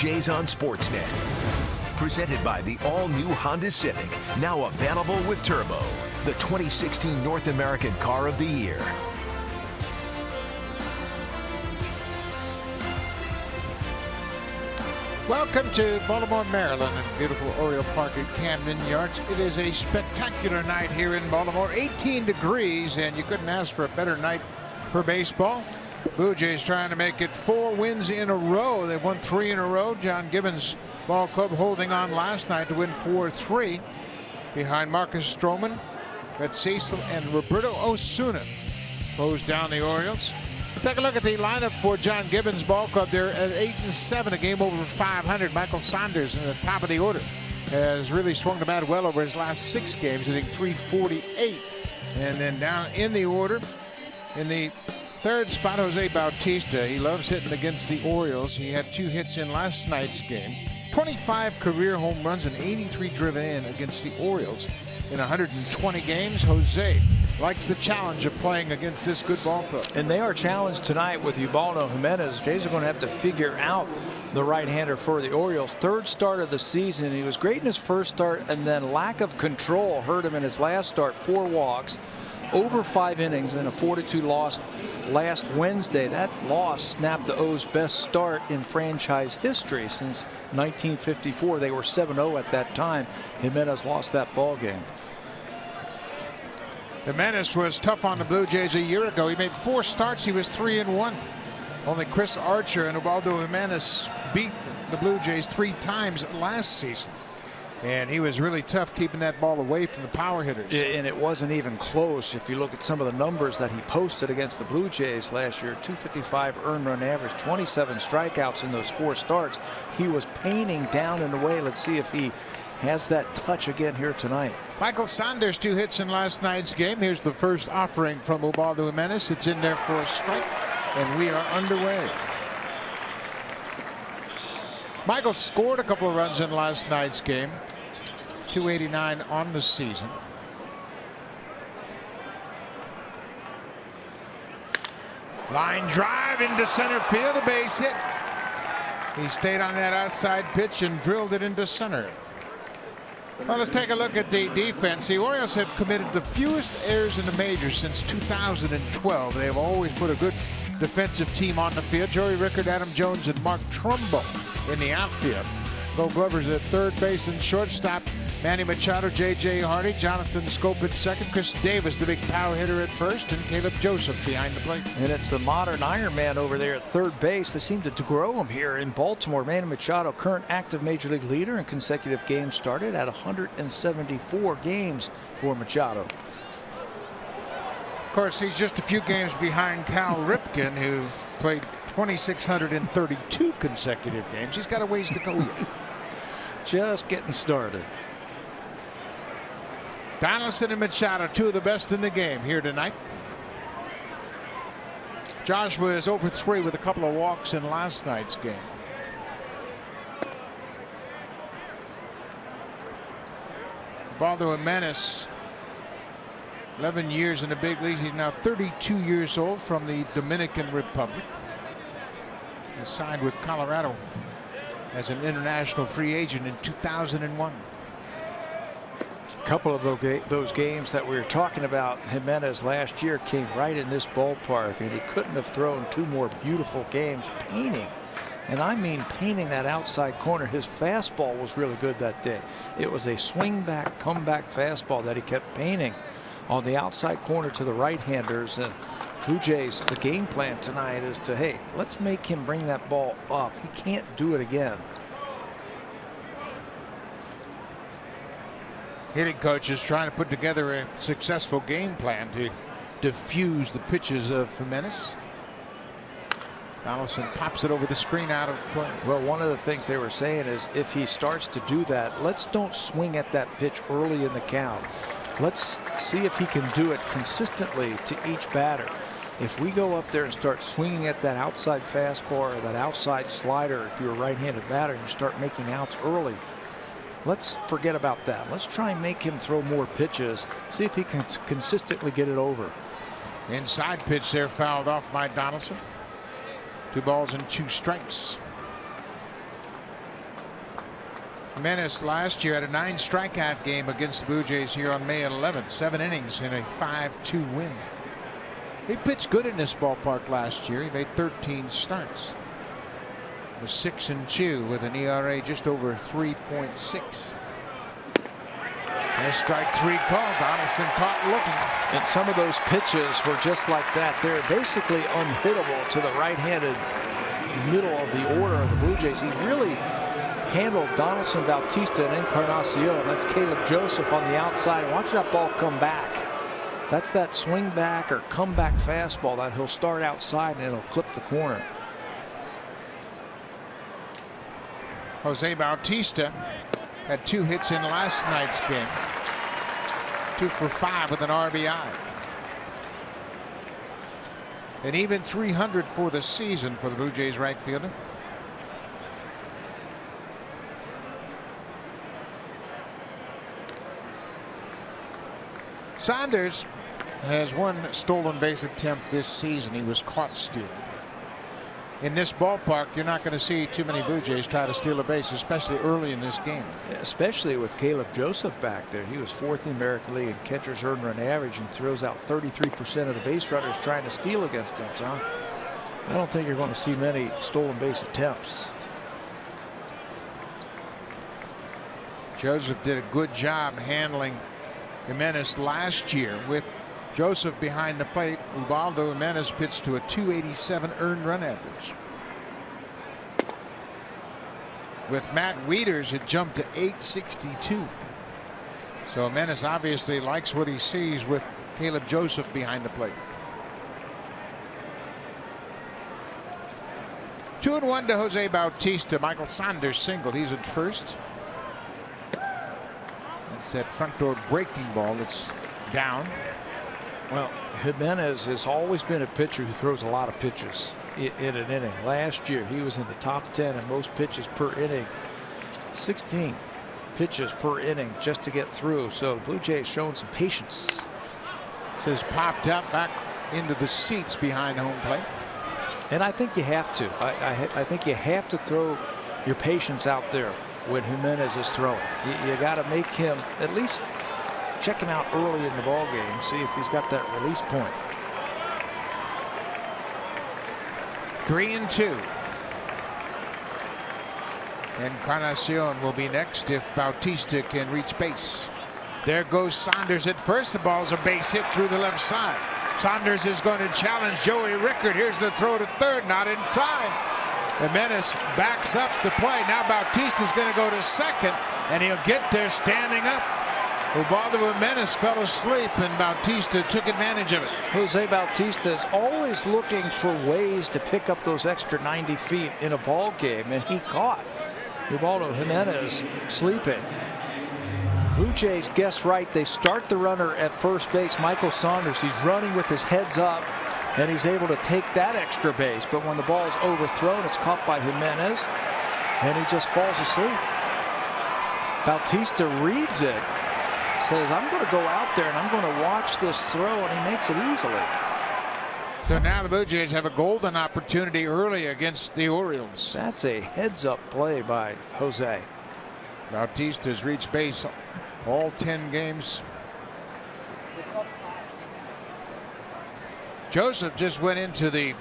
Jays on Sportsnet. Presented by the all-new Honda Civic, now available with Turbo, the 2016 North American Car of the Year. Welcome to Baltimore, Maryland, and beautiful Oriole Park at Camden Yards. It is a spectacular night here in Baltimore. 18 degrees, and you couldn't ask for a better night for baseball. Blue Jays trying to make it 4 wins in a row. They've won 3 in a row. John Gibbons Ball Club holding on last night to win 4-3 behind Marcus Stroman, Brett Cecil, and Roberto Osuna. Close down the Orioles. Take a look at the lineup for John Gibbons Ball Club. They're at 8-7, a game over 500. Michael Saunders in the top of the order has really swung the bat well over his last 6 games, hitting .348. And then down in the order, in the 3rd spot, Jose Bautista. He loves hitting against the Orioles. He had 2 hits in last night's game. 25 career home runs and 83 driven in against the Orioles in 120 games. Jose likes the challenge of playing against this good ball club. And they are challenged tonight with Ubaldo Jimenez. Jays are going to have to figure out the right-hander for the Orioles. 3rd start of the season. He was great in his first start, and then lack of control hurt him in his last start. 4 walks, over 5 innings, and a 4-2 loss last Wednesday. That loss snapped the O's best start in franchise history since 1954. They were 7-0 at that time. Jimenez lost that ball game. Jimenez was tough on the Blue Jays a year ago. He made 4 starts. He was 3-1. Only Chris Archer and Ubaldo Jimenez beat the Blue Jays 3 times last season. And he was really tough keeping that ball away from the power hitters. And it wasn't even close. If you look at some of the numbers that he posted against the Blue Jays last year, .255 earned run average, 27 strikeouts in those 4 starts. He was painting down and away. Let's see if he has that touch again here tonight. Michael Saunders 2 hits in last night's game. Here's the first offering from Ubaldo Jimenez. It's in there for a strike, and we are underway. Michael scored a couple of runs in last night's game. 289 on the season. Line drive into center field, a base hit. He stayed on that outside pitch and drilled it into center. Well, let's take a look at the defense. The Orioles have committed the fewest errors in the majors since 2012. They have always put a good defensive team on the field. Joey Rickard, Adam Jones, and Mark Trumbo in the outfield. Gold Glover's at 3rd base and shortstop. Manny Machado, J.J. Hardy, Jonathan Scope at 2nd, Chris Davis, the big power hitter, at 1st, and Caleb Joseph behind the plate. And it's the modern Iron Man over there at 3rd base. They seem to grow him here in Baltimore. Manny Machado, current active major league leader in consecutive games started at 174 games for Machado. Of course, he's just a few games behind Cal Ripken, who played 2,632 consecutive games. He's got a ways to go yet. Just getting started. Donaldson and Machado, 2 of the best in the game here tonight. Joshua is over 3 with a couple of walks in last night's game. Ubaldo Jimenez, 11 years in the big leagues. He's now 32 years old, from the Dominican Republic. He signed with Colorado as an international free agent in 2001. A couple of those games that we were talking about Jimenez last year came right in this ballpark, and he couldn't have thrown 2 more beautiful games painting. And I mean painting that outside corner. His fastball was really good that day. It was a swing back, comeback fastball that he kept painting on the outside corner to the right-handers. And Blue Jays, the game plan tonight is to, hey, let's make him bring that ball up. He can't do it again. Hitting coach is trying to put together a successful game plan to diffuse the pitches of Jimenez. Donaldson pops it over the screen out of play. Well, one of the things they were saying is if he starts to do that, let's don't swing at that pitch early in the count. Let's see if he can do it consistently to each batter. If we go up there and start swinging at that outside fastball or that outside slider, if you're a right-handed batter and you start making outs early, let's forget about that. Let's try and make him throw more pitches, see if he can consistently get it over. Inside pitch there, fouled off by Donaldson. 2 balls and 2 strikes. Menace last year had a 9 strikeout game against the Blue Jays here on May 11th. 7 innings in a 5-2 win. He pitched good in this ballpark last year. He made 13 starts. He was 6-2 with an ERA just over 3.6. There's strike 3 call. Donaldson caught looking. And some of those pitches were just like that. They're basically unhittable to the right-handed middle of the order of the Blue Jays. He really handled Donaldson, Bautista, and Encarnacion. That's Caleb Joseph on the outside. Watch that ball come back. That's that swing back or comeback fastball that he'll start outside and it'll clip the corner. Jose Bautista had 2 hits in last night's game. 2 for 5 with an RBI. An even .300 for the season for the Blue Jays right fielder. Saunders has 1 stolen base attempt this season. He was caught stealing. In this ballpark, you're not going to see too many Blue Jays try to steal a base, especially early in this game. Especially with Caleb Joseph back there. He was 4th in the American League in catcher's earned run average and throws out 33% of the base runners trying to steal against him. So I don't think you're going to see many stolen base attempts. Joseph did a good job handling Jimenez last year with Joseph behind the plate. Ubaldo Jimenez pitched to a .287 earned run average. With Matt Wieters, it jumped to .862. So Jimenez obviously likes what he sees with Caleb Joseph behind the plate. 2-1 to Jose Bautista. Michael Saunders singled. He's at first. That's that front door breaking ball that's down. Well, Jimenez has always been a pitcher who throws a lot of pitches in an inning. Last year, he was in the top 10 in most pitches per inning. 16 pitches per inning just to get through. So the Blue Jays showing some patience. Says popped up back into the seats behind home plate. And I think you have to. I think you have to throw your patience out there when Jimenez is throwing. You got to make him at least check him out early in the ball game, see if he's got that release point. 3-2. Encarnacion will be next if Bautista can reach base. There goes Saunders at first. The ball's a base hit through the left side. Saunders is going to challenge Joey Rickard. Here's the throw to third, not in time. Jimenez backs up the play. Now Bautista's going to go to second, and he'll get there standing up. Ubaldo Jimenez fell asleep, and Bautista took advantage of it. Jose Bautista is always looking for ways to pick up those extra 90 feet in a ball game, and he caught Ubaldo Jimenez sleeping. Blue Jays guess right. They start the runner at first base, Michael Saunders. He's running with his heads up, and he's able to take that extra base. But when the ball is overthrown, it's caught by Jimenez, and he just falls asleep. Bautista reads it. Says, I'm going to go out there and I'm going to watch this throw, and he makes it easily. So now the Blue Jays have a golden opportunity early against the Orioles. That's a heads-up play by Jose. Bautista's reached base all 10 games. Joseph just went into the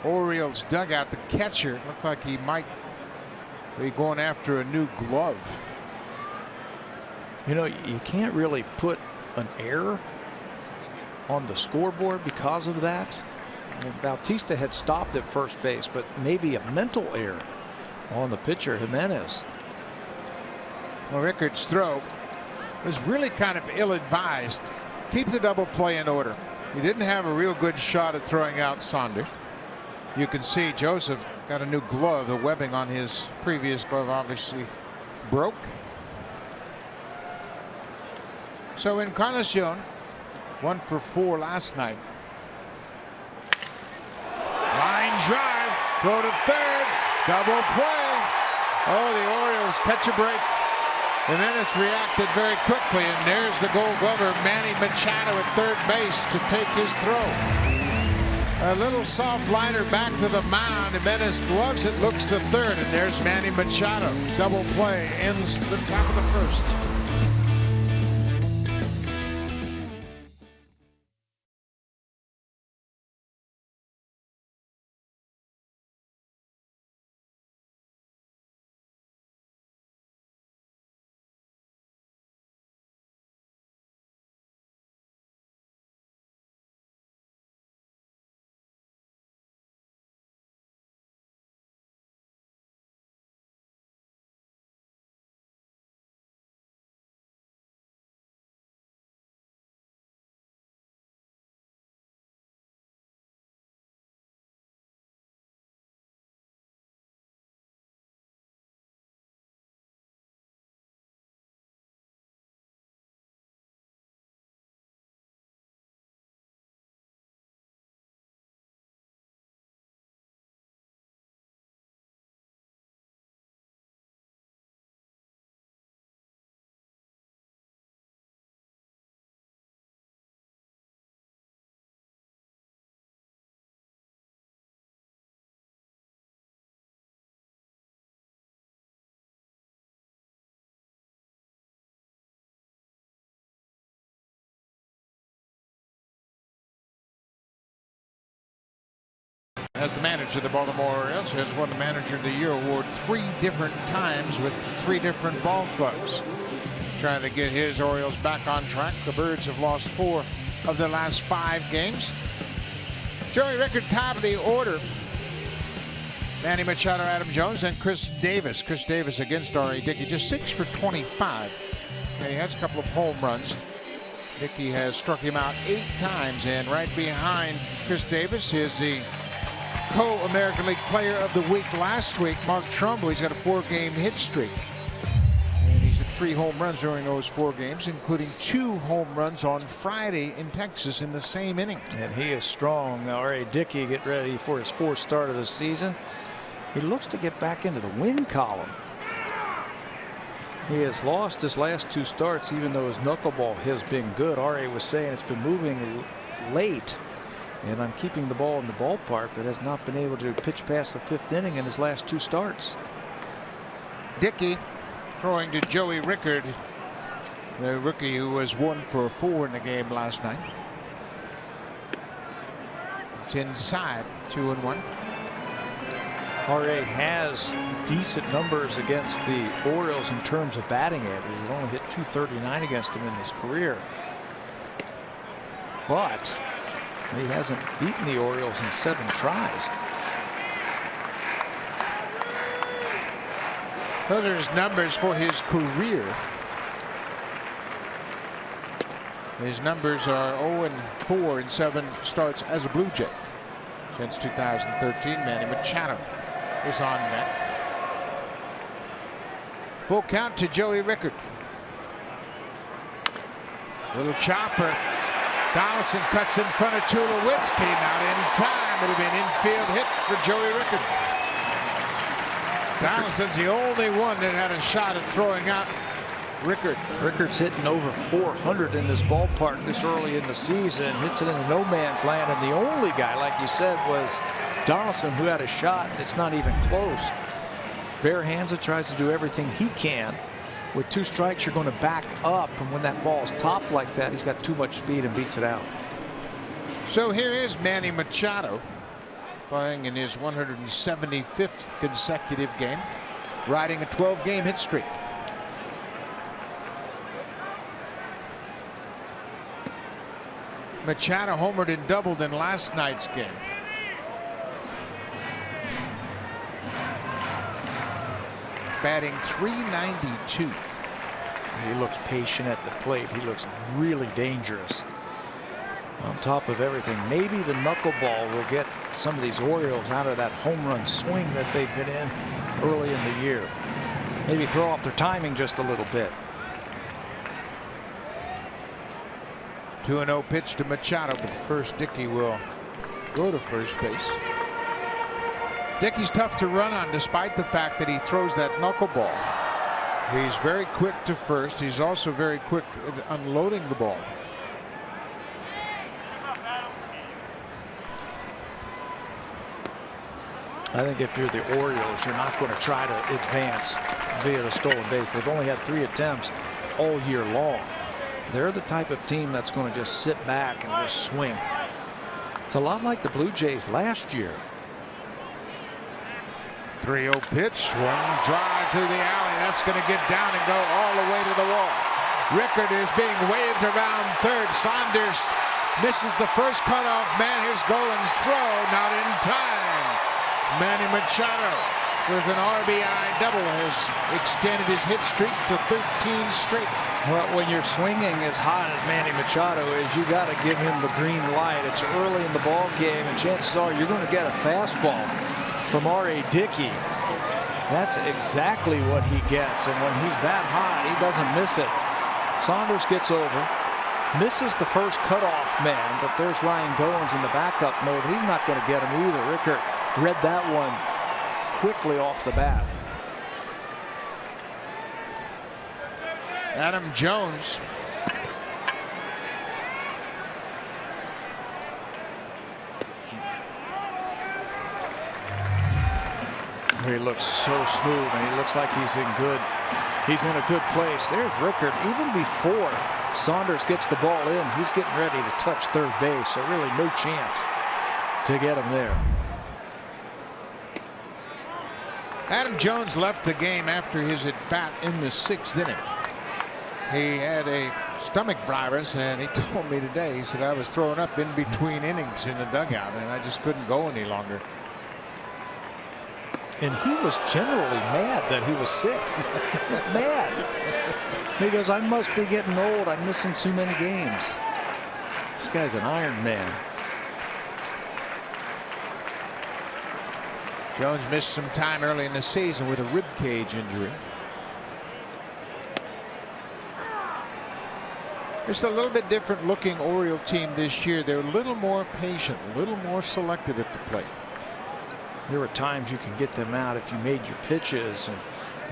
Orioles dugout. The catcher looked like he might be going after a new glove. You know, you can't really put an error on the scoreboard because of that. I mean, Bautista had stopped at first base, but maybe a mental error on the pitcher, Jimenez. Well, Rickard's throw was really kind of ill-advised. Keep the double play in order. He didn't have a real good shot at throwing out Saunders. You can see Joseph got a new glove. The webbing on his previous glove obviously broke. So Encarnacion, 1 for 4 last night. Line drive, throw to third, double play. Oh, the Orioles catch a break. Jimenez reacted very quickly, and there's the Gold Glover Manny Machado at third base to take his throw. A little soft liner back to the mound. Jimenez gloves it, looks to third, and there's Manny Machado. Double play ends the top of the first. As the manager of the Baltimore Orioles, has won the Manager of the Year award 3 different times with 3 different ball clubs. Trying to get his Orioles back on track. The Birds have lost 4 of their last 5 games. Joey Rickard, top of the order. Manny Machado, Adam Jones, and Chris Davis. Chris Davis against R.A. Dickey, just 6 for 25. He has a couple of home runs. Dickey has struck him out 8 times, and right behind Chris Davis is the co-American League Player of the Week last week, Mark Trumbo. He's got a 4-game hit streak. And he's hit 3 home runs during those 4 games, including 2 home runs on Friday in Texas in the same inning. And he is strong. R.A. Dickey get ready for his 4th start of the season. He looks to get back into the win column. He has lost his last 2 starts, even though his knuckleball has been good. R.A. was saying it's been moving late, and I'm keeping the ball in the ballpark, but has not been able to pitch past the 5th inning in his last 2 starts. Dickey throwing to Joey Rickard, the rookie who was 1 for 4 in the game last night. It's inside, 2-1. R.A. has decent numbers against the Orioles in terms of batting average. He's only hit .239 against them in his career, but he hasn't beaten the Orioles in 7 tries. Those are his numbers for his career. His numbers are 0-4 in 7 starts as a Blue Jay. Since 2013, Manny Machado is on net. Full count to Joey Rickard. Little chopper. Donaldson cuts in front of Tulowitzki, not in time. It'll be an infield hit for Joey Rickard. Donaldson's the only one that had a shot at throwing out Rickard. Rickard's hitting over 400 in this ballpark this early in the season. Hits it into no man's land, and the only guy, like you said, was Donaldson, who had a shot. It's not even close. Bearhansa tries to do everything he can. With 2 strikes, you're going to back up, and when that ball's topped like that, he's got too much speed and beats it out. So here is Manny Machado playing in his 175th consecutive game, riding a 12-game hit streak. Machado homered and doubled in last night's game. Batting .392. He looks patient at the plate. He looks really dangerous. On top of everything, maybe the knuckleball will get some of these Orioles out of that home run swing that they've been in early in the year. Maybe throw off their timing just a little bit. 2-0 pitch to Machado, but first Dickey will go to first base. Dickey's tough to run on despite the fact that he throws that knuckleball. He's very quick to first. He's also very quick at unloading the ball. I think if you're the Orioles, you're not going to try to advance via the stolen base. They've only had 3 attempts all year long. They're the type of team that's going to just sit back and just swing. It's a lot like the Blue Jays last year. 3-0 pitch, one drive to the alley. That's going to get down and go all the way to the wall. Rickard is being waved around third. Saunders misses the first cutoff man. Here's Golan's throw, not in time. Manny Machado with an RBI double has extended his hit streak to 13 straight. Well, when you're swinging as hot as Manny Machado is, you got to give him the green light. It's early in the ball game, and chances are you're going to get a fastball from R.A. Dickey. That's exactly what he gets, and when he's that hot, he doesn't miss it. Saunders gets over, misses the first cutoff man, but there's Ryan Goins in the backup mode. He's not going to get him either. Rickard read that one quickly off the bat. Adam Jones. He looks so smooth, and he looks like he's in a good place. There's Rickard. Even before Saunders gets the ball in, he's getting ready to touch third base, so really no chance to get him there. Adam Jones left the game after his at-bat in the 6th inning. He had a stomach virus, and he told me today, he said, I was throwing up in between innings in the dugout, and I just couldn't go any longer. And he was generally mad that he was sick. Mad. He goes, I must be getting old. I'm missing too many games. This guy's an Iron Man. Jones missed some time early in the season with a rib cage injury. It's a little bit different looking Oriole team this year. They're a little more patient, a little more selective at the plate. There were times you can get them out if you made your pitches, and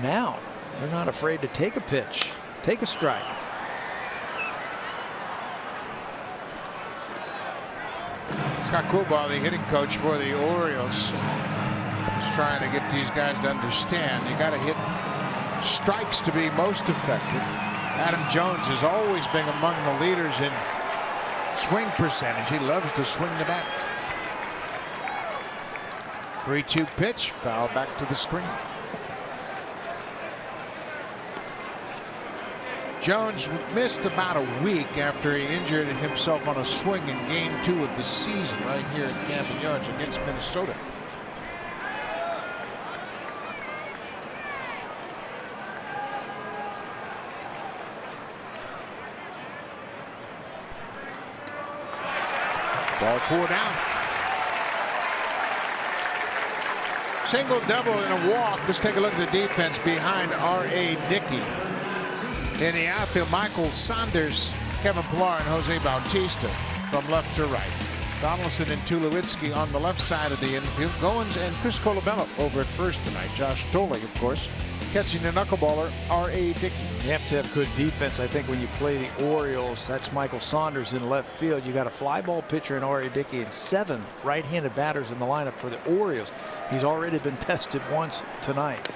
now they're not afraid to take a pitch, take a strike. Scott Coolbaugh, the hitting coach for the Orioles, is trying to get these guys to understand you got to hit strikes to be most effective. Adam Jones has always been among the leaders in swing percentage. He loves to swing the bat. 3-2 pitch, foul back to the screen. Jones missed about a week after he injured himself on a swing in Game 2 of the season right here at Camden Yards against Minnesota. Ball 4 down. Single, double, and a walk. Let's take a look at the defense behind R.A. Dickey. In the outfield, Michael Saunders, Kevin Pillar, and Jose Bautista from left to right. Donaldson and Tulowitzki on the left side of the infield. Goins and Chris Colabello over at first tonight. Josh Tolley, of course, catching the knuckleballer, R.A. Dickey. You have to have good defense. I think when you play the Orioles, that's Michael Saunders in left field. You got a fly ball pitcher in R.A. Dickey and 7 right-handed batters in the lineup for the Orioles. He's already been tested once tonight.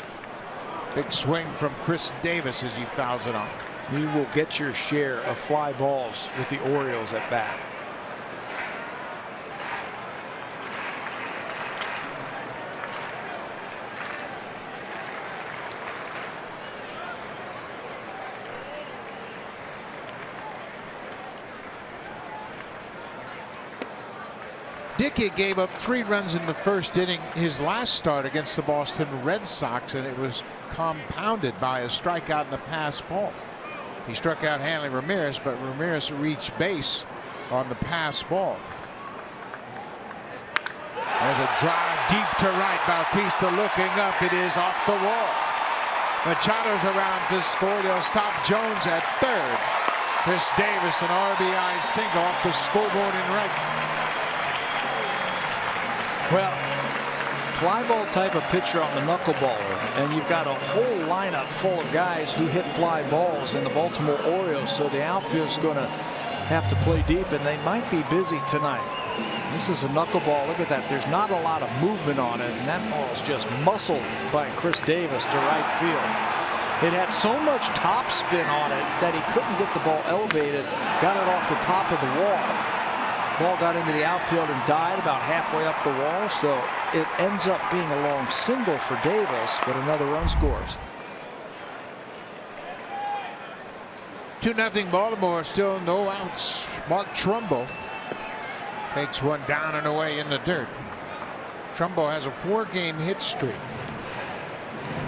Big swing from Chris Davis as he fouls it on. You will get your share of fly balls with the Orioles at bat. Dickey gave up 3 runs in the first inning his last start against the Boston Red Sox, and it was compounded by a strikeout and a pass ball. He struck out Hanley Ramirez, but Ramirez reached base on the pass ball. There's a drive deep to right. Bautista looking up. It is off the wall. Machado's around to score. They'll stop Jones at third. Chris Davis, an RBI single off the scoreboard in right. Well, fly ball type of pitcher on the knuckleballer, and you've got a whole lineup full of guys who hit fly balls in the Baltimore Orioles, so the outfield's going to have to play deep, and they might be busy tonight. This is a knuckleball. Look at that. There's not a lot of movement on it, and that ball is just muscled by Chris Davis to right field. It had so much top spin on it that he couldn't get the ball elevated. Got it off the top of the wall. Ball got into the outfield and died about halfway up the wall, so it ends up being a long single for Davis, but another run scores. 2-0 Baltimore, still no outs. Mark Trumbo takes one down and away in the dirt. Trumbo has a 4-game hit streak.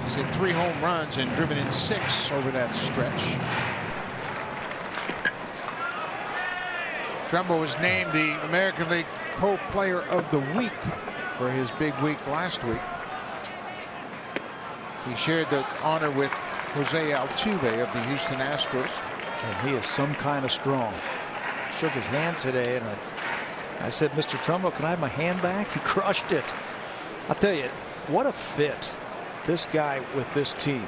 He's hit 3 home runs and driven in 6 over that stretch. Trumbo was named the American League Co-Player of the Week for his big week last week. He shared the honor with Jose Altuve of the Houston Astros. And he is some kind of strong. Shook his hand today, and I said, Mr. Trumbo, can I have my hand back? He crushed it. I'll tell you, what a fit, this guy with this team.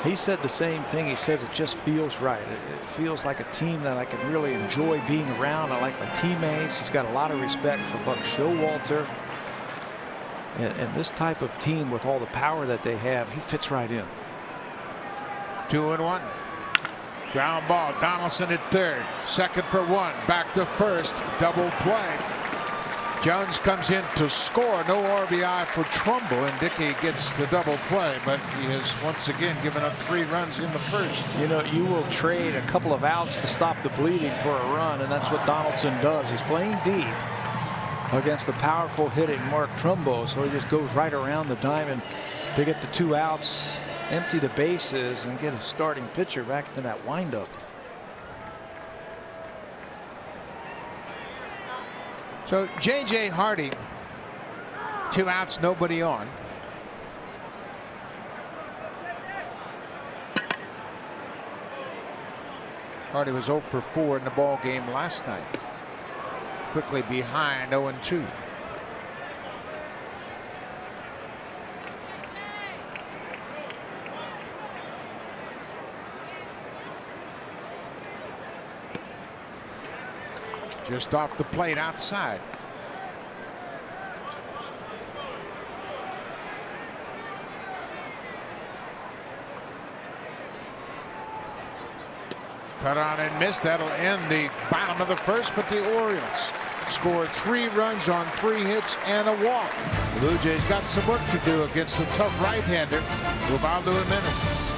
He said the same thing. He says it just feels right. It feels like a team that I can really enjoy being around. I like my teammates. He's got a lot of respect for Buck Showalter. And this type of team with all the power that they have, he fits right in. 2-1. Ground ball. Donaldson at third. Second for 1. Back to first. Double play. Jones comes in to score. No RBI for Trumbo, and Dickey gets the double play, but he has once again given up 3 runs in the first. You know, you will trade a couple of outs to stop the bleeding for a run, and that's what Donaldson does. He's playing deep against the powerful hitting Mark Trumbo, so he just goes right around the diamond to get the 2 outs, empty the bases, and get a starting pitcher back into that windup. So J.J. Hardy, 2 outs, nobody on. Hardy was 0 for 4 in the ball game last night. Quickly behind 0-2. Just off the plate outside. Cut on and missed. That'll end the bottom of the first, but the Orioles scored 3 runs on 3 hits and a walk. The Blue Jays got some work to do against the tough right-hander, Ubaldo Jimenez.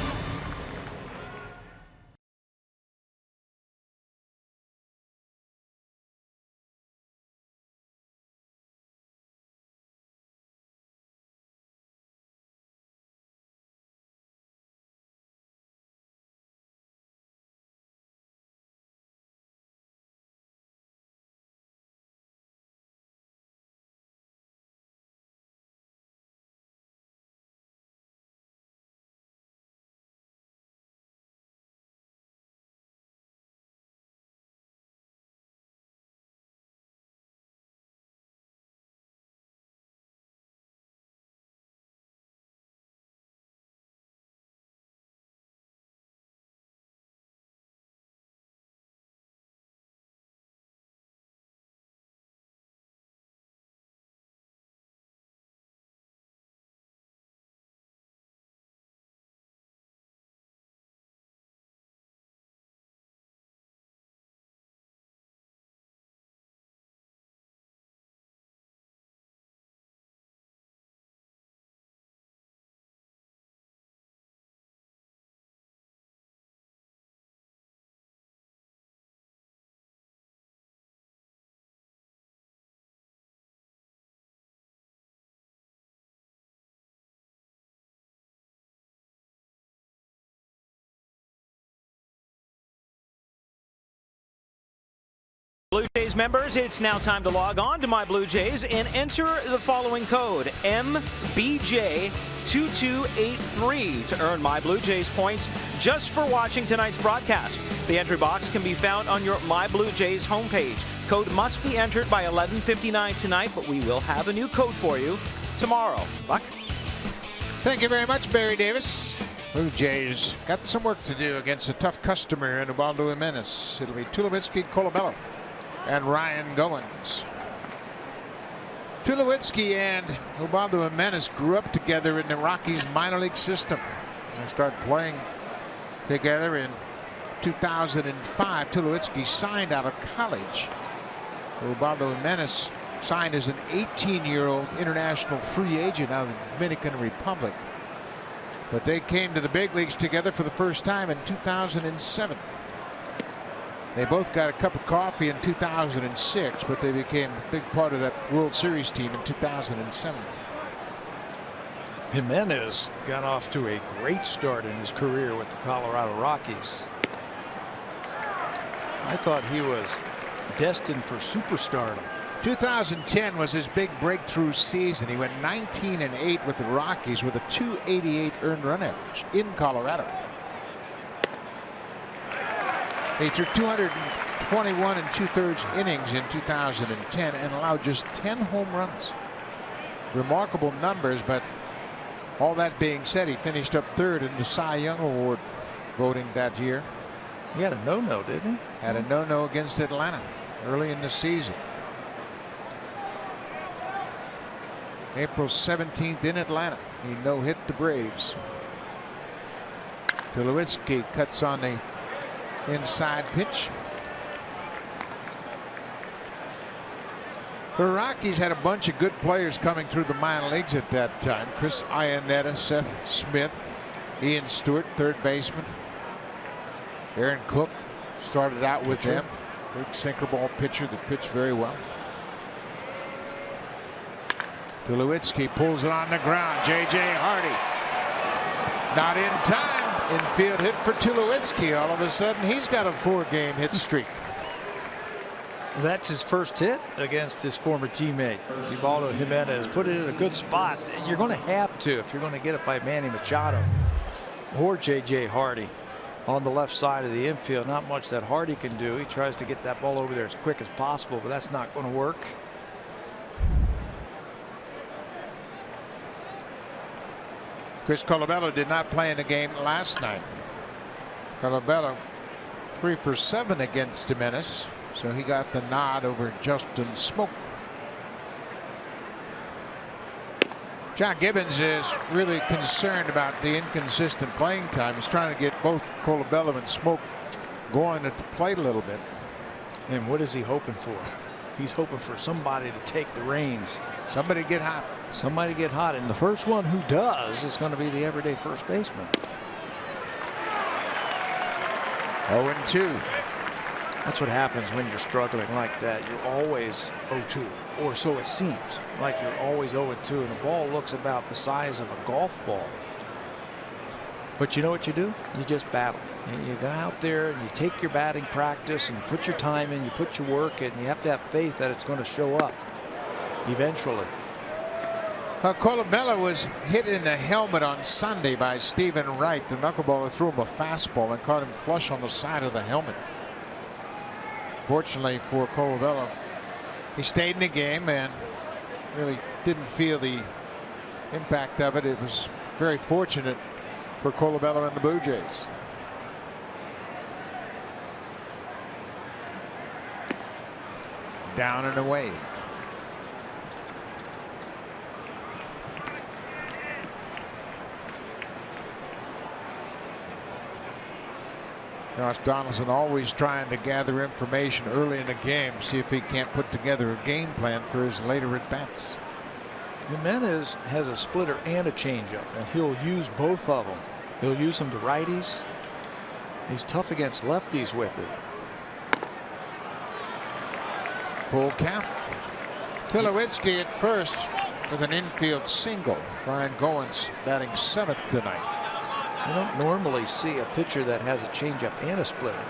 Blue Jays members, it's now time to log on to My Blue Jays and enter the following code, MBJ2283, to earn My Blue Jays points just for watching tonight's broadcast. The entry box can be found on your My Blue Jays homepage. Code must be entered by 11:59 tonight, but we will have a new code for you tomorrow. Buck? Thank you very much, Barry Davis. Blue Jays got some work to do against a tough customer in Ubaldo Jimenez. It'll be Tulowitzki, Colabello. and Ryan Goins. Tulowitzki and Ubaldo Jimenez grew up together in the Rockies minor league system. They started playing together in 2005. Tulowitzki signed out of college. Ubaldo Jimenez signed as an 18-year-old international free agent out of the Dominican Republic. But they came to the big leagues together for the first time in 2007. They both got a cup of coffee in 2006, but they became a big part of that World Series team in 2007. Jimenez got off to a great start in his career with the Colorado Rockies. I thought he was destined for superstardom. 2010 was his big breakthrough season. He went 19-8 with the Rockies with a .288 earned run average in Colorado. He threw 221 2/3 innings in 2010 and allowed just 10 home runs. Remarkable numbers, but all that being said, he finished up third in the Cy Young Award voting that year. He had a no-no, didn't he? Had a no-no against Atlanta early in the season. April 17th in Atlanta, he no-hit the Braves. Tulowitzki cuts on the inside pitch. The Rockies had a bunch of good players coming through the minor leagues at that time. Chris Iannetta, Seth Smith, Ian Stewart, third baseman. Aaron Cook started out with them. Big sinker ball pitcher that pitched very well. Tulowitzki pulls it on the ground. J.J. Hardy not in time. Infield hit for Tulowitzki. All of a sudden he's got a 4-game hit streak. That's his first hit against his former teammate Ubaldo Jimenez. Put it in a good spot. You're going to have to if you're going to get it by Manny Machado or J.J. Hardy on the left side of the infield. Not much that Hardy can do. He tries to get that ball over there as quick as possible, but that's not going to work. Chris Colabello did not play in the game last night. Colabello 3 for 7 against Jimenez, so he got the nod over Justin Smoke. John Gibbons is really concerned about the inconsistent playing time. He's trying to get both Colabello and Smoke going at the plate a little bit. And what is he hoping for? He's hoping for somebody to take the reins. Somebody get hot. Somebody get hot. And the first one who does is going to be the everyday first baseman. 0-2. That's what happens when you're struggling like that. You're always 0-2, or so it seems. Like you're always 0-2, and the ball looks about the size of a golf ball. But you know what you do? You just battle. You go out there and you take your batting practice and you put your time in, you put your work in, and you have to have faith that it's going to show up eventually. Colabello was hit in the helmet on Sunday by Stephen Wright. The knuckleballer threw him a fastball and caught him flush on the side of the helmet. Fortunately for Colabello, he stayed in the game and really didn't feel the impact of it. It was very fortunate for Colabello and the Blue Jays. Down and away. Josh Donaldson always trying to gather information early in the game, see if he can't put together a game plan for his later at bats. Jimenez has a splitter and a changeup, and he'll use both of them. He'll use them to righties. He's tough against lefties with it. Full count. Tulowitzki at first with an infield single. Ryan Goins batting 7th tonight. You don't normally see a pitcher that has a changeup and a splitter.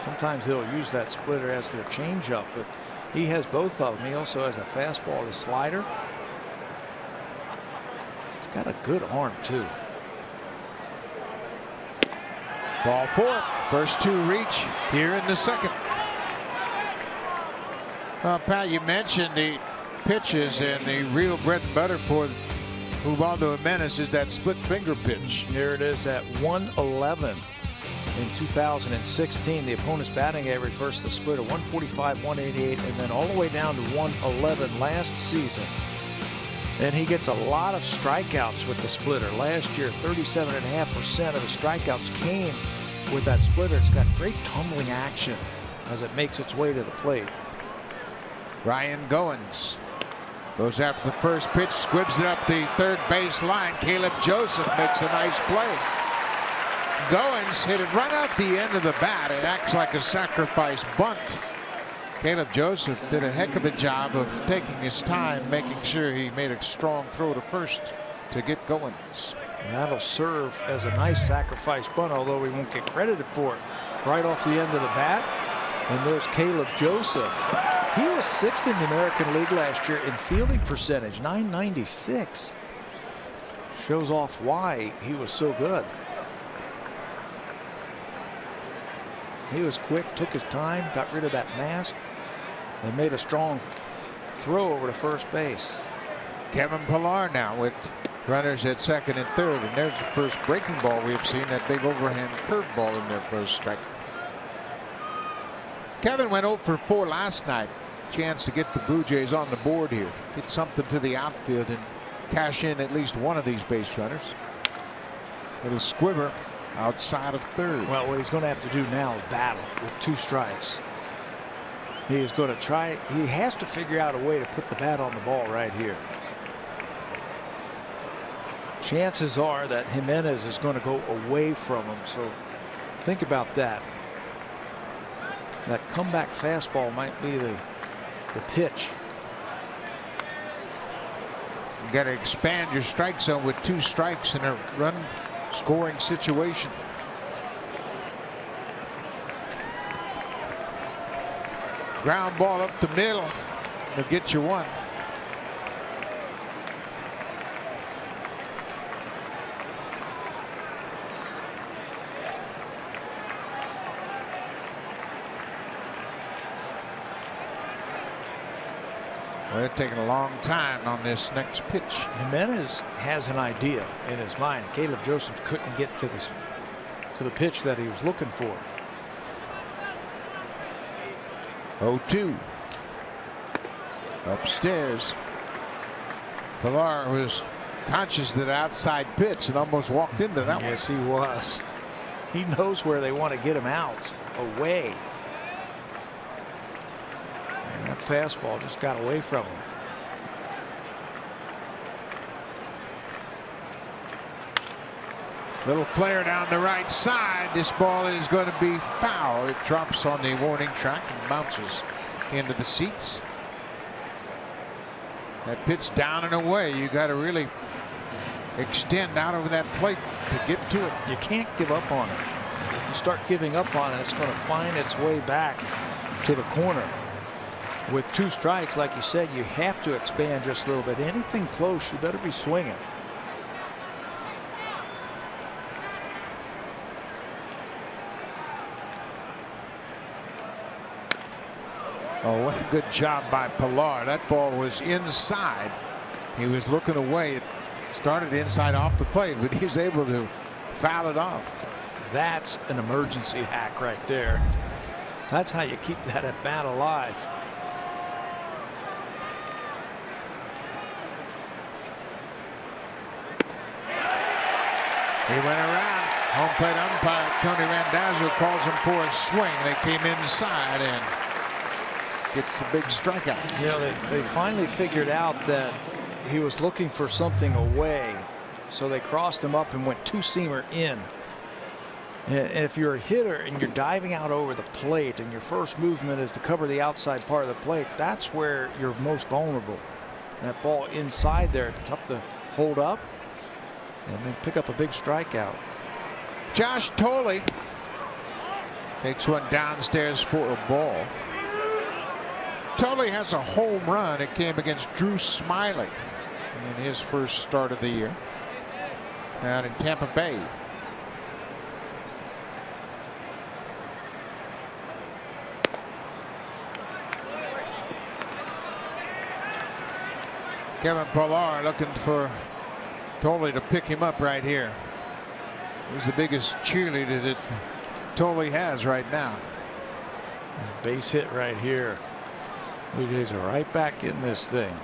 Sometimes he'll use that splitter as their changeup, but he has both of them. He also has a fastball and a slider. He's got a good arm too. Ball 4. First 2 reach here in the second. Pat, you mentioned the pitches, and the real bread and butter for Ubaldo Jimenez is that split finger pitch. There it is at 111. in 2016. The opponent's batting average versus the splitter 145, 188, and then all the way down to 111 last season. And he gets a lot of strikeouts with the splitter. Last year, 37.5% of the strikeouts came with that splitter. It's got great tumbling action as it makes its way to the plate. Ryan Goins goes after the first pitch, squibs it up the third base line. Caleb Joseph makes a nice play. Goins hit it right out the end of the bat. It acts like a sacrifice bunt. Caleb Joseph did a heck of a job of taking his time, making sure he made a strong throw to first to get Goins. And that'll serve as a nice sacrifice bunt, although we won't get credited for it. Right off the end of the bat. And there's Caleb Joseph. He was 6th in the American League last year in fielding percentage, 996. Shows off why he was so good. He was quick, took his time, got rid of that mask, and made a strong throw over to first base. Kevin Pillar now with runners at second and third, and there's the first breaking ball we've seen, that big overhand curveball in their first strike. Kevin went 0 for 4 last night. Chance to get the Blue Jays on the board here, get something to the outfield and cash in at least one of these base runners. Little squibber outside of third. Well, what he's going to have to do now is battle with 2 strikes. He is going to try. He has to figure out a way to put the bat on the ball right here. Chances are that Jimenez is going to go away from him, so think about that. That comeback fastball might be the pitch. You got to expand your strike zone with 2 strikes in a run scoring situation. Ground ball up the middle. They'll get you one. Well, they're taking a long time on this next pitch. Jimenez has an idea in his mind. Caleb Joseph couldn't get to the pitch that he was looking for. 0-2. Upstairs. Pillar was conscious of that outside pitch and almost walked into that one. Yes, he was. He knows where they want to get him out, away. And that fastball just got away from him. Little flare down the right side. This ball is going to be foul. It drops on the warning track and bounces into the seats. That pitch down and away. You got to really extend out over that plate to get to it. You can't give up on it. If you start giving up on it, it's going to find its way back to the corner. With 2 strikes, like you said, you have to expand just a little bit. Anything close, you better be swinging. Oh, what a good job by Pillar. That ball was inside. He was looking away. It started inside off the plate, but he was able to foul it off. That's an emergency hack right there. That's how you keep that at bat alive. He went around. Home plate umpire Tony Randazzo calls him for a swing. They came inside and gets the big strikeout. You know, they finally figured out that he was looking for something away, so they crossed him up and went 2-seamer in. If you're a hitter and you're diving out over the plate and your first movement is to cover the outside part of the plate, that's where you're most vulnerable. That ball inside there, tough to hold up, and then pick up a big strikeout. Josh Thole takes one downstairs for a ball. Thole has a home run. It came against Drew Smiley in his first start of the year out in Tampa Bay. Kevin Pillar looking for Thole to pick him up right here. He's the biggest cheerleader that Tolle has right now. Base hit right here. Blue Jays are right back in this thing.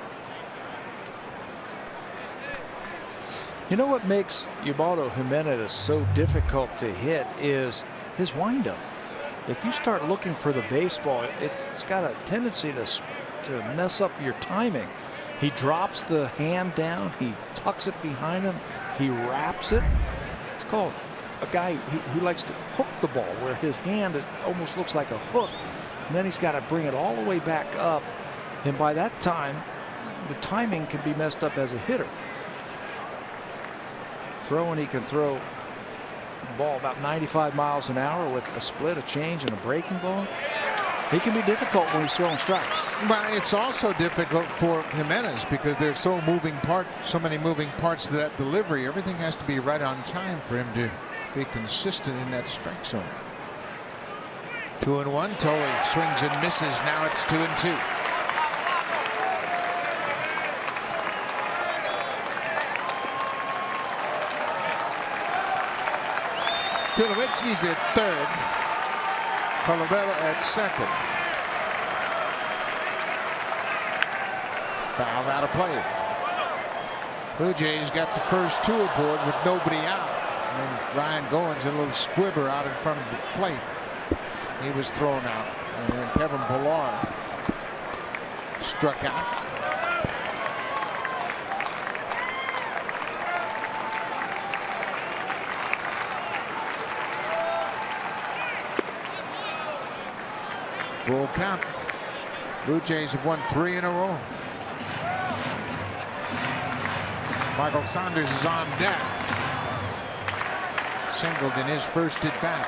You know what makes Ubaldo Jimenez so difficult to hit is his windup. If you start looking for the baseball, it's got a tendency to mess up your timing. He drops the hand down, he tucks it behind him, he wraps it. It's called a guy who likes to hook the ball, where his hand almost looks like a hook, and then he's got to bring it all the way back up, and by that time the timing can be messed up as a hitter. Throwing, he can throw the ball about 95 miles an hour with a split, a change, and a breaking ball. He can be difficult when he's throwing strikes. But it's also difficult for Jimenez because there's so many moving parts to that delivery. Everything has to be right on time for him to be consistent in that strike zone. 2-1. Tolle swings and misses. Now it's 2-2. Tulowitzki's at third. Colabella at second. Foul out of play. Blue Jays got the first two aboard with nobody out. And then Ryan Goins, a little squibber out in front of the plate. He was thrown out. And then Kevin Pillar struck out. Full count. Blue Jays have won 3 in a row. Michael Saunders is on deck. Singled in his first at bat.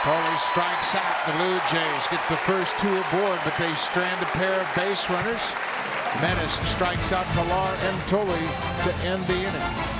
Tolle strikes out. The Blue Jays get the first two aboard, but they strand a pair of base runners. Jimenez strikes out Pillar and Tolle to end the inning.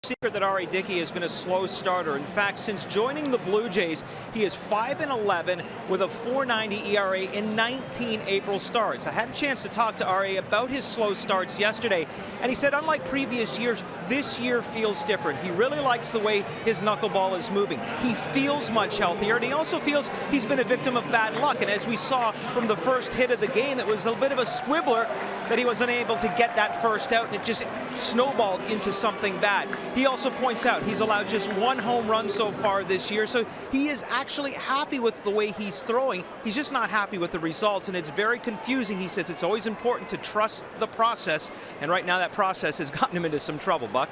Secret that R.A. Dickey has been a slow starter. In fact, since joining the Blue Jays, he is 5-11 with a .490 ERA in 19 April starts. I had a chance to talk to R.A. about his slow starts yesterday, and he said unlike previous years, this year feels different. He really likes the way his knuckleball is moving. He feels much healthier, and he also feels he's been a victim of bad luck. And as we saw from the first hit of the game, it was a bit of a squibbler that he was unable to get that first out, and it just snowballed into something bad. He also points out he's allowed just 1 home run so far this year, so he is actually happy with the way he's throwing. He's just not happy with the results, and it's very confusing. He says it's always important to trust the process, and right now that process has gotten him into some trouble, Buck.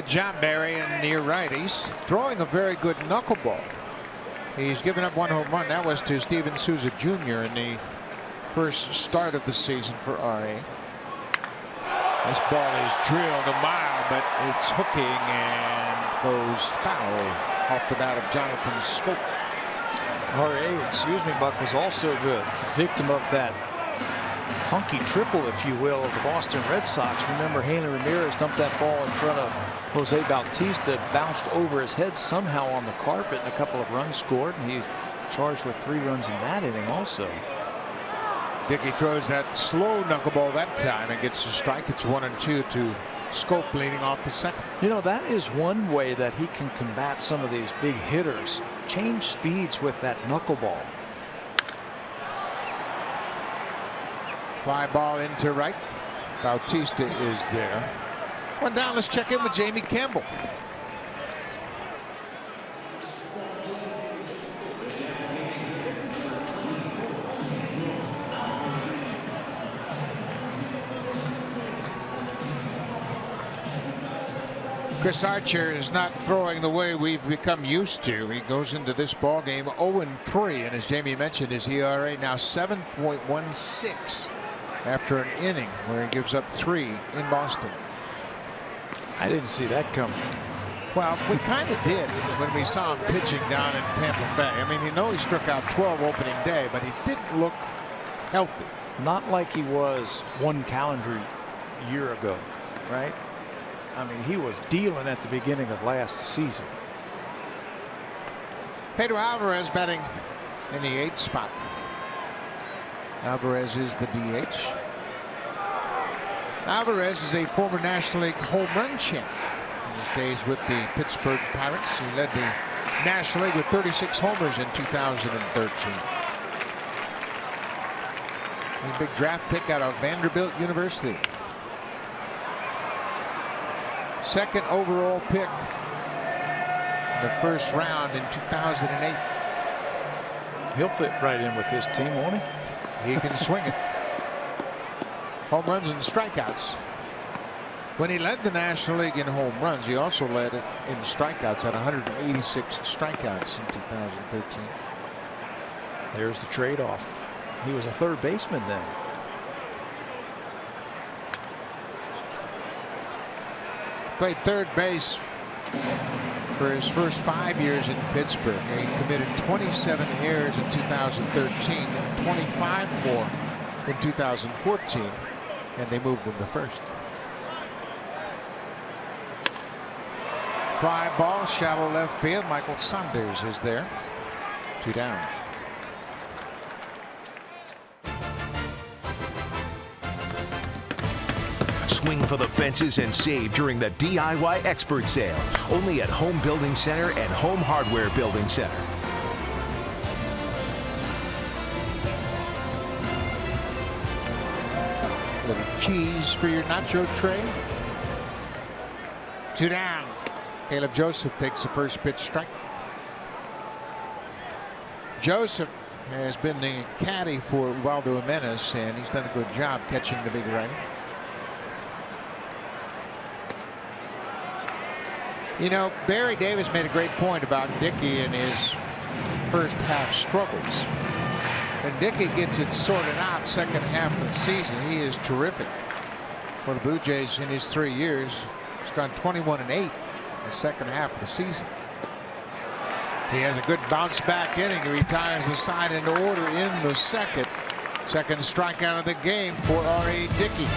John Barry, and you're right, he's throwing a very good knuckleball. He's given up 1 home run. That was to Steven Souza Jr. in the first start of the season for R.A. This ball is drilled a mile, but it's hooking and goes foul off the bat of Jonathan Scope. R.A., excuse me, Buck, was also the victim of that funky triple, if you will, of the Boston Red Sox. Remember, Hanley Ramirez dumped that ball in front of Jose Bautista, bounced over his head somehow on the carpet, and a couple of runs scored, and he charged with 3 runs in that inning also. Dickey throws that slow knuckleball that time and gets a strike. It's 1-2 to Scope leading off the second. You know, that is one way that he can combat some of these big hitters. Change speeds with that knuckleball. Fly ball into right. Bautista is there. One down. Let's check in with Jamie Campbell. Chris Archer is not throwing the way we've become used to. He goes into this ball game 0-3, and as Jamie mentioned, his ERA now 7.16 after an inning where he gives up 3 in Boston. I didn't see that coming. Well, we kind of did when we saw him pitching down in Tampa Bay. I mean, you know, he struck out 12 opening day, but he didn't look healthy. Not like he was 1 calendar year ago, right? I mean, he was dealing at the beginning of last season. Pedro Alvarez batting in the 8th spot. Alvarez is the DH. Alvarez is a former National League home run champ. In his days with the Pittsburgh Pirates, he led the National League with 36 homers in 2013. A big draft pick out of Vanderbilt University. 2nd overall pick in the 1st round in 2008. He'll fit right in with this team, won't he? He can swing it. Home runs and strikeouts. When he led the National League in home runs, he also led it in strikeouts at 186 strikeouts in 2013. There's the trade-off. He was a 3rd baseman then. Played 3rd base for his first 5 years in Pittsburgh. He committed 27 errors in 2013 and 25 more in 2014, and they moved him to 1st. Fly ball, shallow left field. Michael Saunders is there. 2 down. Swing for the fences and save during the DIY Expert Sale. Only at Home Building Center and Home Hardware Building Center. A little cheese for your nacho tray. 2 down. Caleb Joseph takes the first pitch strike. Joseph has been the caddy for Waldo Jimenez, and he's done a good job catching the big righty. You know, Barry Davis made a great point about Dickey and his first half struggles. When Dickey gets it sorted out 2nd half of the season, he is terrific. For the Blue Jays in his 3 years, he's gone 21-8 in the 2nd half of the season. He has a good bounce back inning. He retires the side into order in the 2nd. 2nd strikeout of the game for R.A. Dickey.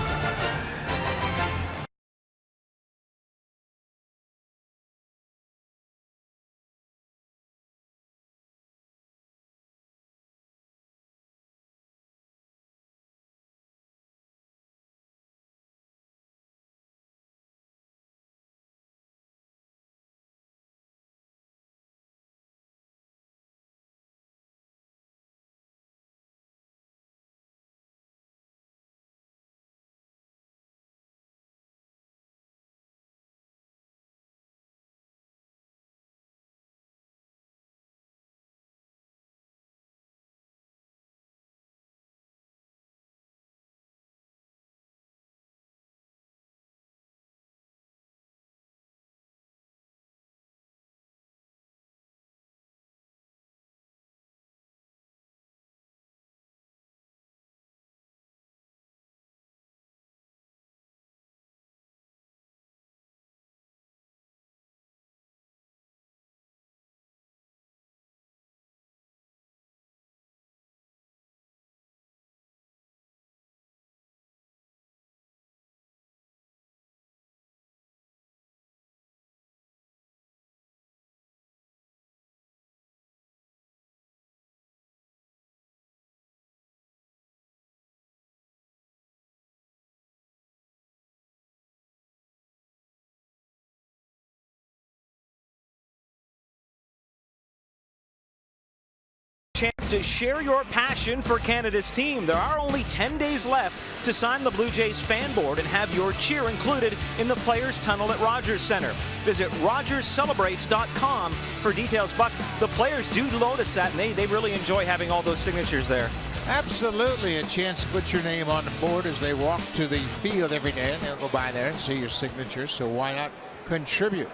chance to share your passion for Canada's team. There are only 10 days left to sign the Blue Jays fan board and have your cheer included in the Players Tunnel at Rogers Center. Visit RogersCelebrates.com for details. Buck, the players do notice that, and they really enjoy having all those signatures there. Absolutely a chance to put your name on the board as they walk to the field every day, and they'll go by there and see your signature, so why not contribute?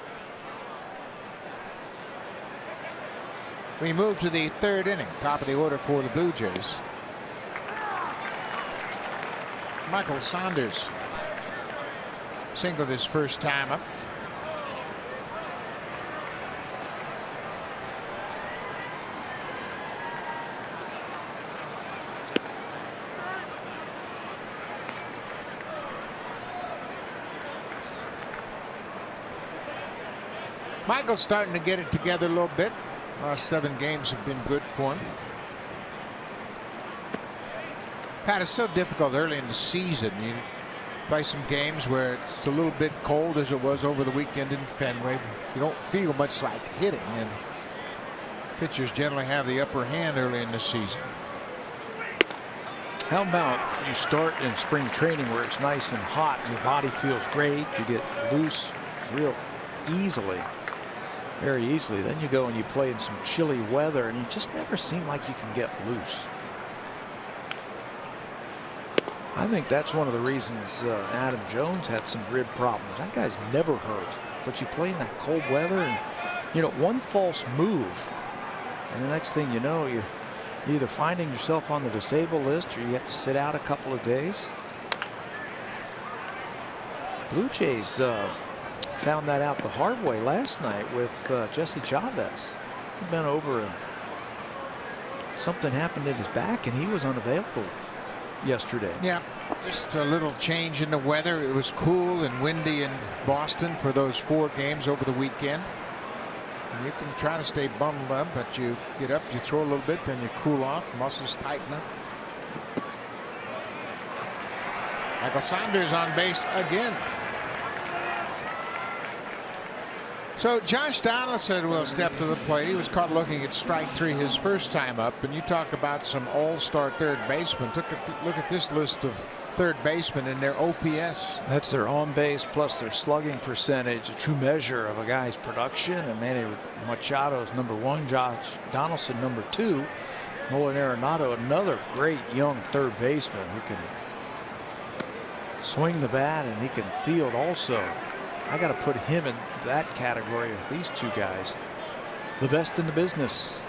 We move to the third inning, top of the order for the Blue Jays. Michael Saunders singled his first time up. Michael's starting to get it together a little bit. Last 7 games have been good for him. Pat, it's so difficult early in the season. You play some games where it's a little bit cold, as it was over the weekend in Fenway. You don't feel much like hitting, and pitchers generally have the upper hand early in the season. How about you start in spring training where it's nice and hot, your body feels great, you get loose real easily. Very easily. Then you go and you play in some chilly weather and you just never seem like you can get loose. I think that's one of the reasons Adam Jones had some rib problems. That guy's never hurt, but you play in that cold weather and, you know, one false move and the next thing you know, you're either finding yourself on the disabled list or you have to sit out a couple of days. Blue Jays found that out the hard way last night with Jesse Chavez. He'd been over and something happened in his back and he was unavailable yesterday. Yeah, just a little change in the weather. It was cool and windy in Boston for those 4 games over the weekend. And you can try to stay bundled up, but you get up, you throw a little bit, then you cool off, muscles tighten up. Michael Saunders on base again. So Josh Donaldson will step to the plate. He was caught looking at strike 3 his first time up. And you talk about some all-star third basemen. Look at this list of third basemen in their OPS. That's their on base plus their slugging percentage, a true measure of a guy's production. And Manny Machado's #1, Josh Donaldson #2, Nolan Arenado, another great young third baseman who can swing the bat and he can field also. I got to put him in that category of these 2 guys. The best in the business.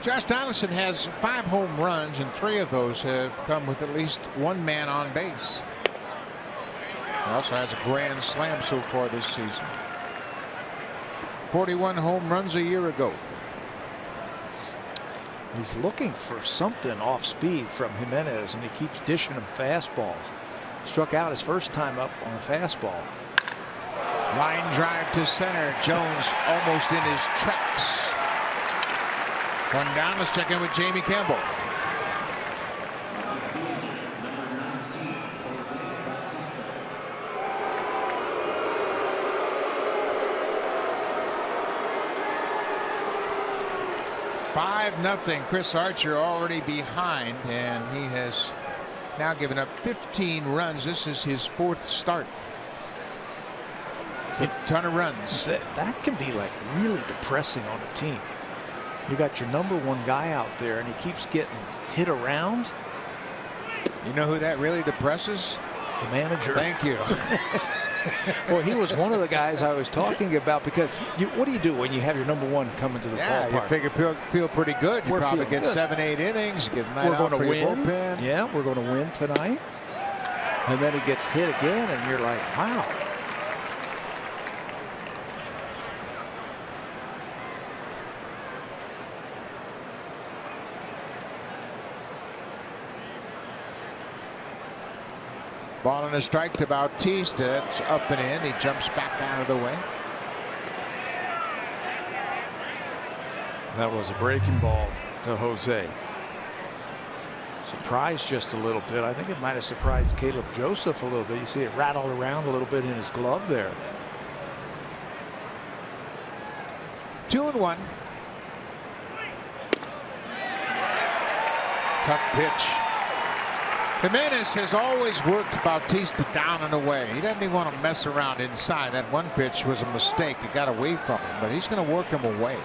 Josh Donaldson has 5 home runs, and 3 of those have come with at least 1 man on base. He also has a grand slam so far this season. 41 home runs a year ago. He's looking for something off speed from Jimenez, and he keeps dishing him fastballs. Struck out his first time up on a fastball. Line drive to center. Jones almost in his tracks. 1 down. Let's check in with Jamie Campbell. $5-0. Chris Archer already behind, and he has now given up 15 runs. This is his 4th start. A ton of runs. That can be like really depressing on a team. You got your #1 guy out there and he keeps getting hit around. You know who that really depresses? The manager. Thank you. Well, he was one of the guys I was talking about, because what do you do when you have your #1 coming to the ballpark? You figure feel pretty good. You probably get 7-8 innings. You get a night out for your bullpen. Yeah, we're going to win tonight. And then he gets hit again and you're like, wow. Ball and a strike to Bautista. It's up and in. He jumps back out of the way. That was a breaking ball to Jose. Surprised just a little bit. I think it might have surprised Caleb Joseph a little bit. You see it rattle around a little bit in his glove there. 2-1. Tough pitch. Jimenez has always worked Bautista down and away. He doesn't even want to mess around inside. That one pitch was a mistake. It got away from him, but he's going to work him away.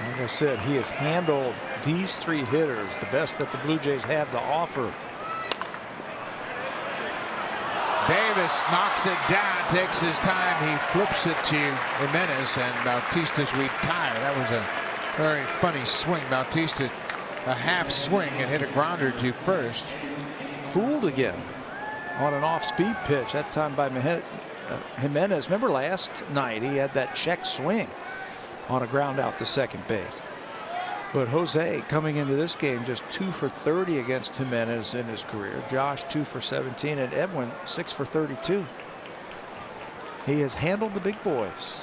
Like I said, he has handled these three hitters the best that the Blue Jays have to offer. Davis knocks it down, takes his time. He flips it to Jimenez, and Bautista's retired. That was a very funny swing. Bautista, a half swing, and hit a grounder to first. Fooled again on an off-speed pitch, that time by Jimenez. Remember last night he had that check swing on a ground out to second base. But Jose coming into this game just 2 for 30 against Jimenez in his career. Josh 2 for 17, and Edwin 6 for 32. He has handled the big boys.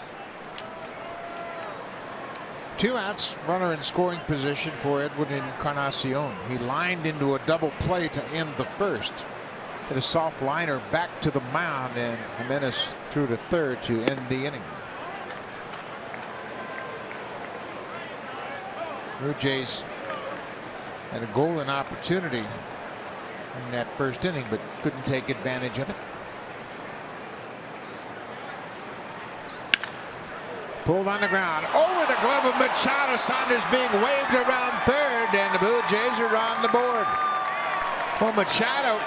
2 outs, runner in scoring position for Edwin Encarnacion. He lined into a double play to end the first. Hit a soft liner back to the mound, and Jimenez threw to third to end the inning. Blue Jays had a golden opportunity in that first inning, but couldn't take advantage of it. Pulled on the ground over the glove of Machado. Saunders being waved around third, and the Blue Jays are on the board. Well, Machado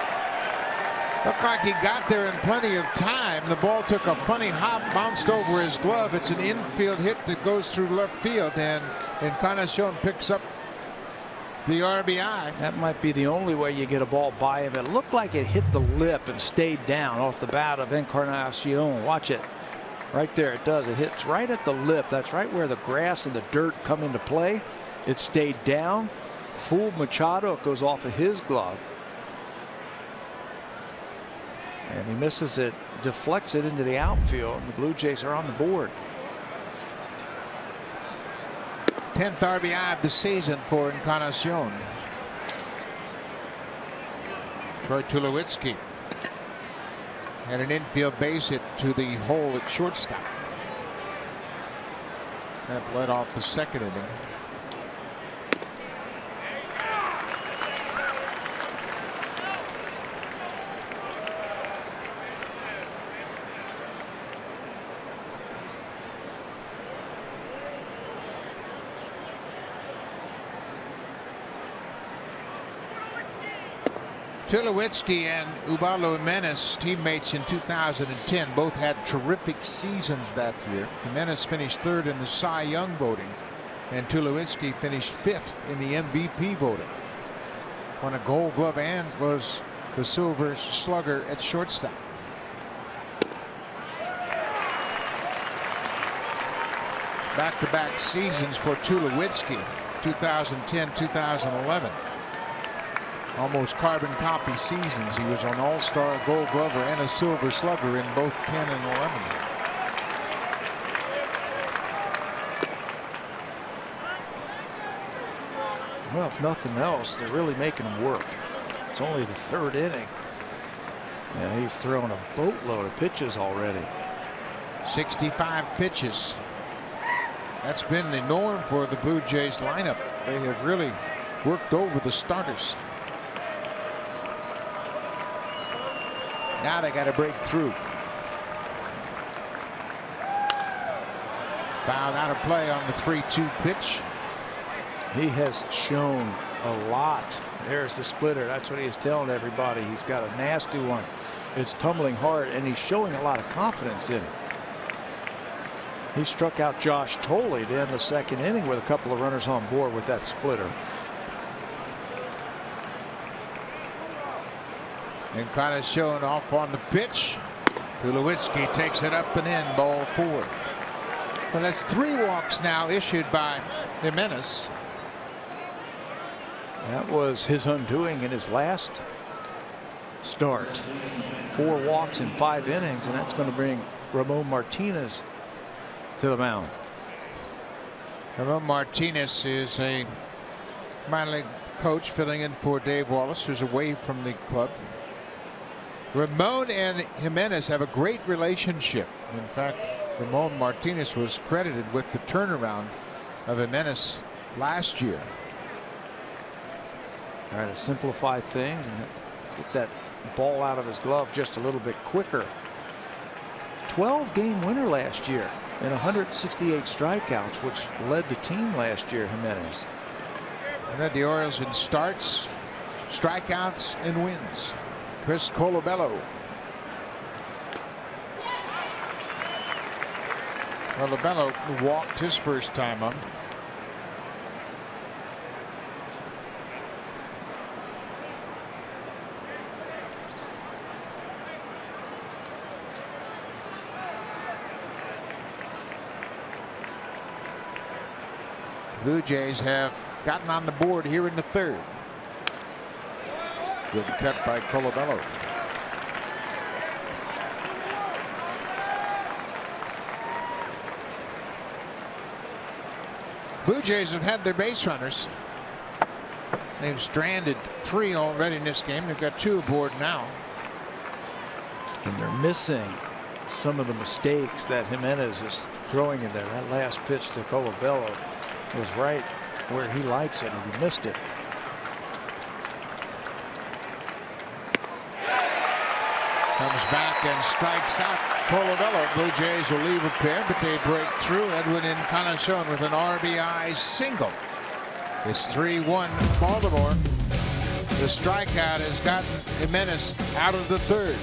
looked like he got there in plenty of time. The ball took a funny hop, bounced over his glove. It's an infield hit that goes through left field, and Encarnacion picks up the RBI. That might be the only way you get a ball by him. It looked like it hit the lip and stayed down off the bat of Encarnacion. Watch it. Right there it does. It hits right at the lip. That's right where the grass and the dirt come into play. It stayed down. Fooled Machado. It goes off of his glove. And he misses it. Deflects it into the outfield. And the Blue Jays are on the board. 10th RBI of the season for Encarnacion. Troy Tulowitzki had an infield base hit to the hole at shortstop. That led off the second inning. Tulowitzki and Ubaldo Jimenez, teammates in 2010, both had terrific seasons that year. Jimenez finished third in the Cy Young voting, and Tulowitzki finished fifth in the MVP voting. Won a Gold Glove and was the Silver Slugger at shortstop. Back-to-back seasons for Tulowitzki, 2010, 2011. Almost carbon copy seasons. He was an All-Star, Gold Glover, and a Silver Slugger in both 10 and 11. Well, if nothing else, they're really making him work. It's only the third inning. Yeah, he's thrown a boatload of pitches already. 65 pitches. That's been the norm for the Blue Jays lineup. They have really worked over the starters. Now they got to break through. Fouled out of play on the 3-2 pitch. He has shown a lot. There's the splitter. That's what he is telling everybody. He's got a nasty one. It's tumbling hard, and he's showing a lot of confidence in it. He struck out Josh Tolley to end the second inning with a couple of runners on board with that splitter. And kind of showing off on the pitch. Tulowitzki takes it up and in, ball 4. Well, that's 3 walks now issued by Jimenez. That was his undoing in his last start. 4 walks in 5 innings, and that's going to bring Ramon Martinez to the mound. Ramon Martinez is a minor league coach filling in for Dave Wallace, who's away from the club. Ramon and Jimenez have a great relationship. In fact, Ramon Martinez was credited with the turnaround of Jimenez last year. Trying to simplify things and get that ball out of his glove just a little bit quicker. 12-game winner last year and 168 strikeouts, which led the team last year, Jimenez. Led the Orioles in starts, strikeouts, and wins. Chris Colabello. Colabello walked his first time up. Blue Jays have gotten on the board here in the third. Good cut by Colabello. Blue Jays have had their base runners. They've stranded 3 already in this game. They've got 2 aboard now. And they're missing some of the mistakes that Jimenez is throwing in there. That last pitch to Colabello was right where he likes it, and he missed it. Comes back and strikes out Colabello. Blue Jays will leave a pair, but they break through. Edwin Encarnacion with an RBI single. It's 3-1 Baltimore. The strikeout has gotten Jimenez out of the third.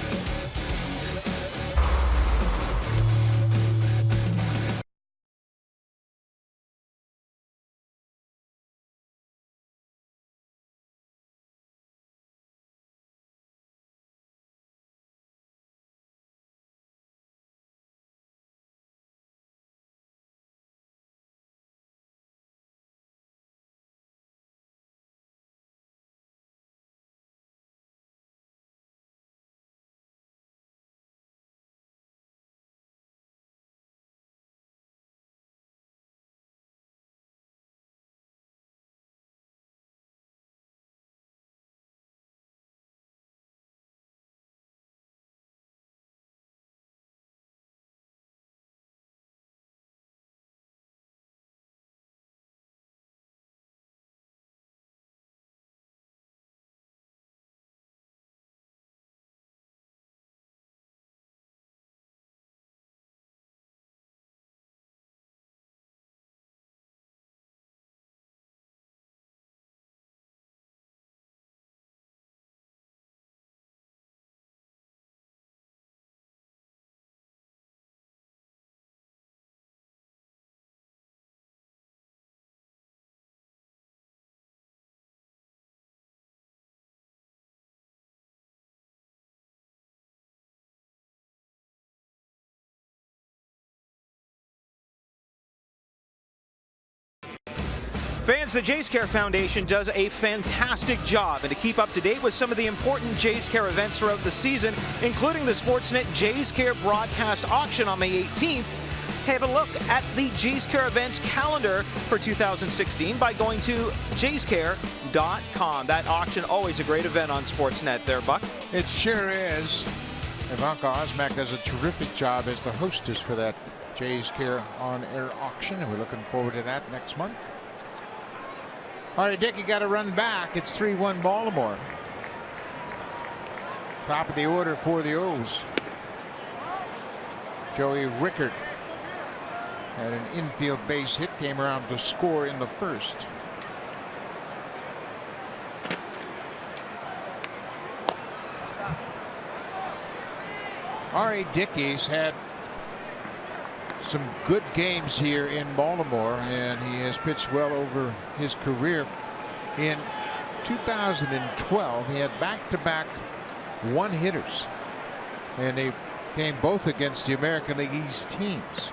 Fans, the Jays Care Foundation does a fantastic job, and to keep up to date with some of the important Jays Care events throughout the season, including the Sportsnet Jays Care broadcast auction on May 18th, have a look at the Jays Care events calendar for 2016 by going to jayscare.com. That auction, always a great event on Sportsnet there, Buck. It sure is. Ivanka Osmak does a terrific job as the hostess for that Jays Care on-air auction, and we're looking forward to that next month. All right, Dick, you got to run back. It's 3-1 Baltimore. Top of the order for the O's. Joey Rickard had an infield base hit, came around to score in the first. R.A. Dickey's had some good games here in Baltimore, and he has pitched well over his career. In 2012, he had back-to-back one-hitters, and they came both against the American League East teams.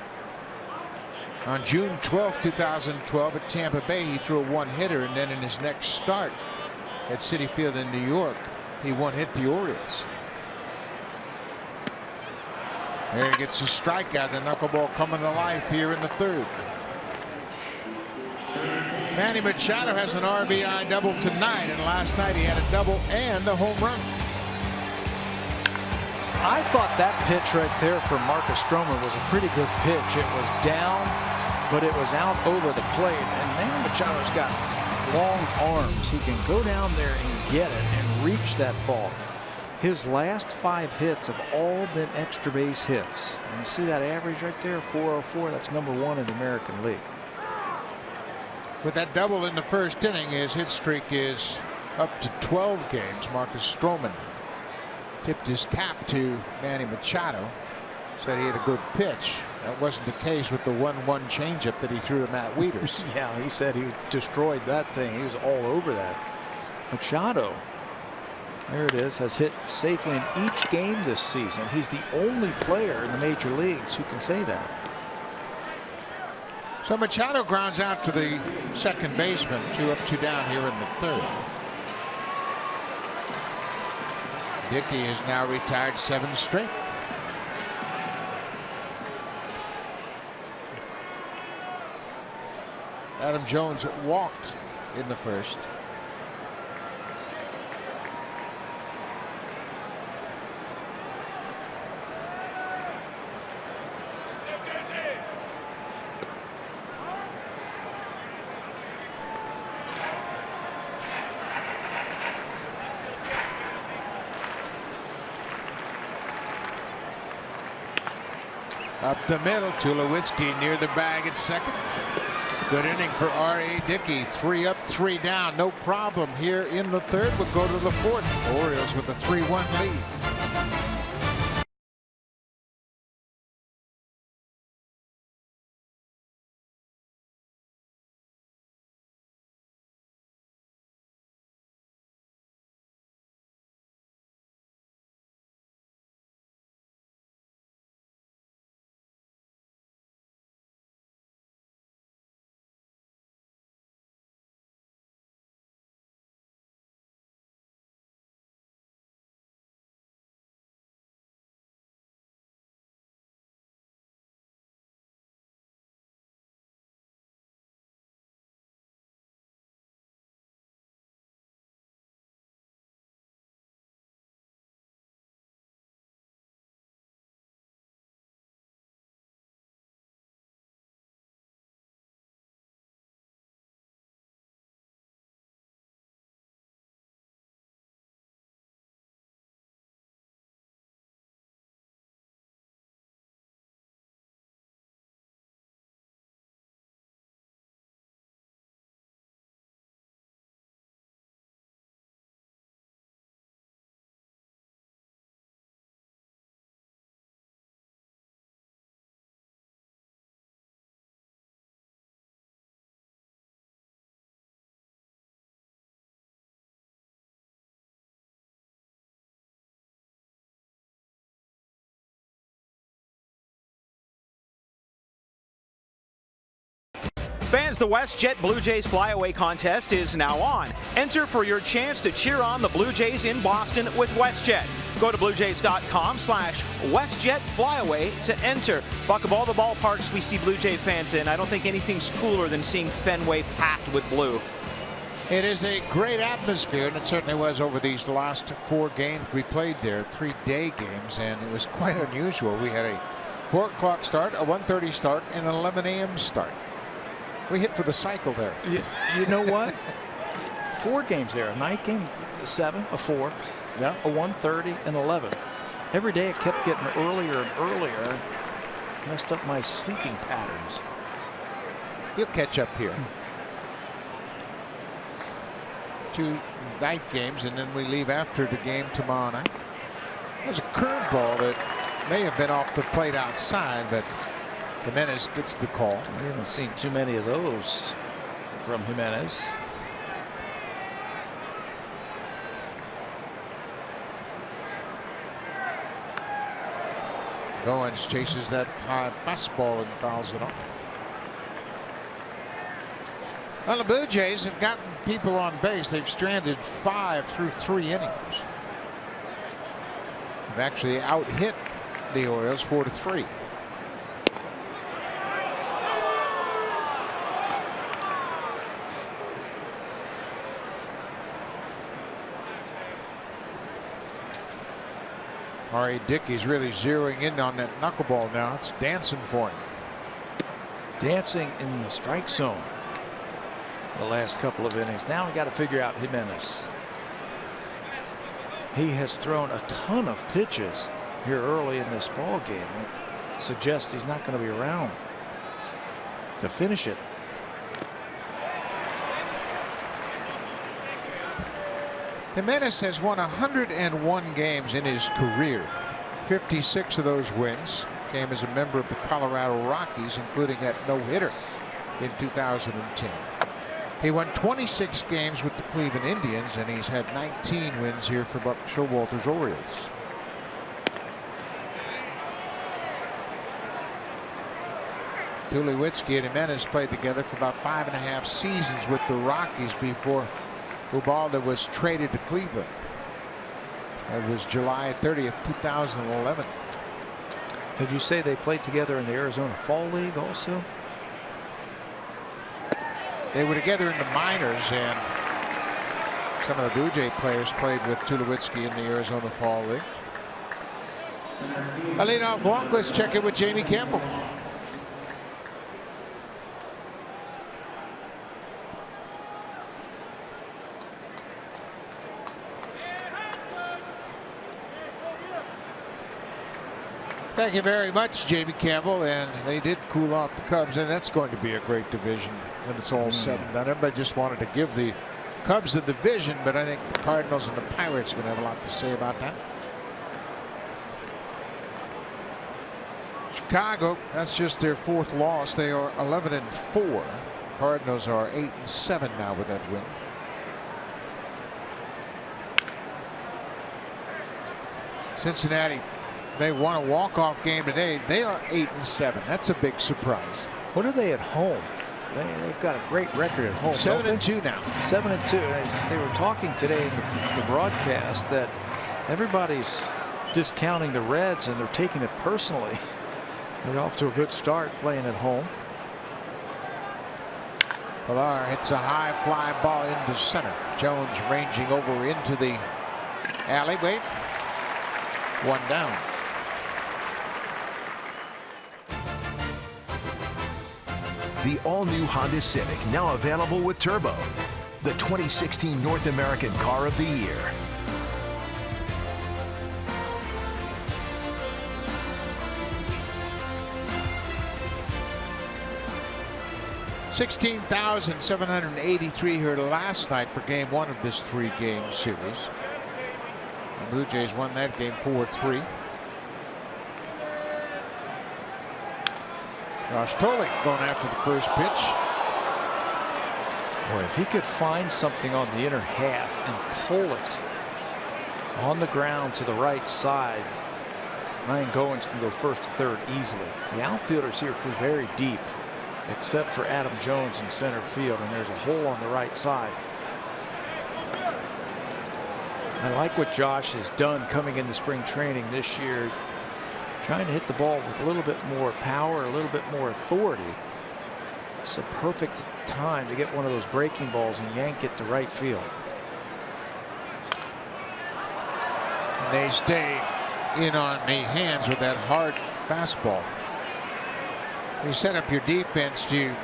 On June 12, 2012, at Tampa Bay, he threw a one-hitter, and then in his next start at Citi Field in New York, he one-hit the Orioles. There he gets a strikeout. The knuckleball coming to life here in the third. Manny Machado has an RBI double tonight, and last night he had a double and a home run. I thought that pitch right there for Marcus Stroman was a pretty good pitch. It was down, but it was out over the plate, and Manny Machado's got long arms. He can go down there and get it and reach that ball. His last 5 hits have all been extra base hits. And you see that average right there, 404. That's #1 in the American League. With that double in the first inning, his hit streak is up to 12 games. Marcus Stroman tipped his cap to Manny Machado. Said he had a good pitch. That wasn't the case with the 1-1 changeup that he threw to Matt Wieters. Yeah, he said he destroyed that thing. He was all over that. Machado, there it is, has hit safely in each game this season. He's the only player in the major leagues who can say that. So Machado grounds out to the second baseman. 2 up, 2 down here in the third. Dickey is now retired 7 straight. Adam Jones walked in the first. Up the middle, Tulowitzki near the bag at second. Good inning for R.A. Dickey. 3 up, 3 down. No problem here in the third. We'll go to the fourth. Orioles with a 3-1 lead. Fans, the WestJet Blue Jays Flyaway Contest is now on. Enter for your chance to cheer on the Blue Jays in Boston with WestJet. Go to BlueJays.com/WestJet Flyaway to enter. Buck, of all the ballparks we see Blue Jay fans in, I don't think anything's cooler than seeing Fenway packed with blue. It is a great atmosphere, and it certainly was over these last 4 games we played there, 3-day games, and it was quite unusual. We had a 4 o'clock start, a 1:30 start, and an 11 a.m. start. We hit for the cycle there. You know what? 4 games there. A night game, 7, a 4, yeah, a 1:30, and 11. Every day it kept getting earlier and earlier. Messed up my sleeping patterns. You'll catch up here. 2 night games, and then we leave after the game tomorrow night. There's a curveball that may have been off the plate outside, but Jimenez gets the call. We haven't seen too many of those from Jimenez. Goins chases that high fastball and fouls it off. Well, the Blue Jays have gotten people on base. They've stranded 5 through 3 innings. They've actually out-hit the Orioles 4-3. R.A. Dickey's really zeroing in on that knuckleball now. It's dancing for him. Dancing in the strike zone. the last couple of innings. Now we got to figure out Jimenez. He has thrown a ton of pitches here early in this ball game. It suggests he's not going to be around to finish it. Jimenez has won 101 games in his career. 56 of those wins came as a member of the Colorado Rockies, including that no-hitter in 2010. He won 26 games with the Cleveland Indians, and he's had 19 wins here for Buck Showalter's Orioles. Tulowitzki and Jimenez played together for about 5.5 seasons with the Rockies before Ubaldo was traded to Cleveland. That was July 30th, 2011. Did you say they played together in the Arizona Fall League also? They were together in the minors, and some of the Blue Jay players played with Tulowitzki in the Arizona Fall League. A leadoff walk. Let's check it with Jamie Campbell. Thank you very much, Jamie Campbell. And they did cool off the Cubs, and that's going to be a great division when it's all said and done. Everybody just wanted to give the Cubs the division, but I think the Cardinals and the Pirates are going to have a lot to say about that. Chicago, that's just their 4th loss. They are 11-4. Cardinals are 8-7 now with that win. Cincinnati, they won a walk-off game today. They are 8-7. That's a big surprise. What are they at home? They've got a great record at home. 7-2 now. 7-2. They were talking today in the broadcast that everybody's discounting the Reds and they're taking it personally. They're off to a good start playing at home. Pilar hits a high fly ball into center. Jones ranging over into the alleyway. 1 down. The all-new Honda Civic, now available with Turbo, the 2016 North American Car of the Year. $16,783 here last night for game 1 of this 3-game series. The Blue Jays won that game 4-3. Josh Tolik going after the first pitch. Boy, if he could find something on the inner half and pull it on the ground to the right side, Ryan Goins can go first to third easily. The outfielders here prove very deep, except for Adam Jones in center field, and there's a hole on the right side. I like what Josh has done coming into spring training this year, trying to hit the ball with a little bit more power, a little bit more authority. It's a perfect time to get one of those breaking balls and yank it to right field. And they stay in on the hands with that hard fastball. You set up your defense to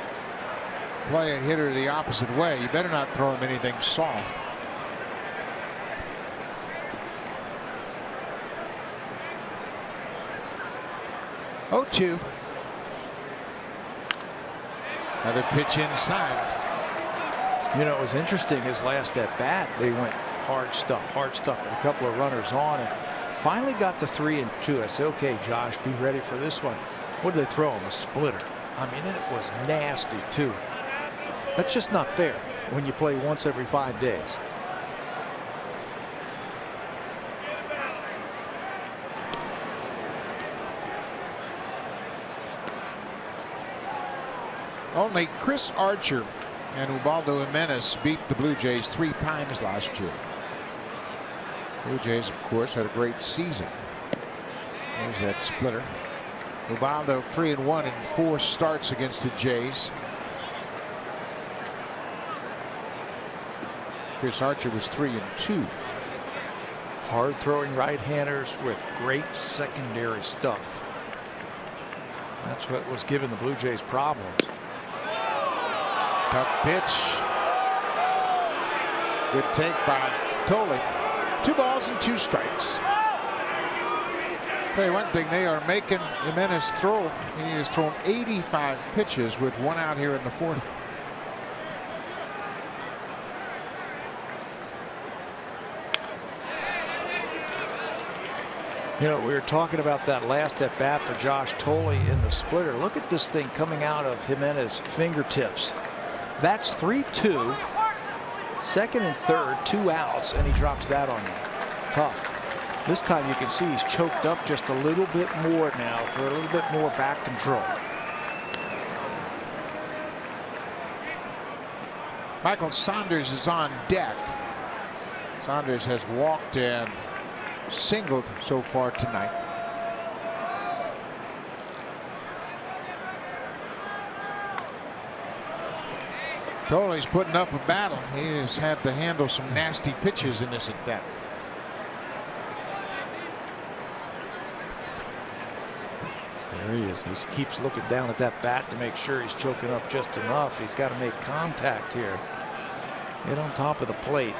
play a hitter the opposite way. You better not throw him anything soft. Oh, 2. Another pitch inside. You know, it was interesting his last at bat. They went hard stuff, with a couple of runners on, and finally got to 3-2. I said, okay, Josh, be ready for this one. What did they throw him? A splitter. I mean, it was nasty, too. That's just not fair when you play once every 5 days. Only Chris Archer and Ubaldo Jimenez beat the Blue Jays 3 times last year. Blue Jays, of course, had a great season. There's that splitter. Ubaldo 3-1 in 4 starts against the Jays. Chris Archer was 3-2. Hard throwing right-handers with great secondary stuff. That's what was giving the Blue Jays problems. Tough pitch. Good take by Tolley. 2 balls and 2 strikes. Tell you one thing, they are making Jimenez throw. He has thrown 85 pitches with 1 out here in the 4th. You know, we were talking about that last at bat for Josh Tolley in the splitter. Look at this thing coming out of Jimenez's fingertips. That's 3-2. Second and third, 2 outs, and he drops that on you. Tough. This time you can see he's choked up just a little bit more now for a little bit more back control. Michael Saunders is on deck. Saunders has walked and singled so far tonight. Tolley's putting up a battle. He has had to handle some nasty pitches in this at bat. There he is. He keeps looking down at that bat to make sure he's choking up just enough. He's got to make contact here. Get on top of the plate.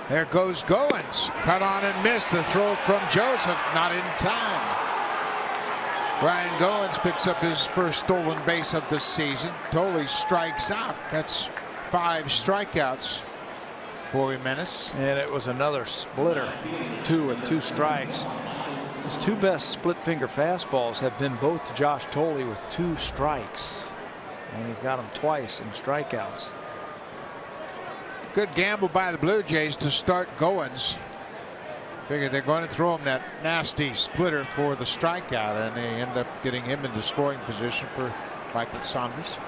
There goes Goins. Cut on and missed. The throw from Joseph, not in time. Ryan Goins picks up his first stolen base of the season. Tolley strikes out. That's 5 strikeouts for Jimenez. And it was another splitter. 2 and 2 strikes. His 2 best split finger fastballs have been both to Josh Tolley with 2 strikes. And he's got them twice in strikeouts. Good gamble by the Blue Jays to start Goins. Figure they're going to throw him that nasty splitter for the strikeout, and they end up getting him into scoring position for Michael Saunders.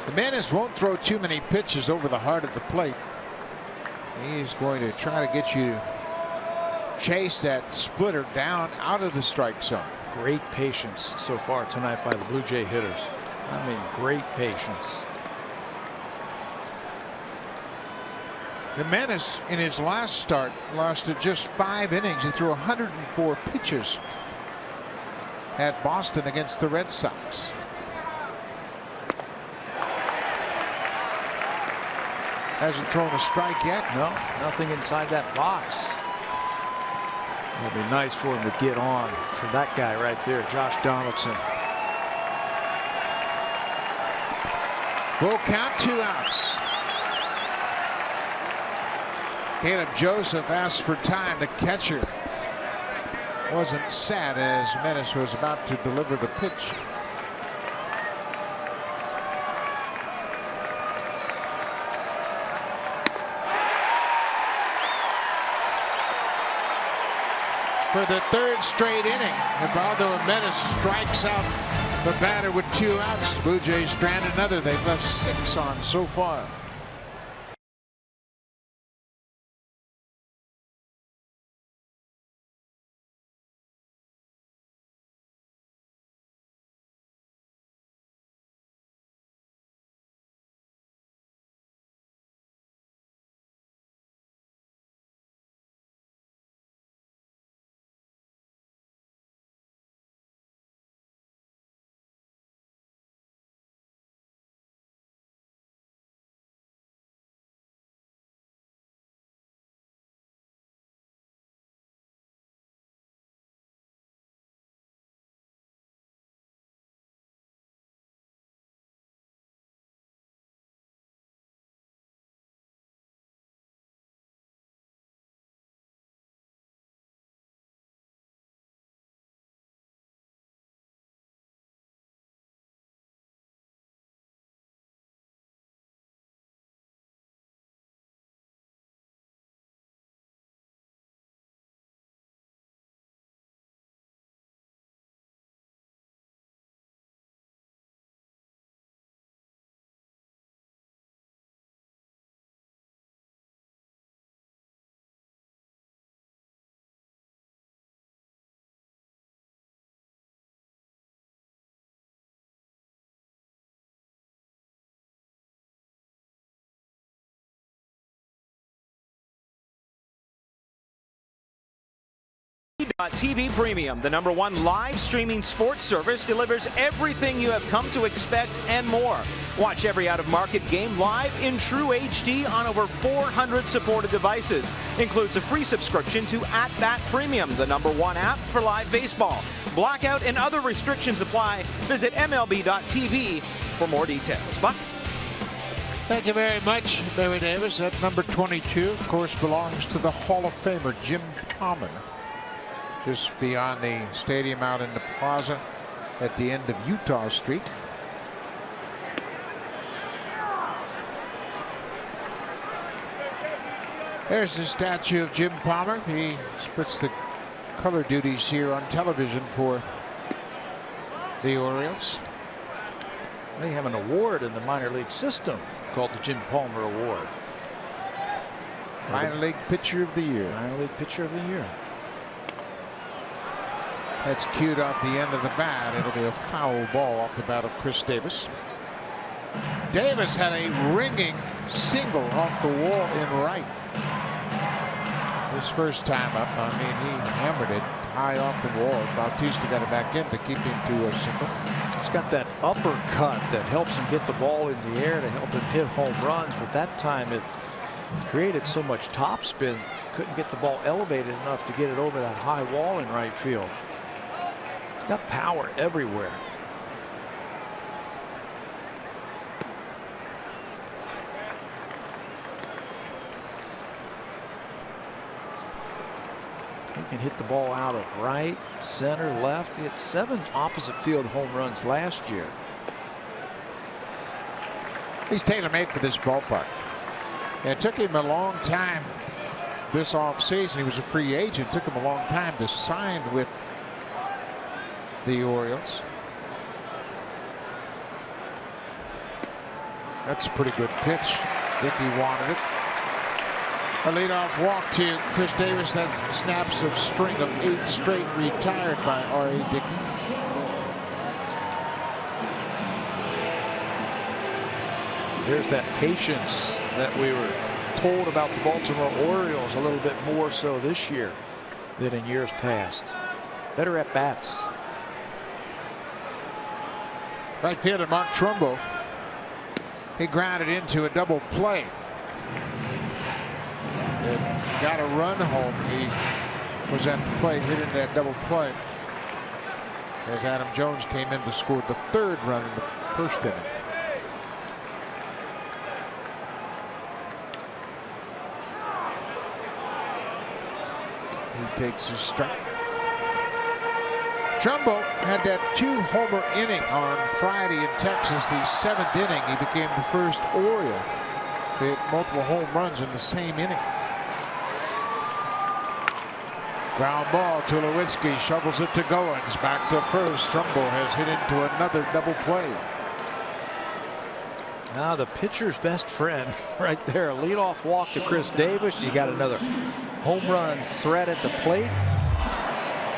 Jimenez won't throw too many pitches over the heart of the plate. He's going to try to get you to chase that splitter down out of the strike zone. Great patience so far tonight by the Blue Jay hitters. I mean, great patience. Jimenez in his last start lasted just 5 innings. He threw 104 pitches at Boston against the Red Sox. Hasn't thrown a strike yet. No, nothing inside that box. It'll be nice for him to get on for that guy right there, Josh Donaldson. Full count, 2 outs. Caleb Joseph asked for time. The catcher wasn't sad as Jimenez was about to deliver the pitch. For the 3rd straight inning, Ubaldo Jimenez strikes out the batter with 2 outs. The Blue Jays strand another. They've left 6 on so far. TV Premium, the #1 live streaming sports service, delivers everything you have come to expect and more. Watch every out-of-market game live in true HD on over 400 supported devices. Includes a free subscription to At Bat Premium, the #1 app for live baseball. Blackout and other restrictions apply. Visit MLB.tv for more details. Buck? Thank you very much, Larry Davis. That number 22, of course, belongs to the Hall of Famer Jim Palmer. Just beyond the stadium out in the plaza at the end of Utah Street. There's the statue of Jim Palmer. He splits the color duties here on television for the Orioles. They have an award in the minor league system called the Jim Palmer Award. Minor League Pitcher of the Year. Minor League Pitcher of the Year. That's cued off the end of the bat. It'll be a foul ball off the bat of Chris Davis. Davis had a ringing single off the wall in right. His first time up, I mean, he hammered it high off the wall. Bautista got it back in to keep him to a single. He's got that uppercut that helps him get the ball in the air to help him hit home runs. But that time it created so much topspin, couldn't get the ball elevated enough to get it over that high wall in right field. He's got power everywhere. He can hit the ball out of right, center, left. He hit 7 opposite field home runs last year. He's tailor-made for this ballpark. It took him a long time this offseason. He was a free agent. It took him a long time to sign with the Orioles. That's a pretty good pitch. Dickey wanted it. A leadoff walk to Chris Davis. That snaps a string of 8 straight retired by R.A. Dickey. There's that patience that we were told about the Baltimore Orioles, a little bit more so this year than in years past. Better at bats. Right fielder Mark Trumbo. He grounded into a double play. And got a run home. He was at the plate hitting that double play as Adam Jones came in to score the 3rd run in the 1st inning. He takes his strike. Trumbo had that 2-homer inning on Friday in Texas. The 7th inning, he became the first Oriole to hit multiple home runs in the same inning. Ground ball. Tulowitzki shovels it to Goins. Back to first. Trumbo has hit into another double play. Now the pitcher's best friend right there. A leadoff walk to Chris Davis. You got another home run threat at the plate.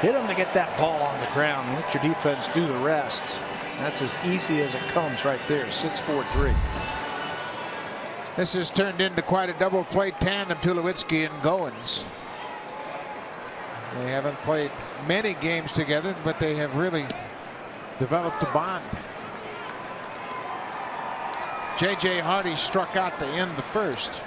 Hit him to get that ball on the ground. Let your defense do the rest. That's as easy as it comes right there. 6-4-3. This has turned into quite a double play tandem. Tulowitzki and Goins. They haven't played many games together, but they have really developed a bond. J.J. Hardy struck out to end the 1st.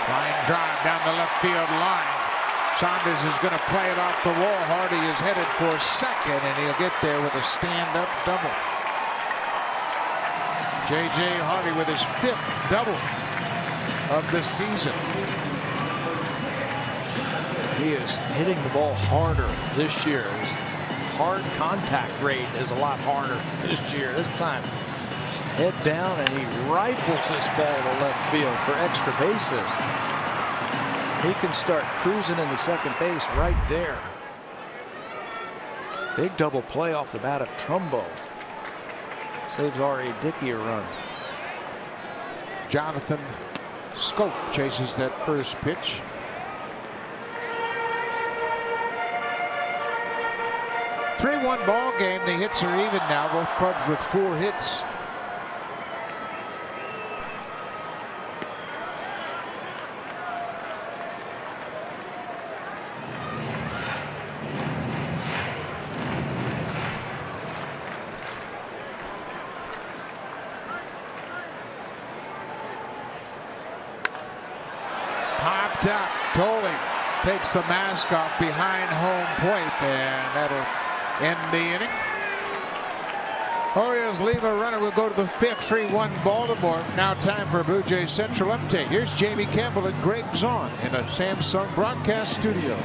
Line drive down the left field line. Saunders is going to play it off the wall. Hardy is headed for second, and he'll get there with a stand-up double. J.J. Hardy with his 5th double of the season. He is hitting the ball harder this year. His hard contact rate is a lot harder this year. This time, head down, and he rifles this ball to left field for extra bases. He can start cruising into second base right there. Big double play off the bat of Trumbo. Saves R.A. Dickey a run. Jonathan Scope chases that first pitch. 3-1 ball game. The hits are even now. Both clubs with 4 hits. Popped up. Tolley takes the mask off behind home plate, and that'll end the inning. Orioles leave a runner. We'll go to the 5th. 3-1 Baltimore. Now time for a Blue Jays Central update. Here's Jamie Campbell and Greg Zahn in a Samsung broadcast studio.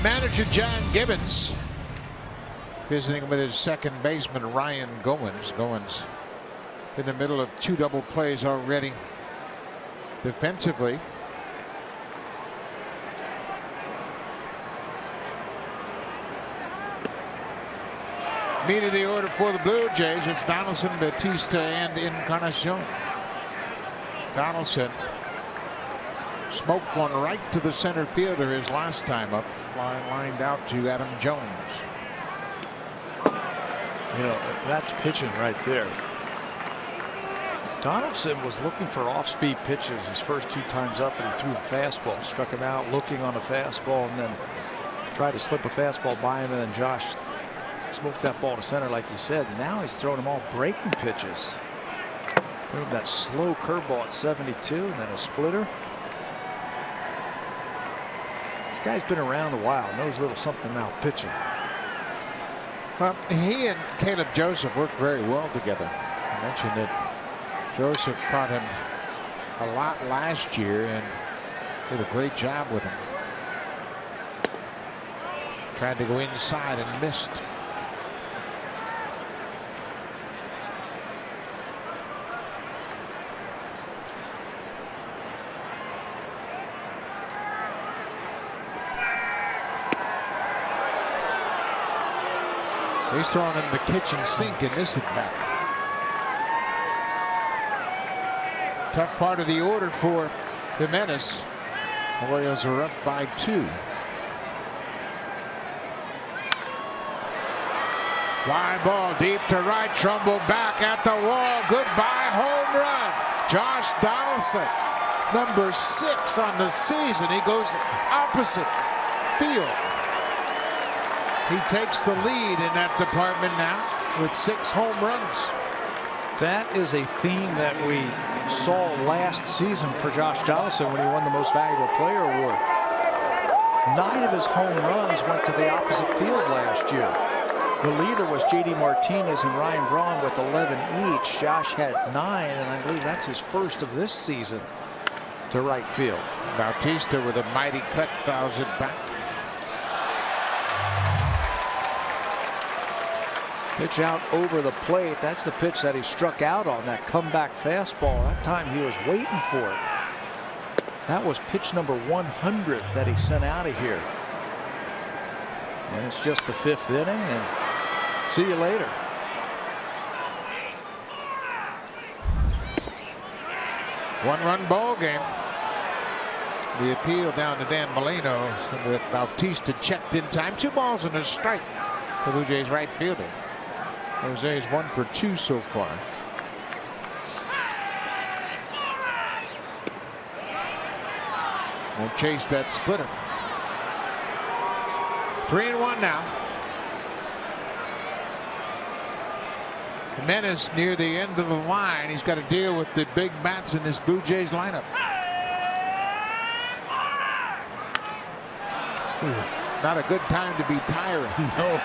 Manager John Gibbons visiting with his second baseman Ryan Goins. Goins in the middle of 2 double plays already defensively. Meat of the order for the Blue Jays. It's Donaldson, Bautista, and Encarnacion. Donaldson smoked one right to the center fielder his last time up. Fly lined out to Adam Jones. You know, that's pitching right there. Donaldson was looking for off-speed pitches his first 2 times up, and he threw a fastball, struck him out looking on a fastball, and then tried to slip a fastball by him, and then Josh smoked that ball to center like you said. Now he's throwing them all breaking pitches. Threw him that slow curveball at 72, and then a splitter. Guy's been around a while, knows a little something about pitching. Well, he and Caleb Joseph worked very well together. I mentioned that Joseph caught him a lot last year and did a great job with him. Tried to go inside and missed. He's throwing him the kitchen sink in this at bat. Tough part of the order for Jimenez. Orioles are up by 2. Fly ball deep to right. Trumbull back at the wall. Goodbye home run. Josh Donaldson, number 6 on the season. He goes opposite field. He takes the lead in that department now with 6 home runs. That is a theme that we saw last season for Josh Donaldson when he won the Most Valuable Player award. 9 of his home runs went to the opposite field last year. The leader was J.D. Martinez and Ryan Braun with 11 each. Josh had 9, and I believe that's his first of this season to right field. Bautista with a mighty cut fouls it back. Pitch out over the plate. That's the pitch that he struck out on, that comeback fastball. That time he was waiting for it. That was pitch number 100 that he sent out of here. And it's just the 5th inning, and see you later. One-run ball game. The appeal down to Dan Molino with Bautista checked in time. 2 balls and a strike. The Blue Jays right fielder. Jose is 1 for 2 so far. Won't chase that splitter. 3-1 now. Jimenez near the end of the line. He's got to deal with the big bats in this Blue Jays lineup. Not a good time to be tiring. No.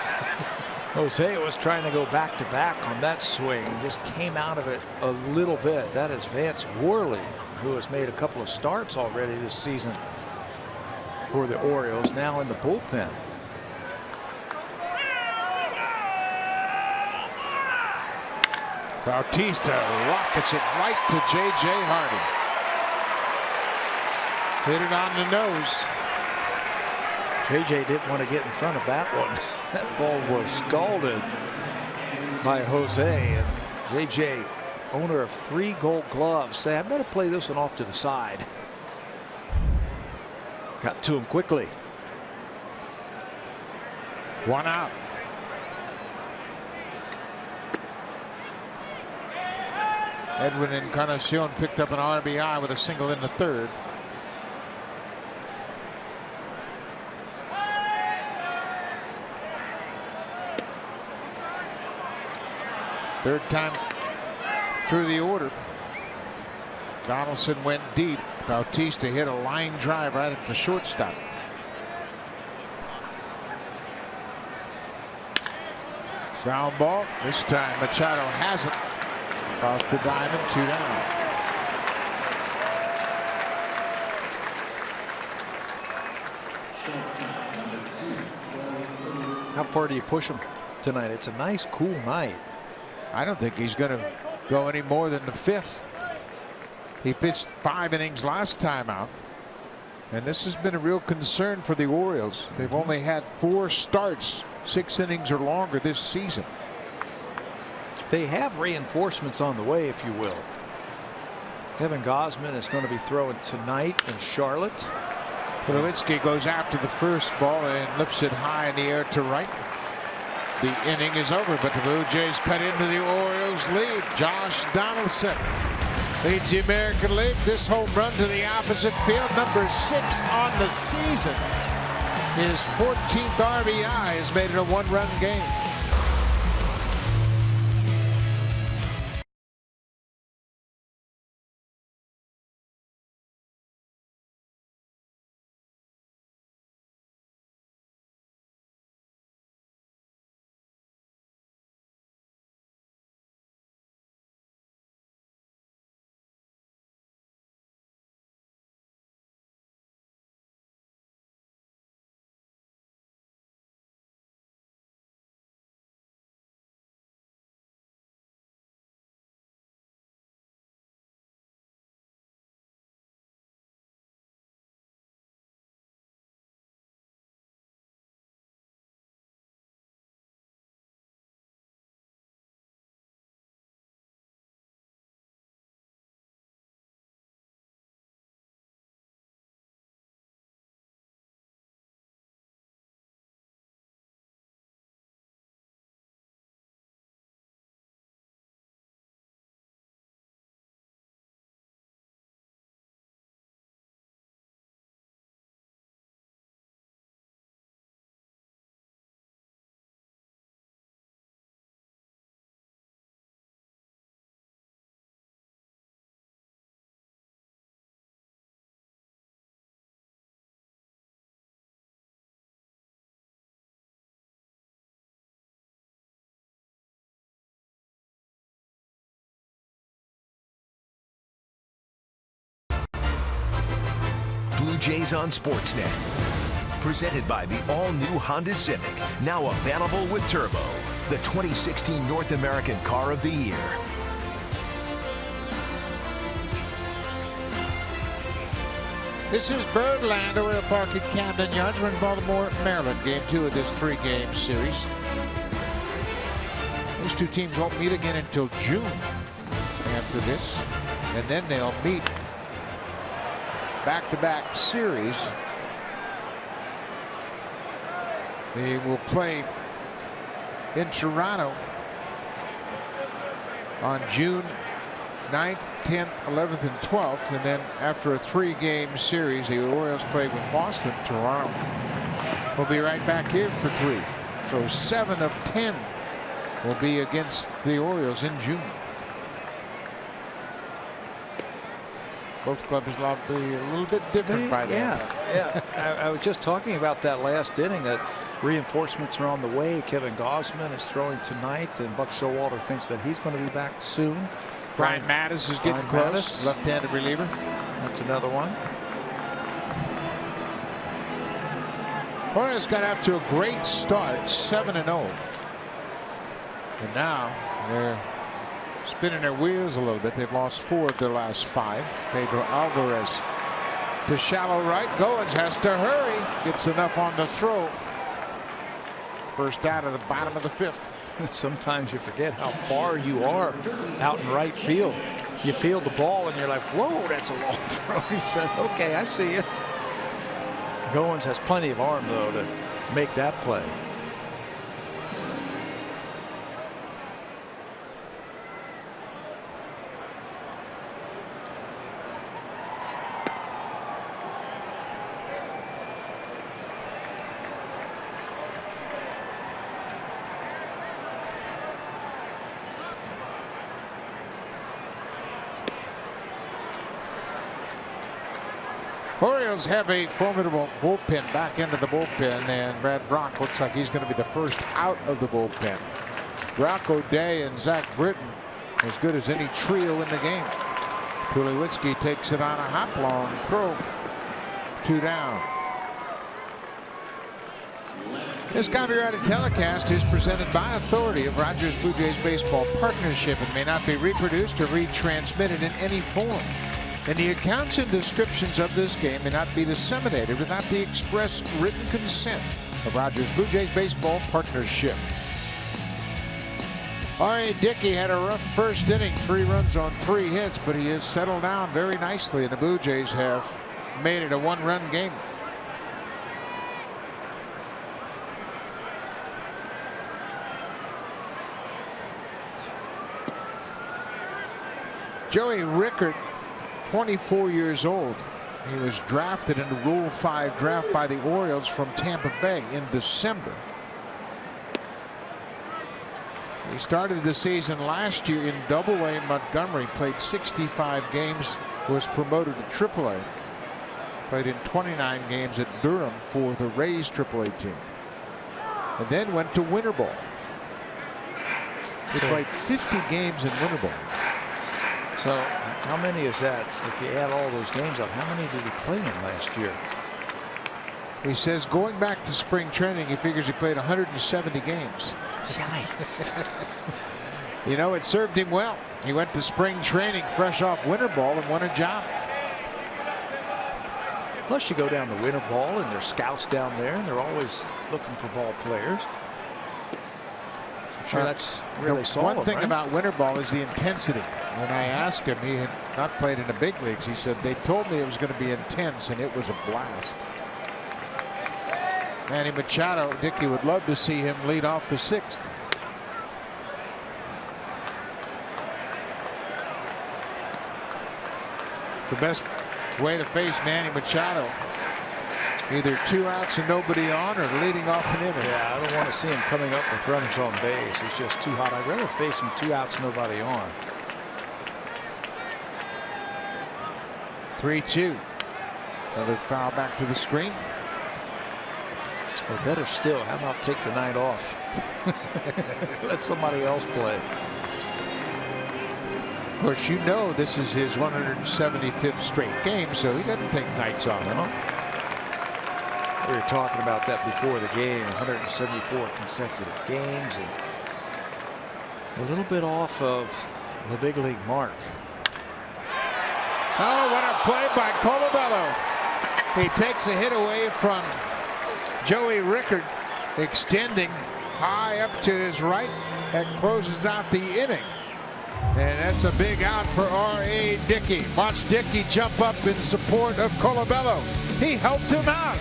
Jose was trying to go back to back on that swing. Just came out of it a little bit. That is Vance Worley, who has made a couple of starts already this season for the Orioles, now in the bullpen. Bautista rockets it right to J.J. Hardy. Hit it on the nose. J.J. didn't want to get in front of that one. That ball was scalded by Jose, and J.J., owner of 3 Gold Gloves, say, I better play this one off to the side. Got to him quickly. 1 out. Edwin Encarnacion picked up an RBI with a single in the 3rd. Third time through the order. Donaldson went deep. Bautista hit a line drive right at the shortstop. Ground ball. This time Machado has it. Across the diamond, 2 down. How far do you push him tonight? It's a nice, cool night. I don't think he's going to go any more than the 5th. He pitched 5 innings last time out. And this has been a real concern for the Orioles. They've only had 4 starts, 6 innings or longer this season. They have reinforcements on the way, if you will. Kevin Gausman is going to be throwing tonight in Charlotte. Tulowitzki goes after the first ball and lifts it high in the air to right. The inning is over, but the Blue Jays cut into the Orioles lead. Josh Donaldson leads the American League. This home run to the opposite field, number 6 on the season. His 14th RBI has made it a 1-run game. Blue Jays on Sportsnet. Presented by the all-new Honda Civic, now available with turbo. the 2016 North American Car of the Year. This is Birdland, Oriole Park at Camden Yards. We're in Baltimore, Maryland. Game 2 of this 3-game series. These two teams won't meet again until June after this. And then they'll meet back-to-back series. They will play in Toronto on June 9th, 10th, 11th, and 12th. And then after a 3-game series, the Orioles play with Boston. Toronto will be right back here for 3. So 7 of 10 will be against the Orioles in June. Both clubs will be a little bit different by then. Yeah. I was just talking about that last inning, that reinforcements are on the way. Kevin Gausman is throwing tonight, and Buck Showalter thinks that he's going to be back soon. Brian Mattis is getting close. Left-handed reliever. That's another one. Orioles got off to a great start, 7-0. And now they're spinning their wheels a little bit. They've lost 4 of their last 5. Pedro Alvarez to shallow right. Goins has to hurry. Gets enough on the throw. First out of the bottom of the 5th. Sometimes you forget how far you are out in right field. You field the ball and you're like, whoa, that's a long throw. He says, okay, I see you. Goins has plenty of arm, though, to make that play. Orioles have a formidable bullpen back into the bullpen, and Brad Brock looks like he's going to be the first out of the bullpen. Brock O'Day and Zach Britton as good as any trio in the game. Tulowitzki takes it on a hop, long throw. 2 down. This copyrighted telecast is presented by authority of Rogers Blue Jays Baseball Partnership and may not be reproduced or retransmitted in any form. And the accounts and descriptions of this game may not be disseminated without the express written consent of Rogers Blue Jays Baseball Partnership. R.A. Dickey had a rough first inning, 3 runs on 3 hits, but he has settled down very nicely, and the Blue Jays have made it a 1-run game. Joey Rickard, 24 years old. He was drafted in the Rule 5 draft by the Orioles from Tampa Bay in December. He started the season last year in Double-A Montgomery, played 65 games, was promoted to Triple-A. Played in 29 games at Durham for the Rays Triple-A team. And then went to Winter Ball. He played 50 games in Winter Ball. So how many is that? If you add all those games up, how many did he play in last year? He says going back to spring training, he figures he played 170 games. Yikes. You know, it served him well. He went to spring training fresh off Winter Ball and won a job. Plus you go down to Winter Ball and there's scouts down there and they're always looking for ball players. I'm sure that's really solid. One thing right? about Winter Ball is the intensity. When I asked him, he had not played in the big leagues. He said they told me it was going to be intense, and it was a blast. Manny Machado, Dickey would love to see him lead off the 6th. It's the best way to face Manny Machado. Either 2 outs and nobody on, or leading off an inning. Yeah, I don't want to see him coming up with runners on base. It's just too hot. I'd rather face him 2 outs, nobody on. 3-2. Another foul back to the screen. Or better still, how about take the night off? Let somebody else play. Of course, you know this is his 175th straight game, so he doesn't take nights off. We were talking about that before the game. 174 consecutive games, and A little bit off of the big league mark. Oh, what a play by Colabello. He takes a hit away from Joey Rickard, extending high up to his right. That closes out the inning. And that's a big out for R.A. Dickey. Watch Dickey jump up in support of Colabello. He helped him out.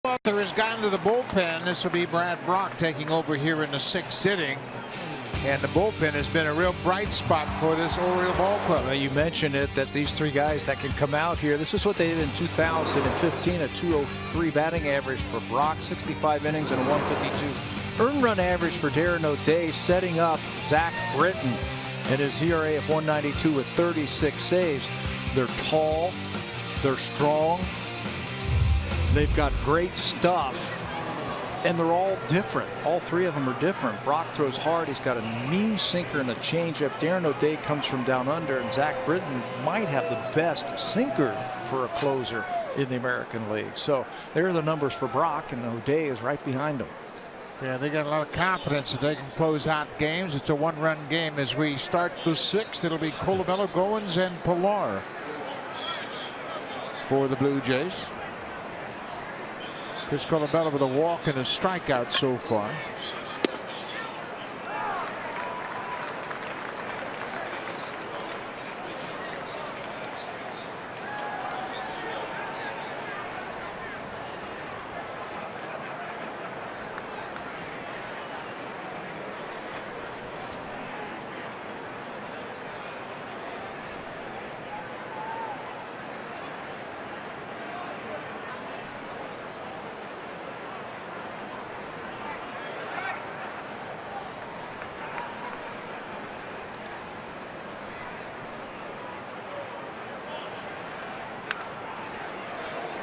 Arthur has gotten to the bullpen. This will be Brad Brock taking over here in the 6th inning. And the bullpen has been a real bright spot for this Oriole ball club. Well, you mentioned it, that these three guys that can come out here. This is what they did in 2015, a 203 batting average for Brock, 65 innings and a 152 earned run average for Darren O'Day, setting up Zach Britton and his ERA of 192 with 36 saves. They're tall, they're strong, they've got great stuff, and they're all different. All three of them are different. Brock throws hard. He's got a mean sinker and a changeup. Darren O'Day comes from down under, and Zach Britton might have the best sinker for a closer in the American League. So there are the numbers for Brock, and O'Day is right behind him. Yeah, they got a lot of confidence that they can close out games. It's a one-run game as we start the 6th. It'll be Colabello, Goins, and Pilar for the Blue Jays. Chris Colabello with a walk and a strikeout so far.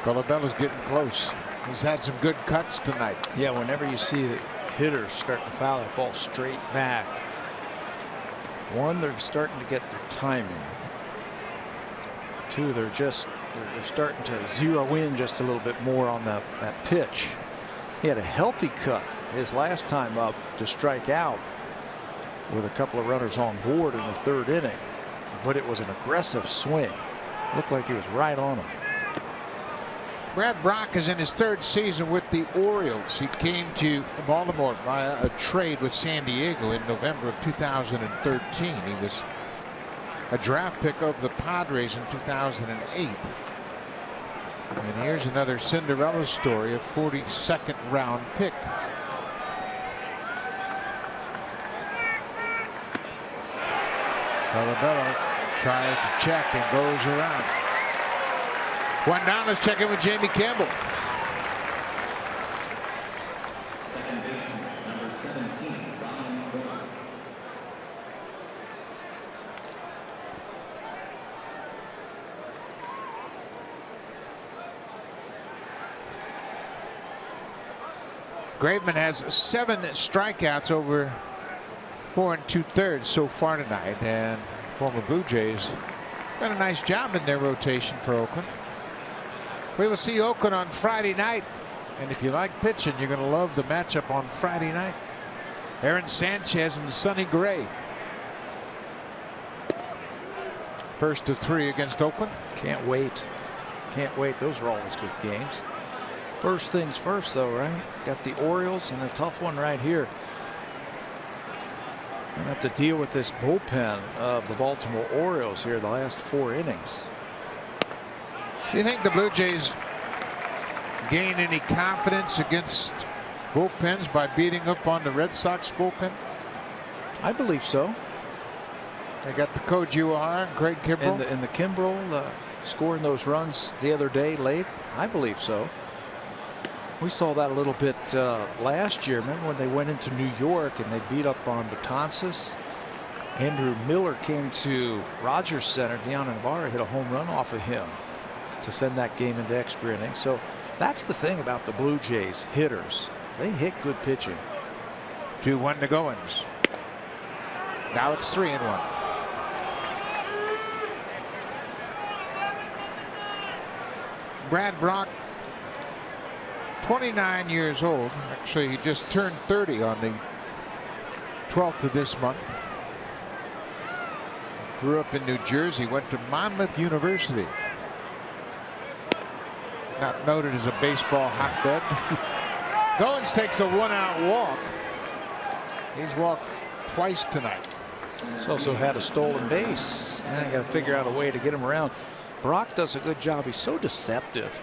Colabello's getting close. He's had some good cuts tonight. Yeah, whenever you see the hitters starting to foul that ball straight back, one, they're starting to get their timing. Two, they're starting to zero in just a little bit more on that pitch. He had a healthy cut his last time up to strike out with a couple of runners on board in the 3rd inning, but it was an aggressive swing. Looked like he was right on him. Brad Brock is in his 3rd season with the Orioles. He came to Baltimore via a trade with San Diego in November of 2013. He was a draft pick of the Padres in 2008. And here's another Cinderella story, a 42nd round pick. Colabello tries to check and goes around. One down. Let's check in with Jamie Campbell. Second baseman, number 17, Ryan Reynolds. Graveman has 7 strikeouts over 4 2/3 so far tonight, and former Blue Jays done a nice job in their rotation for Oakland. We will see Oakland on Friday night. And if you like pitching, you're going to love the matchup on Friday night. Aaron Sanchez in Sonny Gray. First of 3 against Oakland. Can't wait. Can't wait. Those are always good games. First things first, though, right? Got the Orioles and a tough one right here. Gonna have to deal with this bullpen of the Baltimore Orioles here the last 4 innings. Do you think the Blue Jays gain any confidence against bullpens by beating up on the Red Sox bullpen? I believe so. They got the Koji Uehara and Craig Kimbrell. And the Kimbrell scoring those runs the other day late. I believe so. We saw that a little bit last year. Remember when they went into New York and they beat up on Betances? Andrew Miller came to Rogers Center. Deon Navarro hit a home run off of him to send that game into extra innings. So that's the thing about the Blue Jays hitters. They hit good pitching. 2-1 to Goins. Now it's 3-1. Brad Brock, 29 years old. Actually, he just turned 30 on the 12th of this month. Grew up in New Jersey, went to Monmouth University. Not noted as a baseball hotbed. Goins takes a 1-out walk. He's walked twice tonight. He's also had a stolen base. And I got to figure out a way to get him around. Brock does a good job. He's so deceptive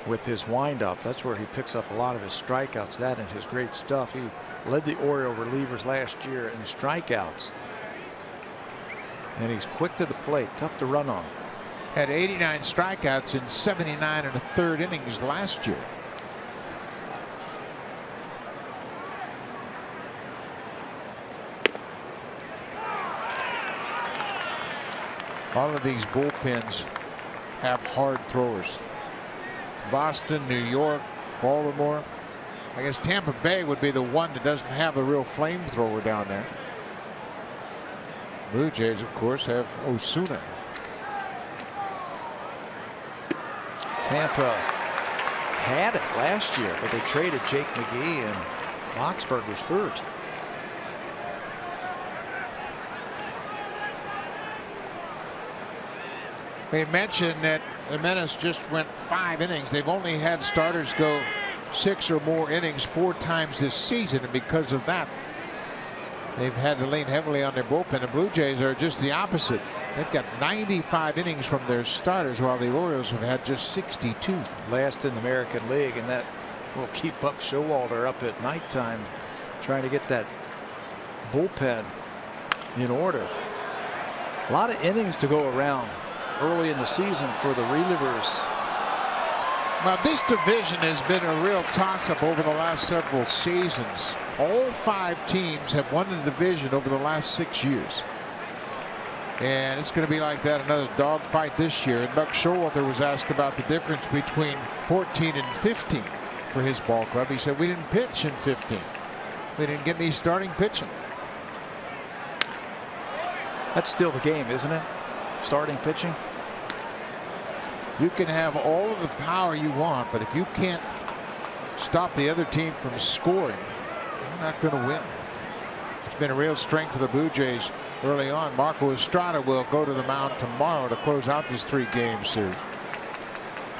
with his windup. That's where he picks up a lot of his strikeouts. That and his great stuff. He led the Oriole relievers last year in strikeouts. And he's quick to the plate. Tough to run on. Had 89 strikeouts in 79 1/3 innings last year. All of these bullpens have hard throwers. Boston, New York, Baltimore. I guess Tampa Bay would be the one that doesn't have a real flamethrower down there. Blue Jays, of course, have Osuna. Tampa had it last year, but they traded Jake McGee and Boxberg was hurt. They mentioned that Jimenez just went 5 innings. They've only had starters go 6 or more innings 4 times this season, and because of that, they've had to lean heavily on their bullpen. The Blue Jays are just the opposite. They've got 95 innings from their starters, while the Orioles have had just 62. Last in the American League, and that will keep Buck Showalter up at nighttime trying to get that bullpen in order. A lot of innings to go around early in the season for the relievers. Now, this division has been a real toss-up over the last several seasons. All 5 teams have won the division over the last 6 years. And it's going to be like that, another dogfight this year. And Buck Showalter was asked about the difference between 14 and 15 for his ball club. He said, we didn't pitch in 15. We didn't get any starting pitching. That's still the game, isn't it? Starting pitching. You can have all of the power you want, but if you can't stop the other team from scoring, you're not going to win. It's been a real strength for the Blue Jays early on. Marco Estrada will go to the mound tomorrow to close out this 3-game series.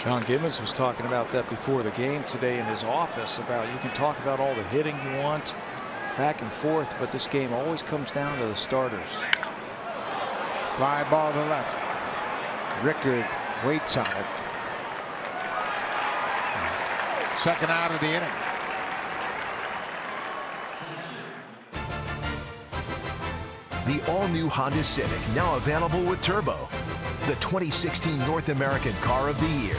John Gibbons was talking about that before the game today in his office, about you can talk about all the hitting you want back and forth, but this game always comes down to the starters. Fly ball to left. Rickard waits on it. Second out of the inning. The all-new Honda Civic, now available with Turbo, the 2016 North American Car of the Year.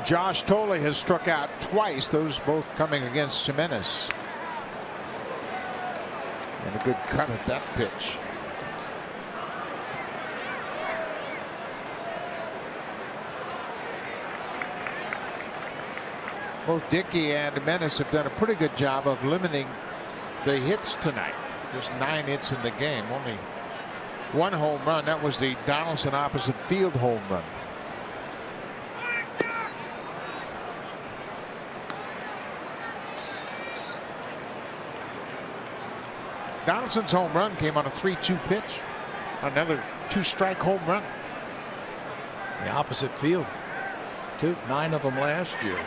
Josh Tolley has struck out twice, those both coming against Jimenez. And a good cut at that pitch. Both Dickey and Jimenez have done a pretty good job of limiting the hits tonight. Just 9 hits in the game. Only 1 home run. That was the Donaldson opposite field home run. Donaldson's home run came on a 3-2 pitch. Another 2-strike home run. The opposite field. 9 of them last year.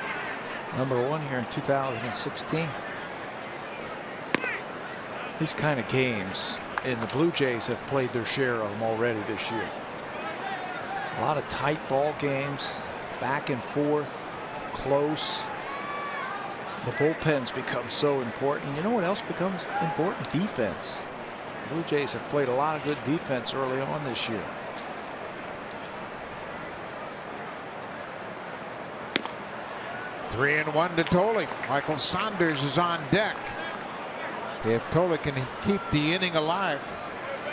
Number 1 here in 2016. These kind of games, and the Blue Jays have played their share of them already this year. A lot of tight ball games, back and forth, close. The bullpens become so important. You know what else becomes important? Defense. The Blue Jays have played a lot of good defense early on this year. Three and 1 to Tolley. Michael Saunders is on deck. If Tolley can keep the inning alive.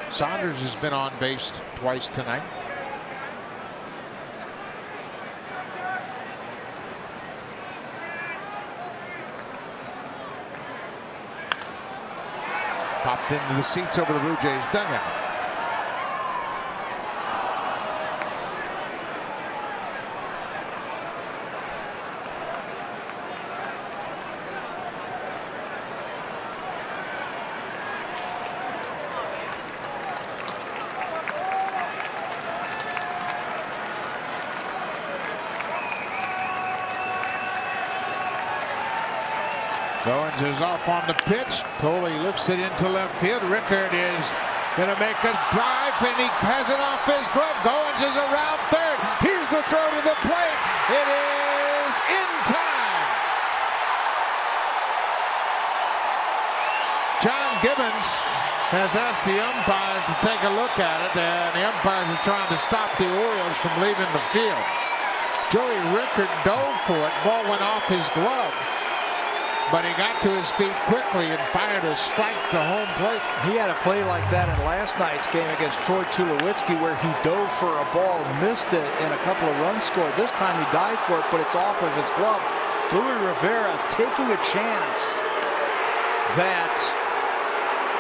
Saunders has been on base twice tonight. Popped into the seats over the Blue Jays dugout. Goins is off on the pitch. Tolley lifts it into left field. Rickard is going to make a drive, and he has it off his glove. Goins is around third. Here's the throw to the plate. It is in time. John Gibbons has asked the umpires to take a look at it, and the umpires are trying to stop the Orioles from leaving the field. Joey Rickard dove for it. Ball went off his glove. But he got to his feet quickly and fired a strike to home plate. He had a play like that in last night's game against Troy Tulowitzki where he dove for a ball, missed it, and a couple of runs scored. This time he dives for it, but it's off of his glove. Louis Rivera taking a chance that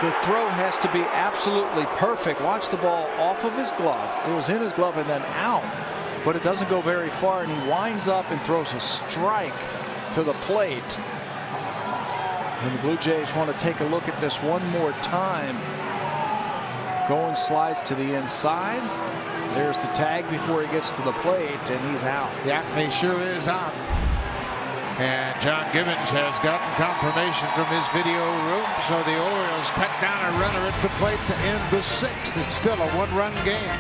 the throw has to be absolutely perfect. Watch the ball off of his glove. It was in his glove and then out, but it doesn't go very far, and he winds up and throws a strike to the plate. And the Blue Jays want to take a look at this one more time. Goins slides to the inside. There's the tag before he gets to the plate, and he's out. Yeah, he sure is out. And John Gibbons has gotten confirmation from his video room, so the Orioles cut down a runner at the plate to end the 6th. It's still a 1-run game.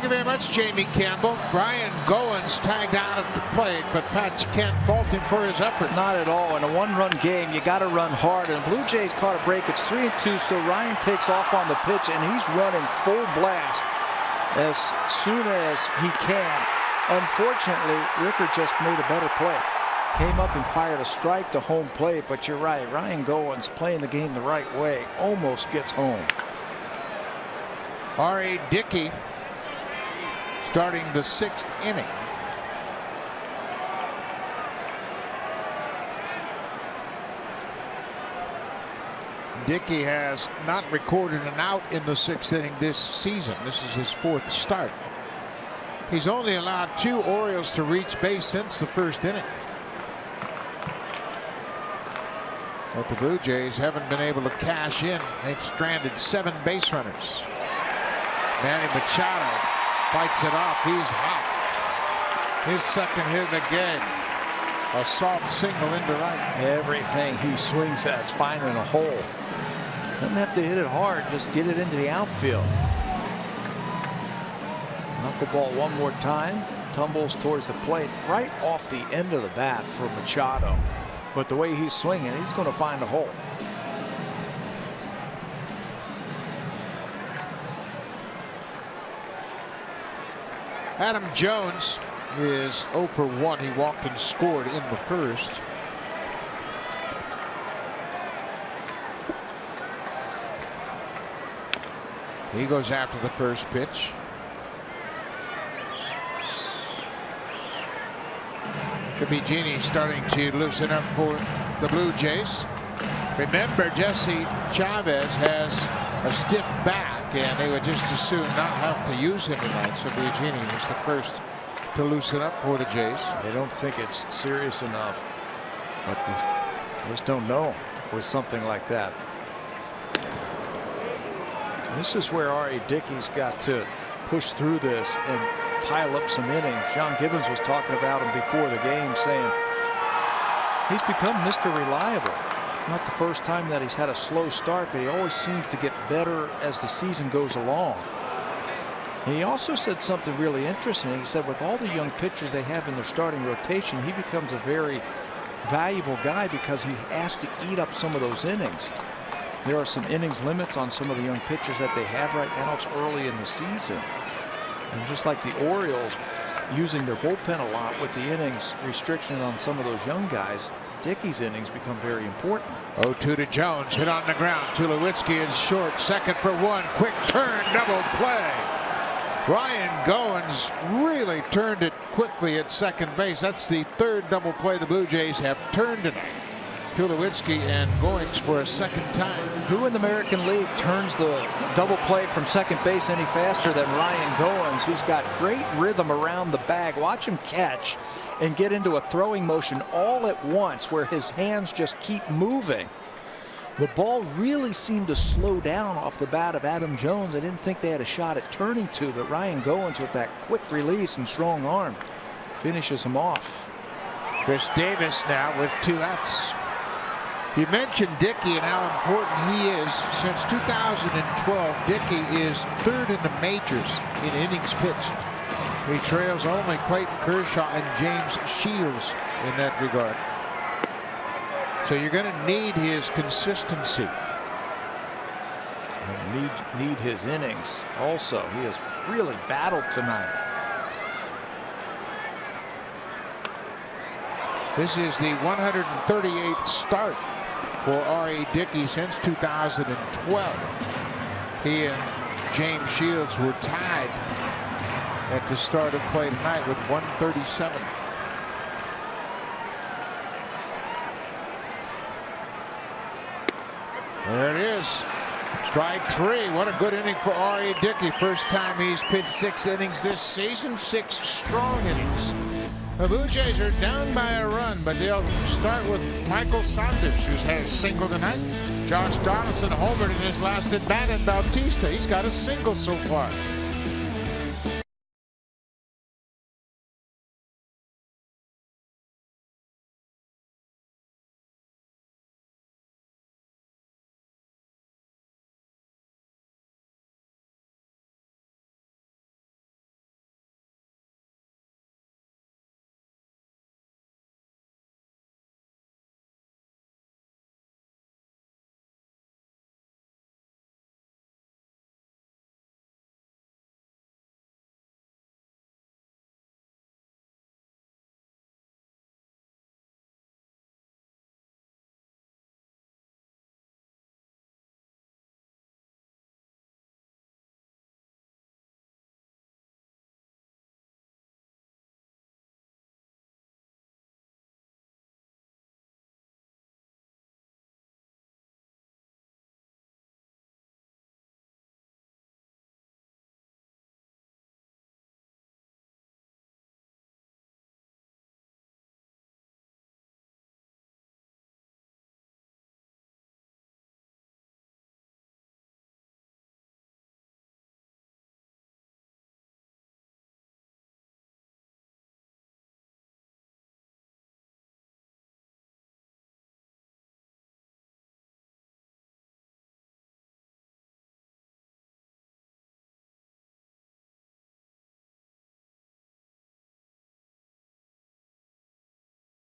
Thank you very much, Jamie Campbell. Brian Goins tagged out of the plate, but Pat, you can't fault him for his effort. Not at all. In a one-run game, you got to run hard. And Blue Jays caught a break. It's 3-2, so Ryan takes off on the pitch, and he's running full blast as soon as he can. Unfortunately, Rickard just made a better play. Came up and fired a strike to home plate, but you're right. Ryan Goins playing the game the right way. Almost gets home. R.A. Dickey starting the 6th inning. Dickey has not recorded an out in the 6th inning this season. This is his 4th start. He's only allowed 2 Orioles to reach base since the 1st inning. But the Blue Jays haven't been able to cash in. They've stranded 7 base runners. Manny Machado fights it off. He's hot. His 2nd hit of the game. A soft single into right. Everything he swings at's finding a hole. Doesn't have to hit it hard. Just get it into the outfield. Knuckleball one more time. Tumbles towards the plate. Right off the end of the bat for Machado. But the way he's swinging, he's going to find a hole. Adam Jones is 0 for 1. He walked and scored in the 1st. He goes after the first pitch. Tribigini starting to loosen up for the Blue Jays. Remember, Jesse Chavez has a stiff back, and they would just as soon not have to use him tonight. So Tribigini was the first to loosen up for the Jays. They don't think it's serious enough, but they just don't know with something like that. This is where R.A. Dickey's got to push through this and pile up some innings. John Gibbons was talking about him before the game, saying he's become Mr. Reliable. Not the first time that he's had a slow start, but he always seems to get better as the season goes along. And he also said something really interesting. He said with all the young pitchers they have in their starting rotation, he becomes a very valuable guy because he has to eat up some of those innings. There are some innings limits on some of the young pitchers that they have right now. It's early in the season. And just like the Orioles using their bullpen a lot with the innings restriction on some of those young guys, Dickey's innings become very important. 0-2 to Jones, hit on the ground. Tulowitzki is short, 2nd for 1. Quick turn, double play. Ryan Goins really turned it quickly at 2nd base. That's the 3rd double play the Blue Jays have turned tonight. Tulowitzki and Goins for a 2nd time. Who in the American League turns the double play from 2nd base any faster than Ryan Goins? He's got great rhythm around the bag. Watch him catch and get into a throwing motion all at once where his hands just keep moving. The ball really seemed to slow down off the bat of Adam Jones. I didn't think they had a shot at turning to, but Ryan Goins with that quick release and strong arm finishes him off. Chris Davis now with 2 outs. You mentioned Dickey and how important he is. Since 2012, Dickey is 3rd in the majors in innings pitched. He trails only Clayton Kershaw and James Shields in that regard. So you're going to need his consistency. And need his innings also. He has really battled tonight. This is the 138th start for R.A. Dickey since 2012. He and James Shields were tied at the start of play tonight with 137. There it is. Strike 3. What a good inning for R.A. Dickey. First time he's pitched 6 innings this season. 6 strong innings. The Blue Jays are down by a run, but they'll start with Michael Saunders, who's had a single tonight. Josh Donaldson homered in his last at bat at Bautista. He's got a single so far.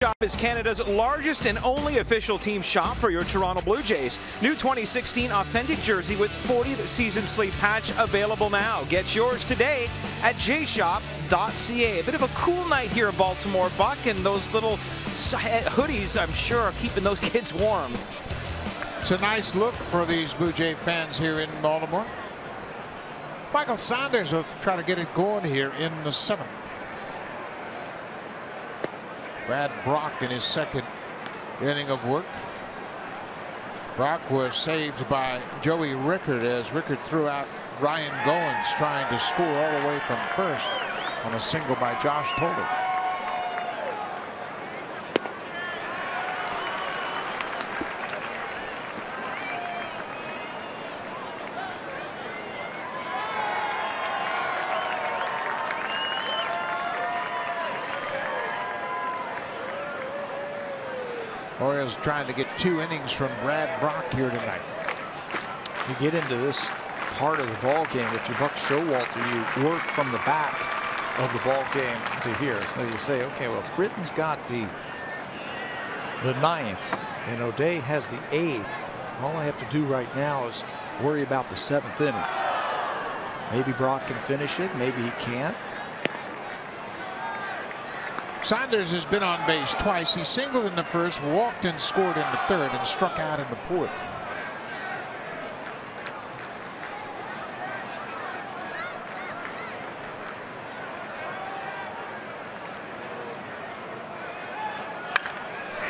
Shop is Canada's largest and only official team shop for your Toronto Blue Jays. New 2016 authentic jersey with 40th season sleeve patch available now. Get yours today at jshop.ca. A bit of a cool night here in Baltimore, Buck, and those little hoodies, I'm sure, are keeping those kids warm. It's a nice look for these Blue Jay fans here in Baltimore. Michael Saunders will try to get it going here in the 7th. Brad Brock in his 2nd inning of work. Brock was saved by Joey Rickard as Rickard threw out Ryan Goins, trying to score all the way from first on a single by Josh Toller. Orioles trying to get 2 innings from Brad Brock here tonight. You get into this part of the ball game. If you're Buck Showalter, you work from the back of the ball game to here. So you say, okay, well, if Britton's got the 9th and O'Day has the 8th, all I have to do right now is worry about the 7th inning. Maybe Brock can finish it, maybe he can't. Saunders has been on base twice. He singled in the 1st, walked and scored in the 3rd, and struck out in the 4th.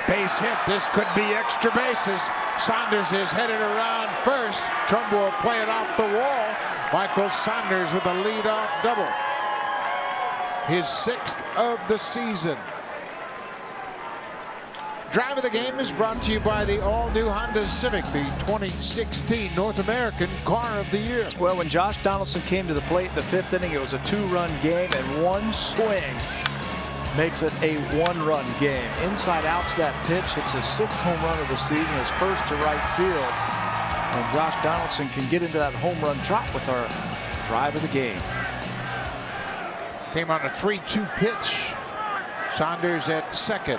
Base hit. This could be extra bases. Saunders is headed around first. Trumbo will play it off the wall. Michael Saunders with a leadoff double. His 6th of the season. Drive of the game is brought to you by the all-new Honda Civic, the 2016 North American Car of the Year. Well, when Josh Donaldson came to the plate in the 5th inning, it was a 2-run game, and one swing makes it a 1-run game. Inside out to that pitch. It's his 6th home run of the season, his first to right field. And Josh Donaldson can get into that home run trot with our drive of the game. Came on a 3-2 pitch. Saunders at 2nd.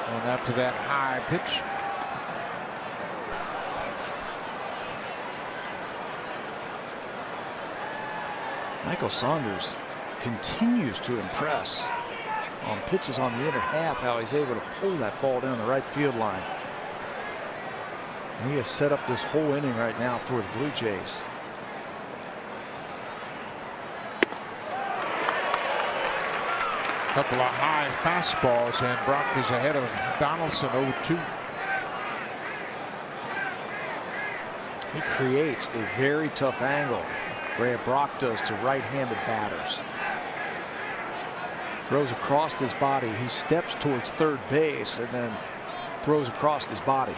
And after that high pitch. Michael Saunders continues to impress on pitches on the inner half, how he's able to pull that ball down the right field line. And he has set up this whole inning right now for the Blue Jays. Couple of high fastballs, and Brock is ahead of Donaldson 0-2. He creates a very tough angle. Brad Brock does to right-handed batters. Throws across his body. He steps towards third base and then throws across his body,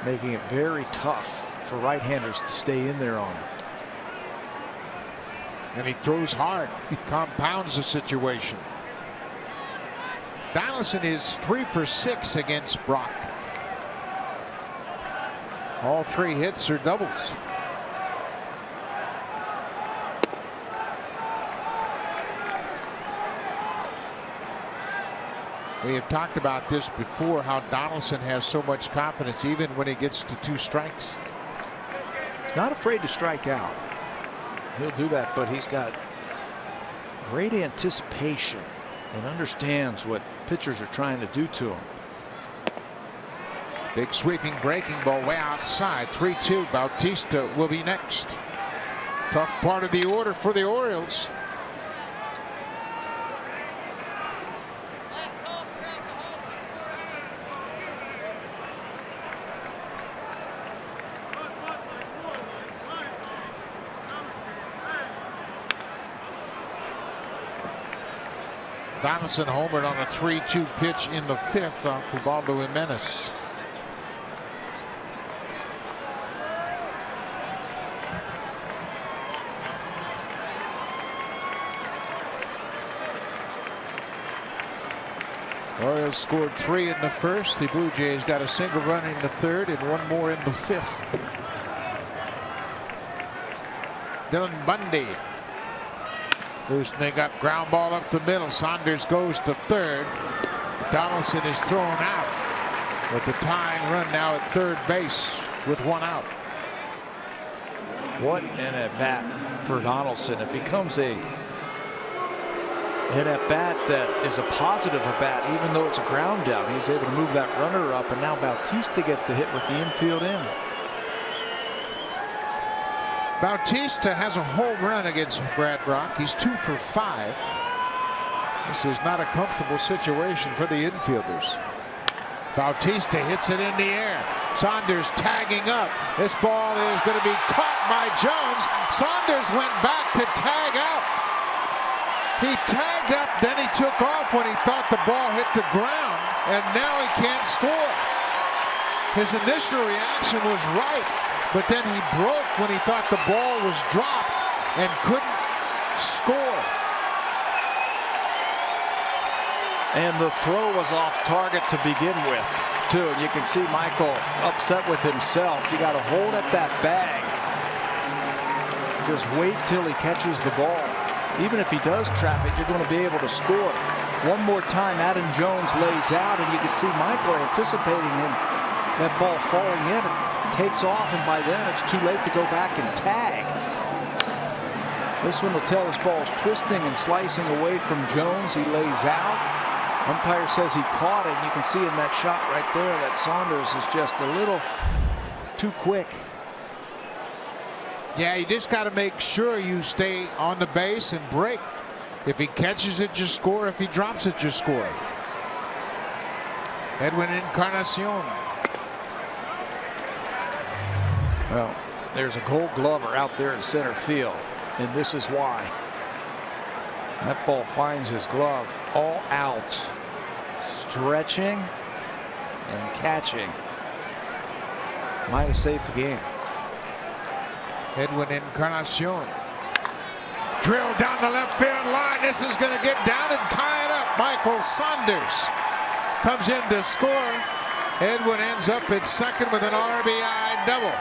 making it very tough for right-handers to stay in there on him. And he throws hard. He compounds the situation. Donaldson is 3 for 6 against Brock. All 3 hits are doubles. We have talked about this before, how Donaldson has so much confidence even when he gets to 2 strikes. He's not afraid to strike out. He'll do that, but he's got great anticipation and understands what pitchers are trying to do to him. Big sweeping breaking ball way outside. 3-2. Bautista will be next. Tough part of the order for the Orioles. Donaldson homered on a 3-2 pitch in the 5th off Ubaldo Jimenez. Orioles scored 3 in the 1st. The Blue Jays got a single run in the 3rd and 1 more in the 5th. Dylan Bundy Loosening up, ground ball up the middle. Saunders goes to third. Donaldson is thrown out. With the tying run now at third base with one out. What an at-bat for Donaldson. It becomes an at-bat that is a positive at-bat, even though it's a ground out. He's able to move that runner up, and now Bautista gets the hit with the infield in. Bautista has a home run against Brad Brach. He's 2 for 5. This is not a comfortable situation for the infielders. Bautista hits it in the air. Saunders tagging up. This ball is going to be caught by Jones. Saunders went back to tag out. He tagged up, then he took off when he thought the ball hit the ground, and now he can't score. His initial reaction was right, but then he broke when he thought the ball was dropped and couldn't score. And the throw was off target to begin with, too. You can see Michael upset with himself. You got to hold at that bag. Just wait till he catches the ball. Even if he does trap it, you're going to be able to score. One more time, Adam Jones lays out, and you can see Michael anticipating him. That ball falling in, it takes off, and by then it's too late to go back and tag. This one will tell this ball's twisting and slicing away from Jones. He lays out. Umpire says he caught it. And you can see in that shot right there that Saunders is just a little too quick. Yeah, you just got to make sure you stay on the base and break. If he catches it, you score. If he drops it, you score. Edwin Encarnacion. Well, there's a Gold Glover out there in center field, and this is why. That ball finds his glove all out, stretching and catching. Might have saved the game. Edwin Encarnacion. Drilled down the left field line. This is going to get down and tie it up. Michael Saunders comes in to score. Edwin ends up at second with an RBI double.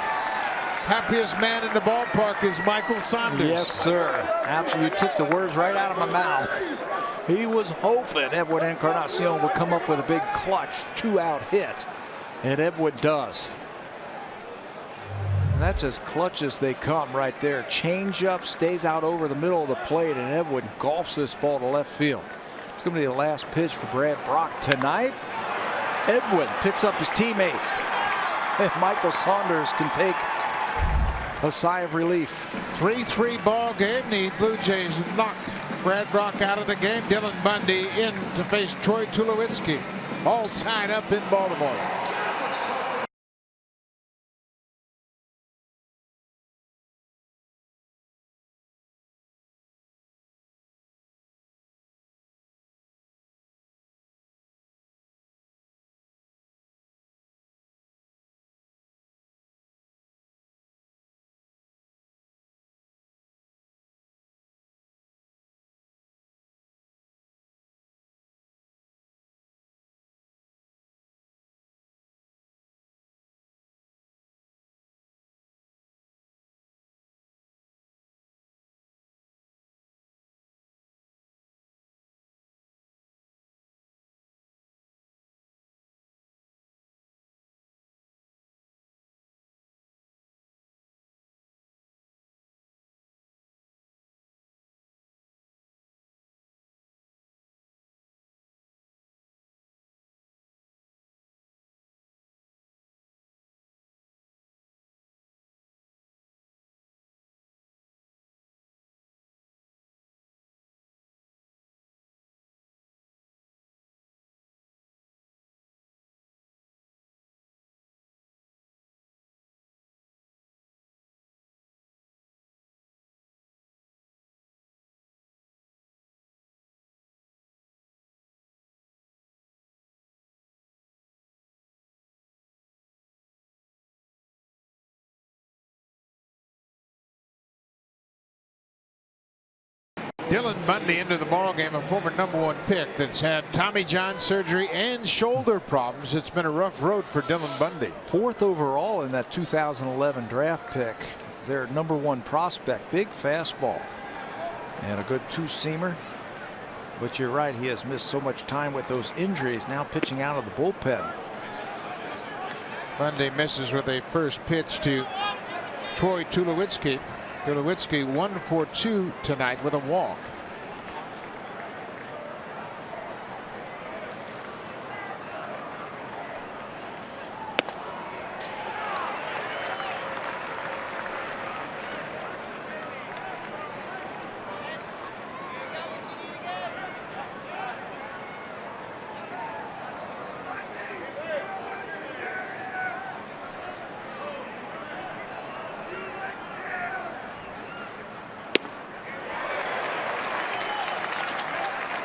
Happiest man in the ballpark is Michael Saunders. Yes, sir. Absolutely. You took the words right out of my mouth. He was hoping Edwin Encarnacion would come up with a big clutch 2-out hit, and Edwin does. And that's as clutch as they come right there. Change up, stays out over the middle of the plate, and Edwin golfs this ball to left field. It's going to be the last pitch for Brad Brach tonight. Edwin picks up his teammate, and Michael Saunders can take a sigh of relief. 3-3 ball game. The Blue Jays knocked Brad Brach out of the game. Dylan Bundy in to face Troy Tulowitzki. All tied up in Baltimore. Dylan Bundy into the ballgame, a former #1 pick that's had Tommy John surgery and shoulder problems. It's been a rough road for Dylan Bundy. 4th overall in that 2011 draft pick. Their #1 prospect, big fastball. And a good two-seamer. But you're right, he has missed so much time with those injuries, now pitching out of the bullpen. Monday misses with a first pitch to Troy Tulowitzki. Tulowitzki 1 for 2 tonight with a walk.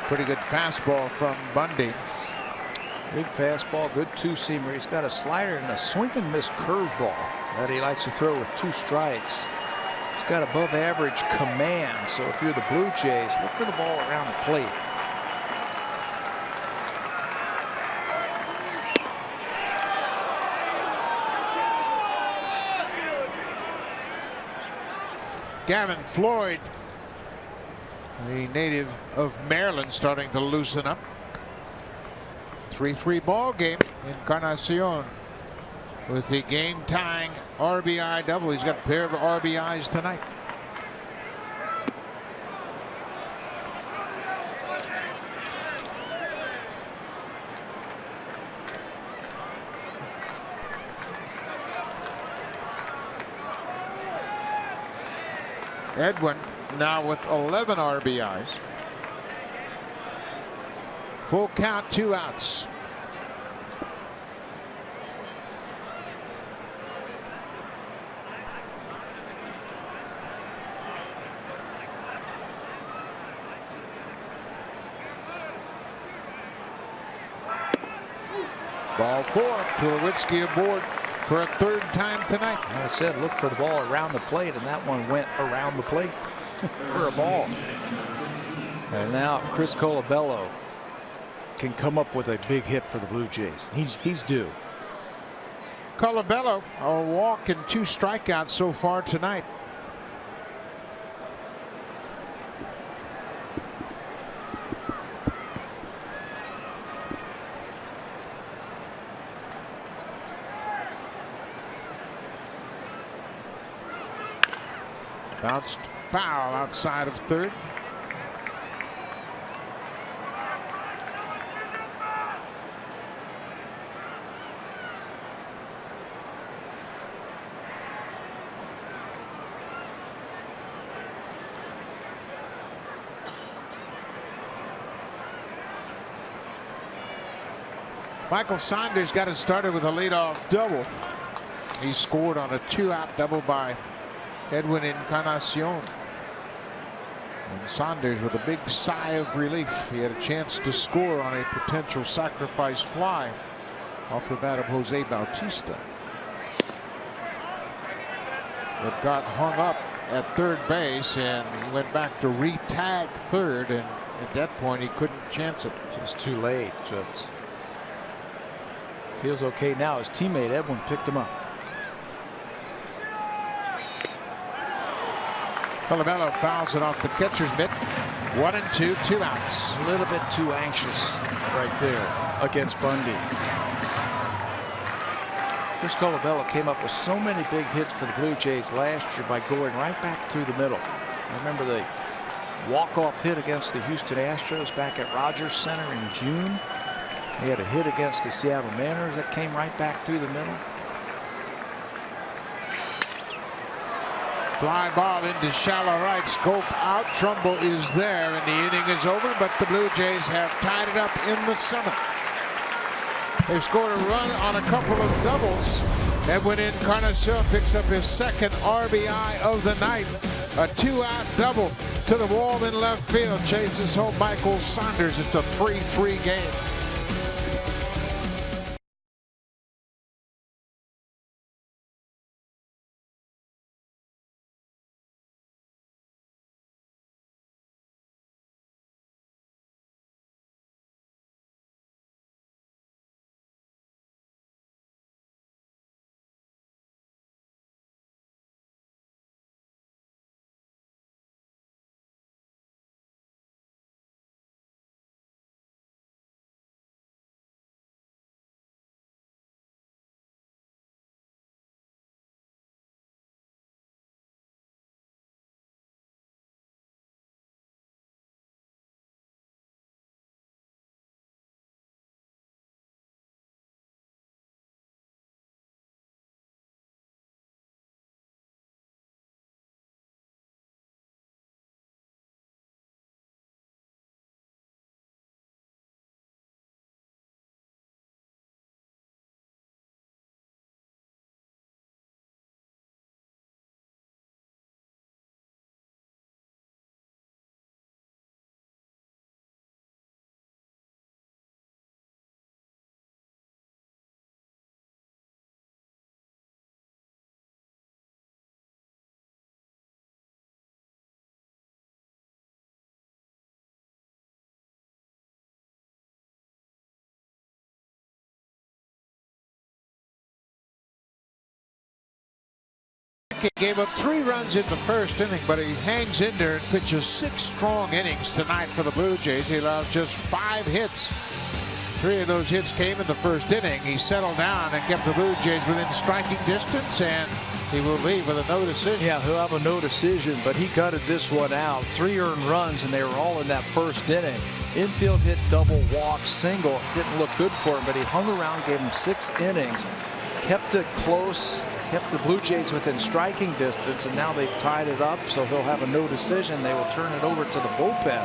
Pretty good fastball from Bundy. Big fastball, good two-seamer. He's got a slider and a swing and miss curveball that he likes to throw with 2 strikes. He's got above average command, so if you're the Blue Jays, look for the ball around the plate. Gavin Floyd, the native of Maryland, starting to loosen up. 3-3 ball game. Encarnacion with the game tying RBI double. He's got a pair of RBIs tonight. Edwin now with 11 RBIs. Full count, 2 outs. Ball 4. Tulowitzki aboard for a 3rd time tonight. Like I said, look for the ball around the plate, and that one went around the plate for a ball. And now Chris Colabello can come up with a big hit for the Blue Jays. He's due. Colabello, a walk and 2 strikeouts so far tonight. Bounced foul outside of 3rd. Michael Saunders got it started with a leadoff double. He scored on a 2-out double by Edwin Encarnacion. And Saunders with a big sigh of relief. He had a chance to score on a potential sacrifice fly off the bat of Jose Bautista. It got hung up at 3rd base, and he went back to re-tag 3rd, and at that point he couldn't chance it. Just too late. Just feels okay now. His teammate Edwin picked him up. Colabello fouls it off the catcher's mitt. 1-2, 2 outs. A little bit too anxious right there against Bundy. Chris Colabello came up with so many big hits for the Blue Jays last year by going right back through the middle. I remember the walk-off hit against the Houston Astros back at Rogers Center in June. He had a hit against the Seattle Mariners that came right back through the middle. Fly ball into shallow right, scope out. Trumbull is there, and the inning is over, but the Blue Jays have tied it up in the 7th. They've scored a run on a couple of doubles. Edwin Encarnacion picks up his 2nd RBI of the night. A 2-out double to the wall in left field. Chases home Michael Saunders. It's a 3-3 game. Milwaukee gave up 3 runs in the first inning, but he hangs in there and pitches 6 strong innings tonight for the Blue Jays. He allows just 5 hits. 3 of those hits came in the first inning. He settled down and kept the Blue Jays within striking distance, and he will leave with a no decision. Yeah, he'll have a no decision, but he gutted this one out. 3 earned runs, and they were all in that first inning. Infield hit, double, walk, single. Didn't look good for him, but he hung around, gave him 6 innings, kept it close, kept the Blue Jays within striking distance, and now they've tied it up, so he'll have a no decision. They will turn it over to the bullpen.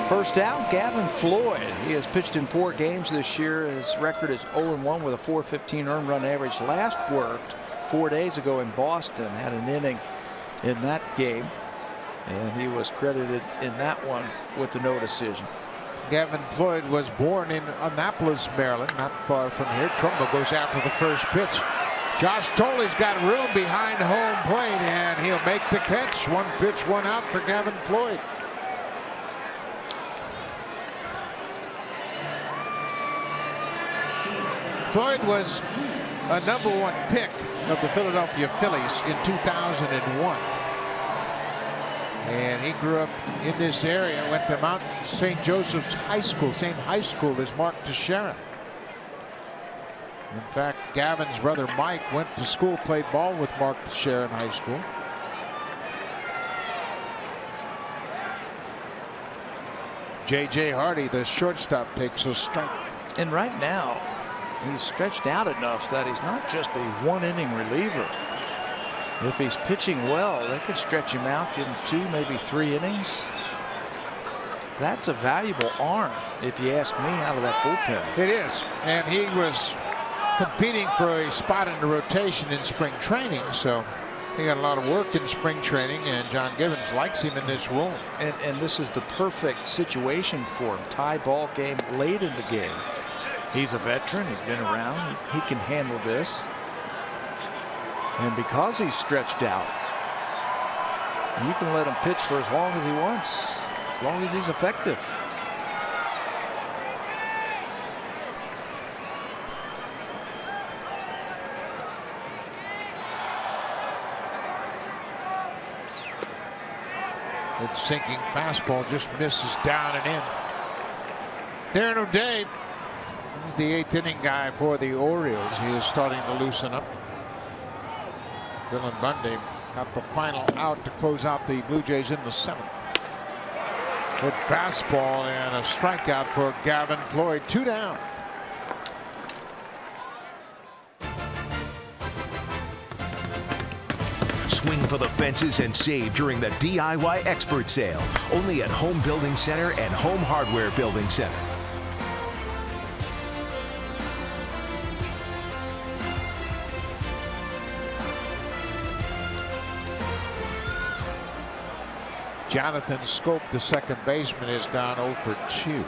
First out, Gavin Floyd. He has pitched in 4 games this year. His record is 0-1 with a .415 earned run average. Last worked 4 days ago in Boston. Had an inning in that game, and he was credited in that one with the no decision. Gavin Floyd was born in Annapolis, Maryland, not far from here. Trumbo goes after the first pitch. Josh Tolley's got room behind home plate, and he'll make the catch. 1 pitch, 1 out for Gavin Floyd. Floyd was a #1 pick of the Philadelphia Phillies in 2001. And he grew up in this area, went to Mount St. Joseph's High School, same high school as Mark Teixeira. In fact, Gavin's brother Mike went to school, played ball with Mark Teixeira in high school. J.J. Hardy, the shortstop, takes a strike. And right now, he's stretched out enough that he's not just a 1-inning reliever. If he's pitching well, they could stretch him out, give him 2, maybe 3 innings. That's a valuable arm, if you ask me, out of that bullpen. It is, and he was competing for a spot in the rotation in spring training, so he got a lot of work in spring training, and John Gibbons likes him in this role. And this is the perfect situation for him. Tie ball game late in the game. He's a veteran. He's been around. He can handle this. And because he's stretched out, you can let him pitch for as long as he wants, as long as he's effective. That sinking fastball just misses down and in. Darren O'Day is the 8th inning guy for the Orioles. He is starting to loosen up. Dylan Bundy got the final out to close out the Blue Jays in the 7th. Good fastball and a strikeout for Gavin Floyd. 2 down. Swing for the fences and save during the DIY Expert Sale. Only at Home Building Center and Home Hardware Building Center. Jonathan Scope, the second baseman, has gone 0 for 2.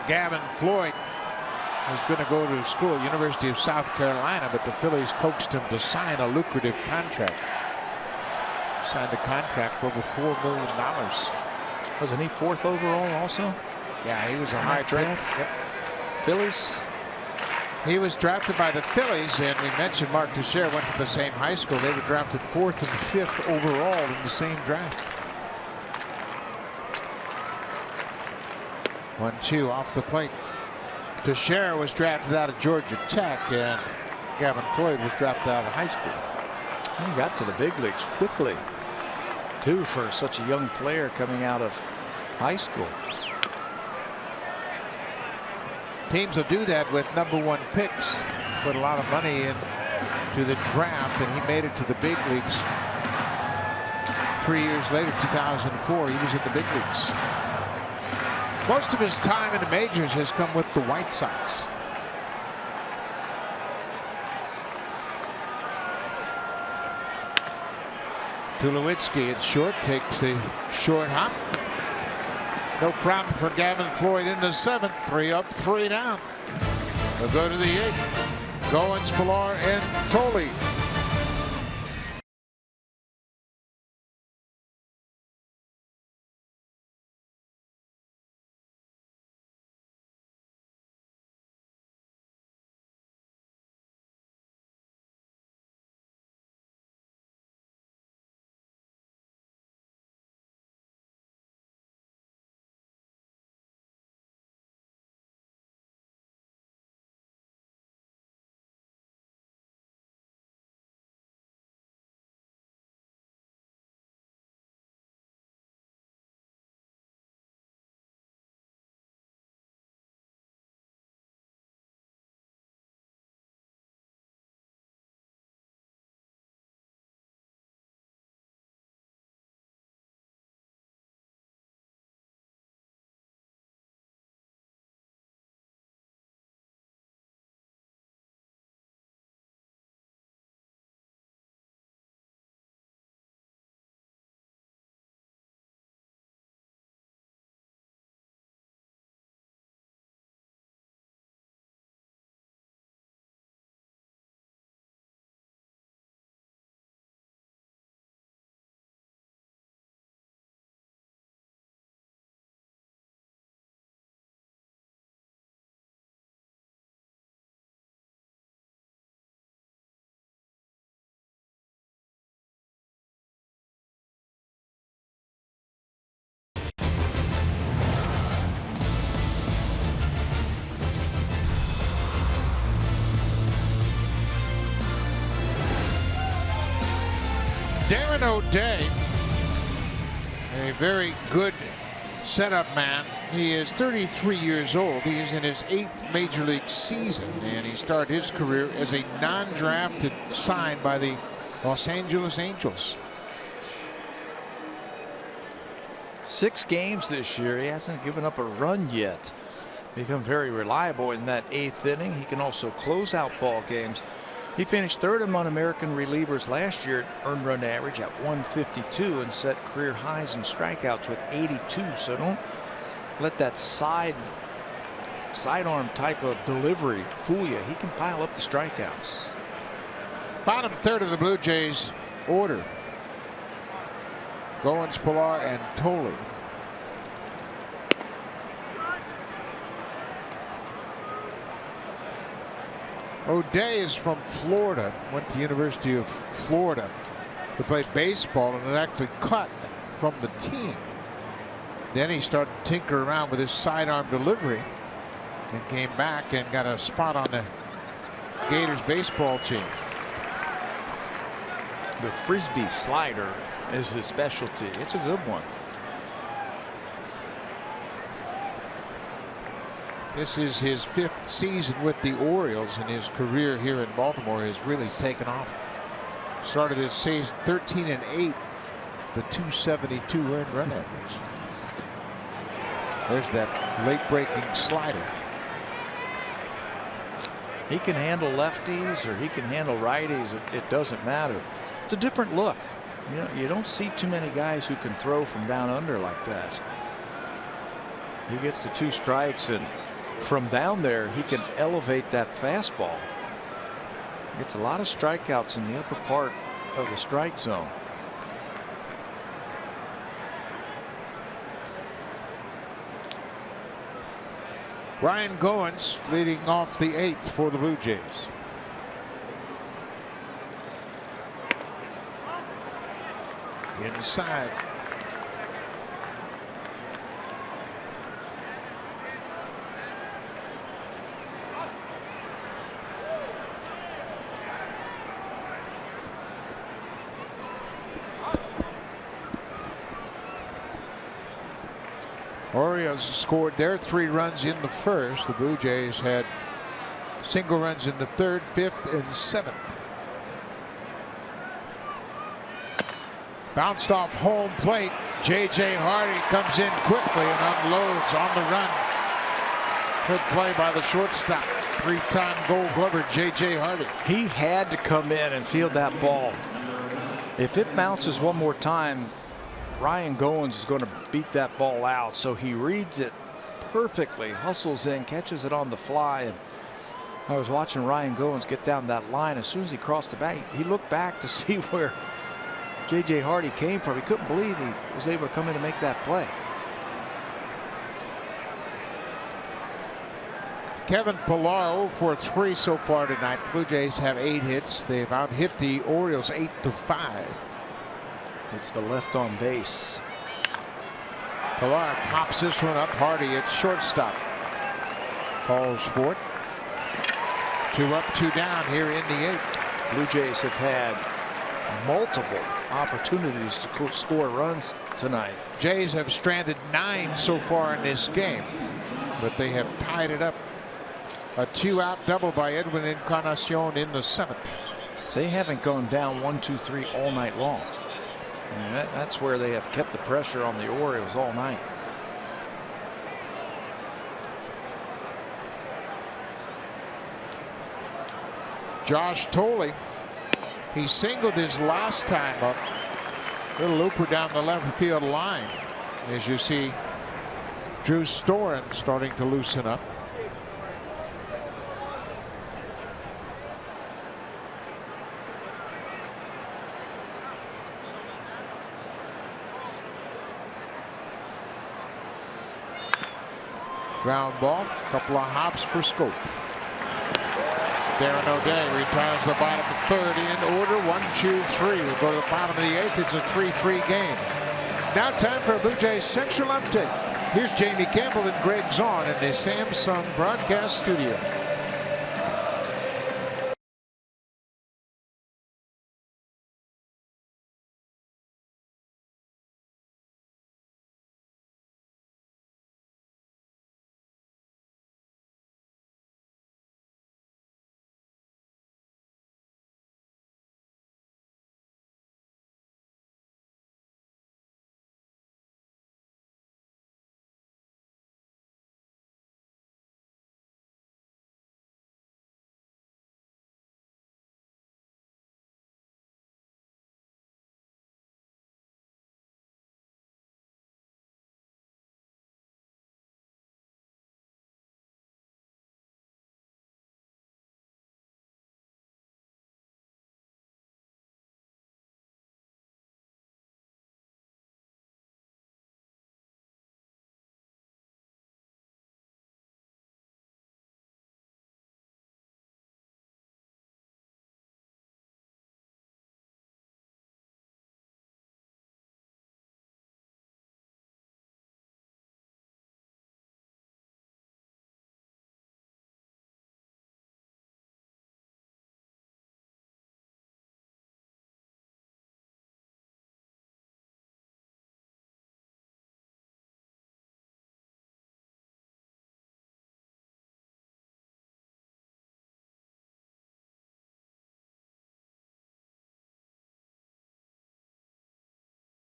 Gavin Floyd was going to go to school at University of South Carolina, but the Phillies coaxed him to sign a lucrative contract. Signed a contract for over $4 million. Wasn't he 4th overall also? Yeah, he was a high draft. Yep. Phillies. He was drafted by the Phillies, and we mentioned Mark Teixeira went to the same high school. They were drafted 4th and 5th overall in the same draft. 1-2 off the plate. Teixeira was drafted out of Georgia Tech, and Gavin Floyd was drafted out of high school. He got to the big leagues quickly, too, for such a young player coming out of high school. Teams will do that with #1 picks, put a lot of money into the draft, and he made it to the big leagues. 3 years later, 2004, he was in the big leagues. Most of his time in the majors has come with the White Sox. Tulowitzki at short takes the short hop. No problem for Gavin Floyd in the 7th. 3 up, 3 down. They'll go to the 8th. Goins, Pilar, and Tolley. Darren O'Day, a very good setup man. He is 33 years old. He is in his 8th major league season, and he started his career as a non-drafted sign by the Los Angeles Angels. 6 games this year. He hasn't given up a run yet. Become very reliable in that 8th inning. He can also close out ball games. He finished 3rd among American relievers last year at earned run average at 152 and set career highs in strikeouts with 82. So don't let that sidearm type of delivery fool you. He can pile up the strikeouts. Bottom third of the Blue Jays order. Goins, Pilar, and Tolley. O'Day is from Florida, went to University of Florida to play baseball, and was actually cut from the team. Then he started to tinker around with his sidearm delivery and came back and got a spot on the Gators baseball team. The frisbee slider is his specialty. It's a good one. This is his 5th season with the Orioles, and his career here in Baltimore has really taken off. Started this season 13-8, the 272 earned run average. There's that late-breaking slider. He can handle lefties or he can handle righties. It doesn't matter. It's a different look. You know, you don't see too many guys who can throw from down under like that. He gets the 2 strikes, and from down there he can elevate that fastball. Gets a lot of strikeouts in the upper part of the strike zone. Ryan Goins leading off the 8th for the Blue Jays. Inside. Orioles scored their 3 runs in the first. The Blue Jays had single runs in the 3rd, 5th, and 7th. Bounced off home plate. J.J. Hardy comes in quickly and unloads on the run. Good play by the shortstop. 3-time Gold Glover J.J. Hardy. He had to come in and field that ball. If it bounces one more time, Ryan Goins is going to beat that ball out. So he reads it perfectly, hustles in, catches it on the fly, and I was watching Ryan Goins get down that line. As soon as he crossed the back, he looked back to see where J.J. Hardy came from. He couldn't believe he was able to come in and make that play. Kevin Pillar 0 for 3 so far tonight. Blue Jays have 8 hits. They've out-hit the Orioles 8-5. It's the left on base. Pillar pops this one up. Hardy at shortstop. Calls for it. 2 up, 2 down here in the 8th. Blue Jays have had multiple opportunities to score runs tonight. Jays have stranded 9 so far in this game, but they have tied it up. A 2-out double by Edwin Encarnacion in the 7th. They haven't gone down 1, 2, 3 all night long. And that's where they have kept the pressure on the Orioles all night. Josh Tolley, he singled his last time up. Little looper down the left field line. As you see, Drew Storen starting to loosen up. Ground ball, couple of hops for Scope. Darren O'Day retires the bottom of 3rd in order. 1, 2, 3. We'll go to the bottom of the 8th. It's a 3-3 game. Now time for a Blue Jays Central update. Here's Jamie Campbell and Greg Zahn in the Samsung broadcast studio.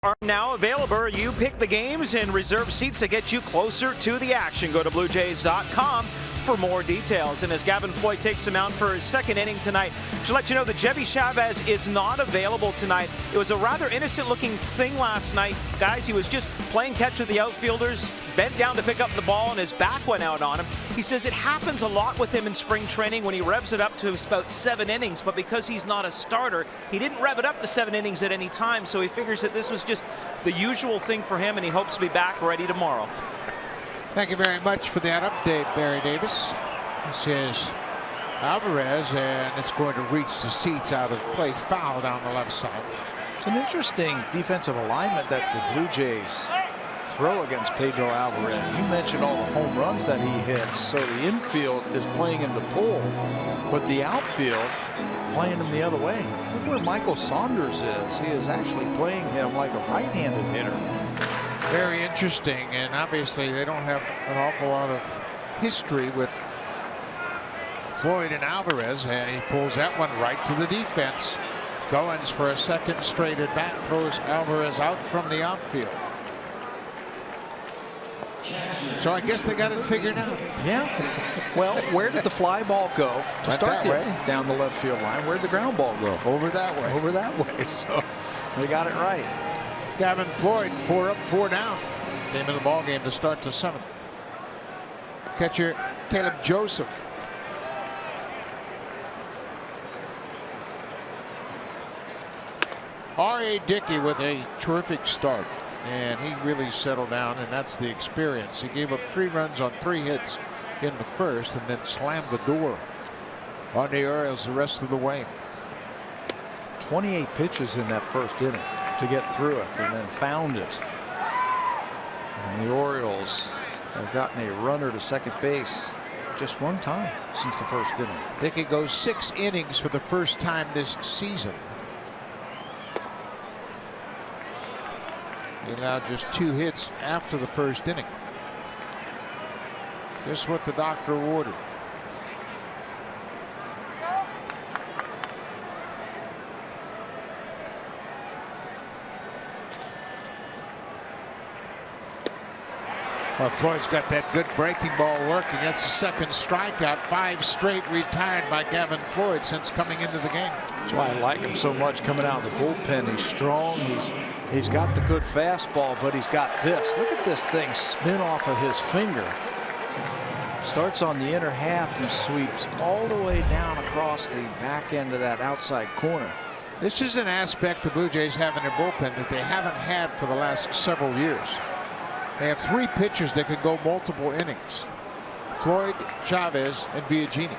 Are now available. You pick the games and reserve seats to get you closer to the action. Go to BlueJays.com for more details. And as Gavin Floyd takes him out for his 2nd inning tonight, should let you know that Jevy Chavez is not available tonight. It was a rather innocent looking thing last night. Guys, he was just playing catch with the outfielders, bent down to pick up the ball, and his back went out on him. He says it happens a lot with him in spring training when he revs it up to about 7 innings, but because he's not a starter, he didn't rev it up to 7 innings at any time, so he figures that this was just the usual thing for him, and he hopes to be back ready tomorrow. Thank you very much for that update, Barry Davis. This is Alvarez, and it's going to reach the seats out of play. Foul down the left side. It's an interesting defensive alignment that the Blue Jays throw against Pedro Alvarez. You mentioned all the home runs that he hits, so the infield is playing him to pull, but the outfield playing him the other way. Look where Michael Saunders is. He is actually playing him like a right-handed hitter. Very interesting, and obviously they don't have an awful lot of history with Floyd and Alvarez, and he pulls that one right to the defense. Goins for a 2nd straight at bat, throws Alvarez out from the outfield. So I guess they got it figured out. Yeah. Well, where did the fly ball go to start that way? Down the left field line. Where'd the ground ball go? Over that way. Over that way. So they got it right. Gavin Floyd, 4 up, 4 down. Came in the ball game to start the 7th. Catcher Caleb Joseph R.A. Dickey with a terrific start, and he really settled down, and that's the experience. He gave up 3 runs on 3 hits in the first and then slammed the door on the Orioles the rest of the way. 28 pitches in that first inning to get through it, and then found it. And the Orioles have gotten a runner to second base just 1 time since the first inning. Dickey goes 6 innings for the first time this season. He allowed just 2 hits after the first inning. Just what the doctor ordered. Well, Floyd's got that good breaking ball working. That's the second strikeout. 5 straight retired by Gavin Floyd since coming into the game. That's why I like him so much coming out of the bullpen. He's strong. He's got the good fastball, but he's got this. Look at this thing spin off of his finger. Starts on the inner half and sweeps all the way down across the back end of that outside corner. This is an aspect the Blue Jays have in their bullpen that they haven't had for the last several years. They have 3 pitchers that can go multiple innings: Floyd, Chavez, and Biagini.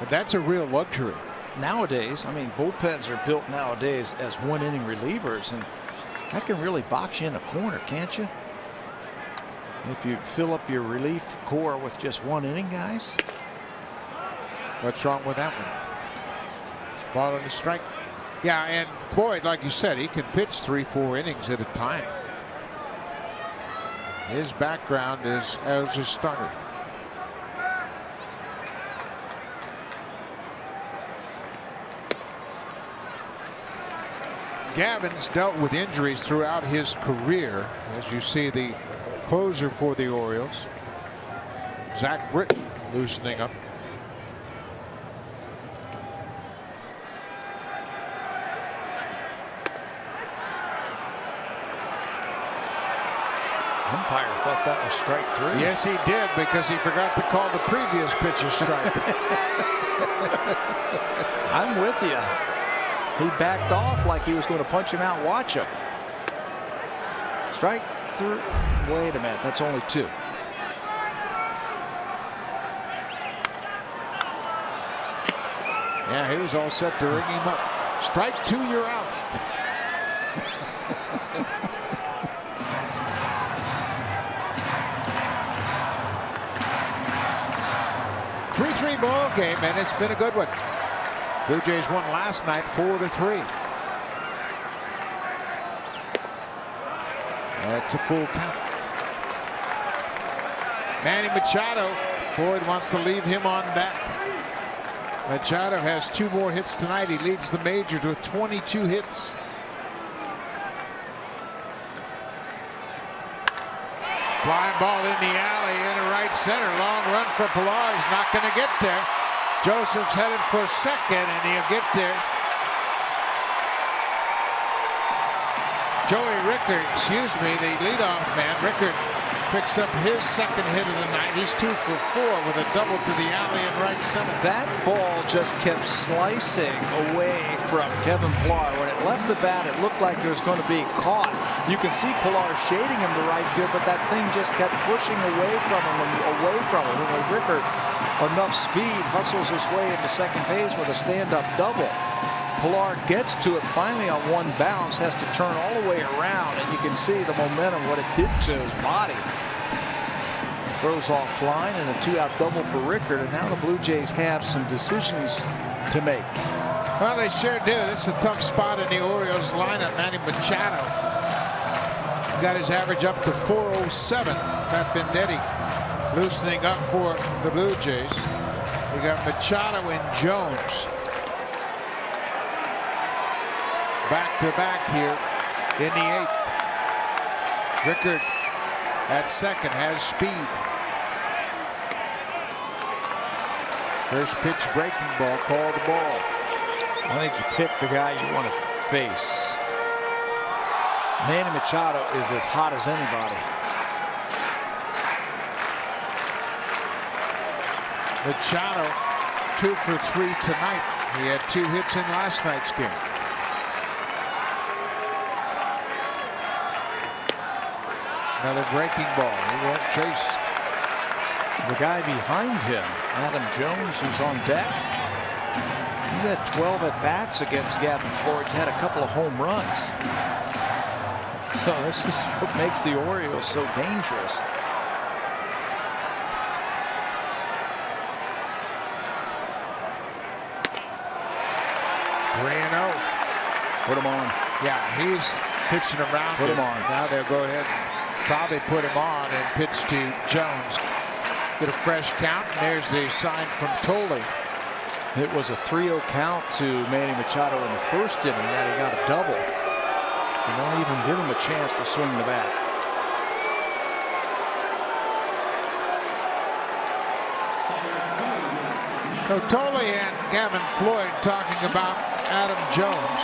And that's a real luxury. Nowadays, I mean, bullpens are built nowadays as 1-inning relievers, and that can really box you in a corner, can't you? If you fill up your relief core with just 1 inning, guys. What's wrong with that one? Ball on the strike. Yeah, and Floyd, like you said, he can pitch 3-4 innings at a time. His background is as a starter. Gavin's dealt with injuries throughout his career. As you see, the closer for the Orioles, Zach Britton, loosening up. Umpire thought that was strike 3. Yes, he did, because he forgot to call the previous pitch a strike. I'm with you. He backed off like he was going to punch him out. Watch him. Strike 3. Wait a minute. That's only 2. Yeah, he was all set to ring him up. Strike 2, you're out. 3-3 ball game, and it's been a good one. Blue Jays won last night 4-3. That's a full count. Manny Machado, Floyd wants to leave him on deck. Machado has 2 more hits tonight. He leads the majors with 22 hits. Flying ball in the alley into right center. Long run for Pilar. He's not going to get there. Joseph's headed for second, and he'll get there. Joey Rickard, the leadoff man. Rickard picks up his second hit of the night. He's 2 for 4 with a double to the alley in right center. That ball just kept slicing away from Kevin Pilar. When it left the bat, it looked like it was going to be caught. You can see Pilar shading him to right field, but that thing just kept pushing away from him and away from him. And Rickard, enough speed, hustles his way into second base with a stand-up double. Pilar gets to it finally on 1 bounce, has to turn all the way around, and you can see the momentum, what it did to his body. Throws off line and a 2-out double for Rickard, and now the Blue Jays have some decisions to make. Well, they sure do. This is a tough spot in the Orioles lineup. Manny Machado got his average up to 407. Matt Venditti loosening up for the Blue Jays. We got Machado and Jones back-to-back here in the 8th. Rickard at second has speed. First pitch breaking ball, called the ball. I think you pick the guy you want to face. Manny Machado is as hot as anybody. Machado 2 for 3 tonight. He had 2 hits in last night's game. Another breaking ball. He won't chase. The guy behind him, Adam Jones, who's on deck, he's had 12 at bats against Gavin Floyd. He's had a couple of home runs. So this is what makes the Orioles so dangerous. Put him on. Yeah, he's pitching around. Put him on. Now they'll go ahead and probably put him on and pitch to Jones. Get a fresh count, and there's the sign from Tolley. It was a 3-0 count to Manny Machado in the first inning. Now he got a double. So don't even give him a chance to swing the bat. So Tolley and Gavin Floyd talking about Adam Jones.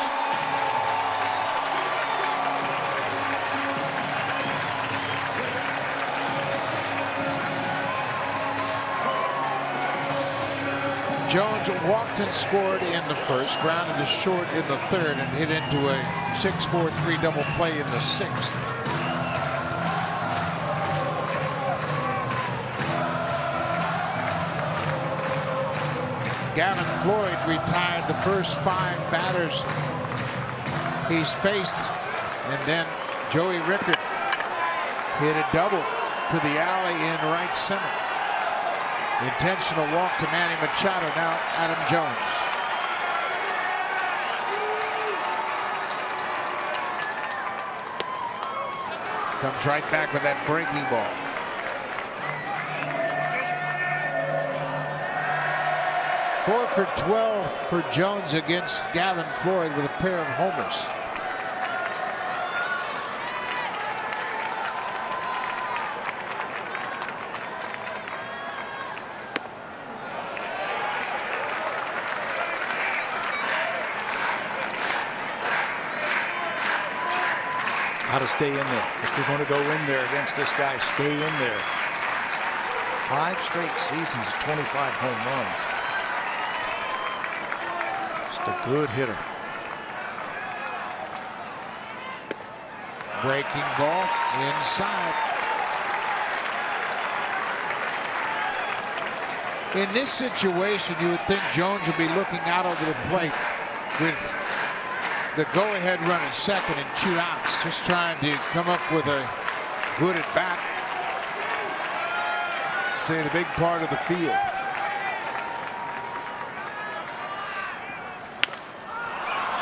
Jones walked and scored in the first, grounded to short in the third, and hit into a 6-4-3 double play in the sixth. Gavin Floyd retired the first 5 batters he's faced, and then Joey Rickard hit a double to the alley in right center. Intentional walk to Manny Machado. Now Adam Jones. Comes right back with that breaking ball. Four for 12 for Jones against Gavin Floyd with a pair of homers. How to stay in there. If you're going to go in there against this guy, stay in there. 5 straight seasons of 25 home runs. Just a good hitter. Breaking ball inside. In this situation, you would think Jones would be looking out over the plate with the go-ahead run at second and 2 outs, just trying to come up with a good at bat. Stay in the big part of the field.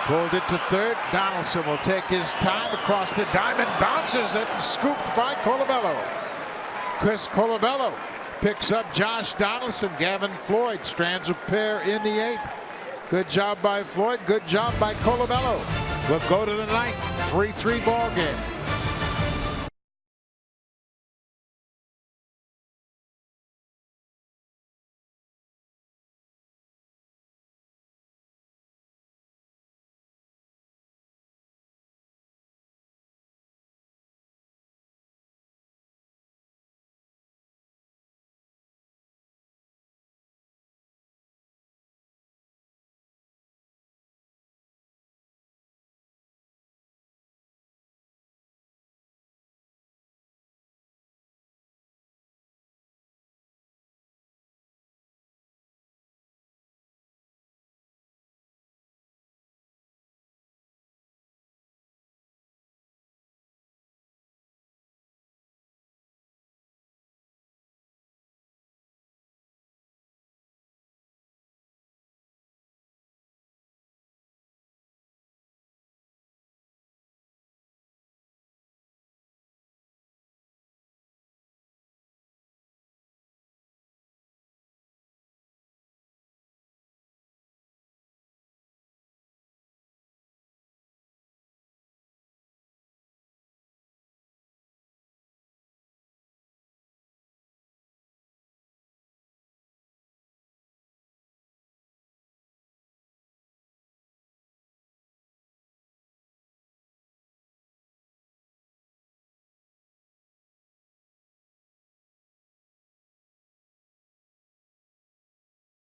Pulled it to third. Donaldson will take his time across the diamond, bounces it, and scooped by Colabello. Chris Colabello picks up Josh Donaldson. Gavin Floyd strands a pair in the 8th. Good job by Floyd. Good job by Colabello. We'll go to the 9th. 3-3 ball game.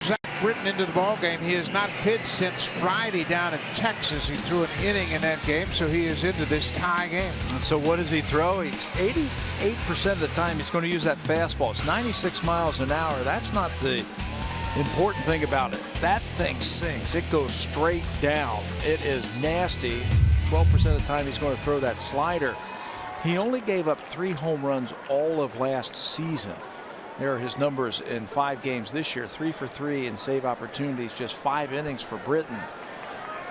Zach Britton into the ball game. He has not pitched since Friday down in Texas. He threw an inning in that game, so he is into this tie game. And so what does he throw? It's 88% of the time he's going to use that fastball. It's 96 miles an hour. That's not the important thing about it. That thing sings. It goes straight down. It is nasty. 12% of the time he's going to throw that slider. He only gave up 3 home runs all of last season. There are his numbers in 5 games this year. 3 for 3 in save opportunities, just 5 innings for Britton.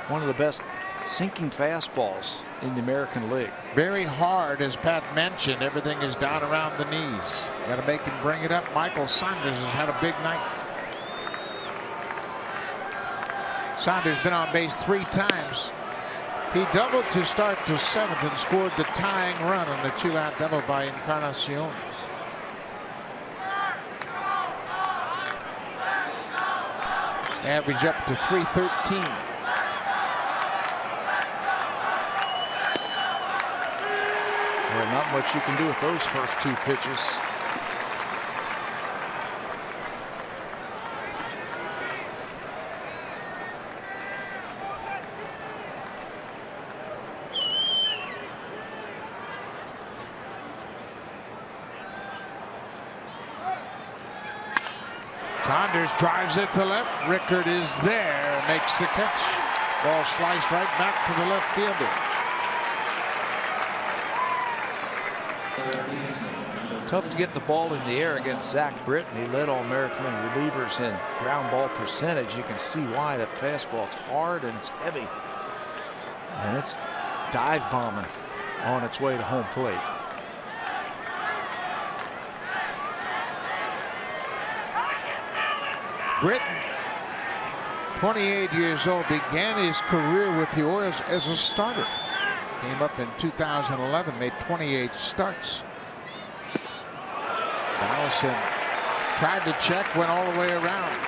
One of the best sinking fastballs in the American League. Very hard, as Pat mentioned. Everything is down around the knees. Got to make him bring it up. Michael Saunders has had a big night. Saunders been on base 3 times. He doubled to start to 7th and scored the tying run on the 2-out double by Encarnacion. Average up to 313. Well, not much you can do with those first 2 pitches. Saunders drives it to left. Rickard is there, makes the catch. Ball sliced right back to the left fielder. Tough to get the ball in the air against Zach Britton. He led All-American relievers in ground ball percentage. You can see why. That fastball, it's hard and it's heavy. And it's dive bombing on its way to home plate. Britton, 28 years old, began his career with the Orioles as a starter. Came up in 2011, made 28 starts. Allison tried to check, went all the way around.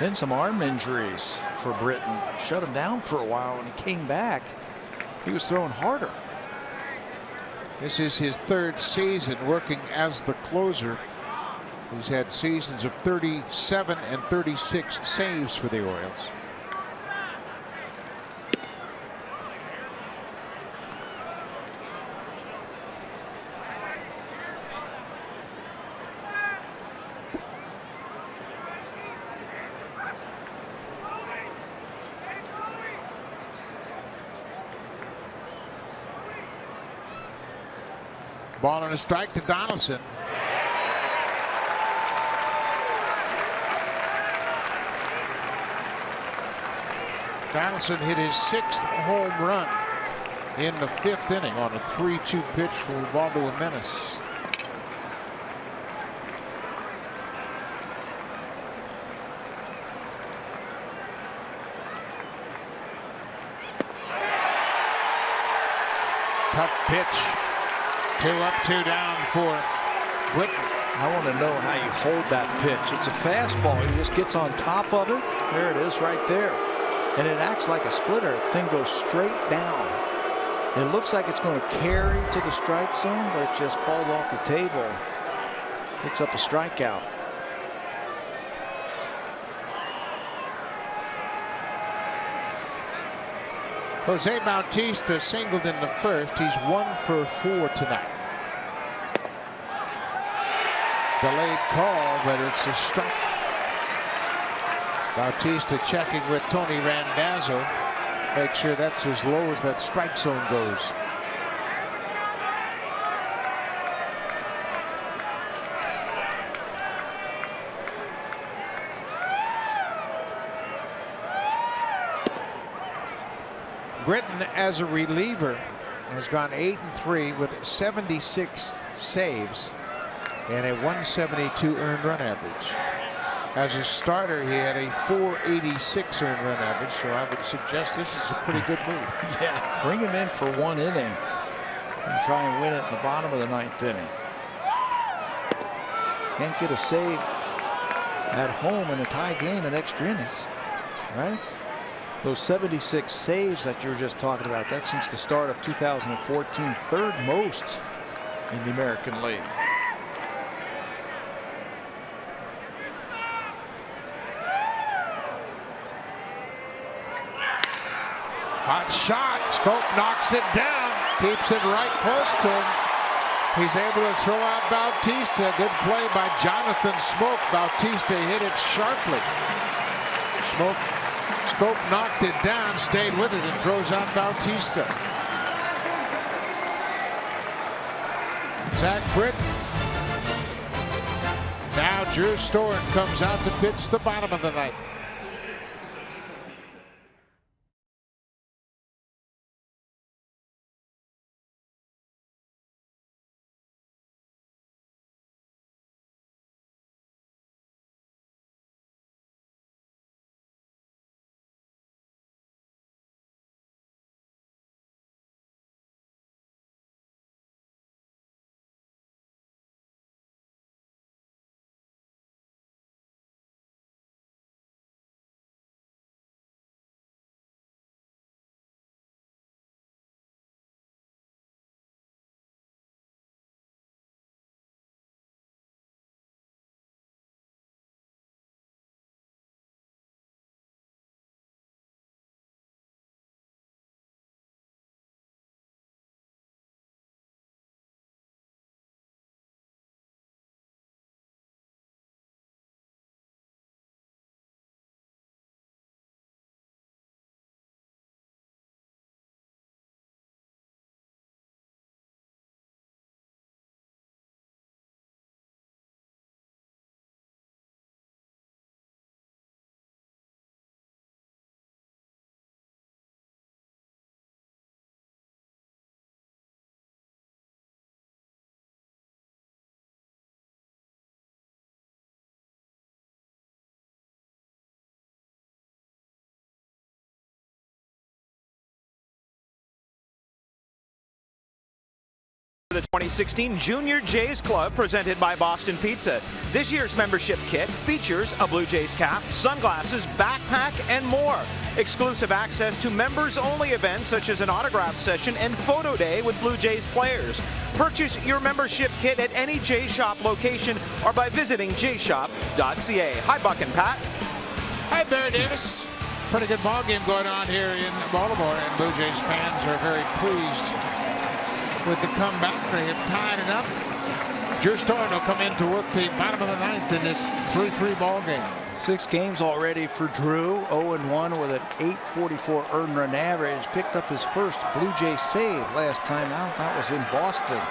Then some arm injuries for Britton. Shut him down for a while. When he came back, he was throwing harder. This is his 3rd season working as the closer. He's had seasons of 37 and 36 saves for the Orioles. Ball and a strike to Donaldson. Donaldson hit his 6th home run in the 5th inning on a 3-2 pitch from Ubaldo Jimenez. Tough pitch. 2 up, 2 down for Britton. I want to know how you hold that pitch. It's a fastball. He just gets on top of it. There it is right there. And it acts like a splitter. The thing goes straight down. It looks like it's going to carry to the strike zone, but it just falls off the table. Picks up a strikeout. Jose Bautista singled in the 1st. He's 1 for 4 tonight. Delayed call, but it's a strike. Bautista checking with Tony Randazzo. Make sure that's as low as that strike zone goes. Britton, as a reliever, has gone 8-3 with 76 saves and a 172 earned run average. As a starter, he had a 486 earned run average, so I would suggest this is a pretty good move. Yeah, bring him in for 1 inning and try and win it in the bottom of the 9th inning. Can't get a save at home in a tie game in extra innings, right? Those 76 saves that you were just talking about, that's since the start of 2014, 3rd most in the American League. Hot shot. Scope knocks it down. Keeps it right close to him. He's able to throw out Bautista. Good play by Jonathan Smoke. Bautista hit it sharply. Scope knocked it down, stayed with it, and throws out Bautista. Zach Britton. Now Drew Storen comes out to pitch the bottom of the ninth. The 2016 Junior Jays Club presented by Boston Pizza. This year's membership kit features a Blue Jays cap, sunglasses, backpack, and more. Exclusive access to members-only events such as an autograph session and photo day with Blue Jays players. Purchase your membership kit at any Jays Shop location or by visiting jayshop.ca. Hi, Buck and Pat. Hi, Barry Davis. Pretty good ball game going on here in Baltimore, and Blue Jays fans are very pleased with the comeback. They have tied it up. Drew Storen will come in to work the bottom of the ninth in this 3-3 ball game. 6 games already for Drew. 0-1 with an .844 earned run average. Picked up his first Blue Jay save last time out. That was in Boston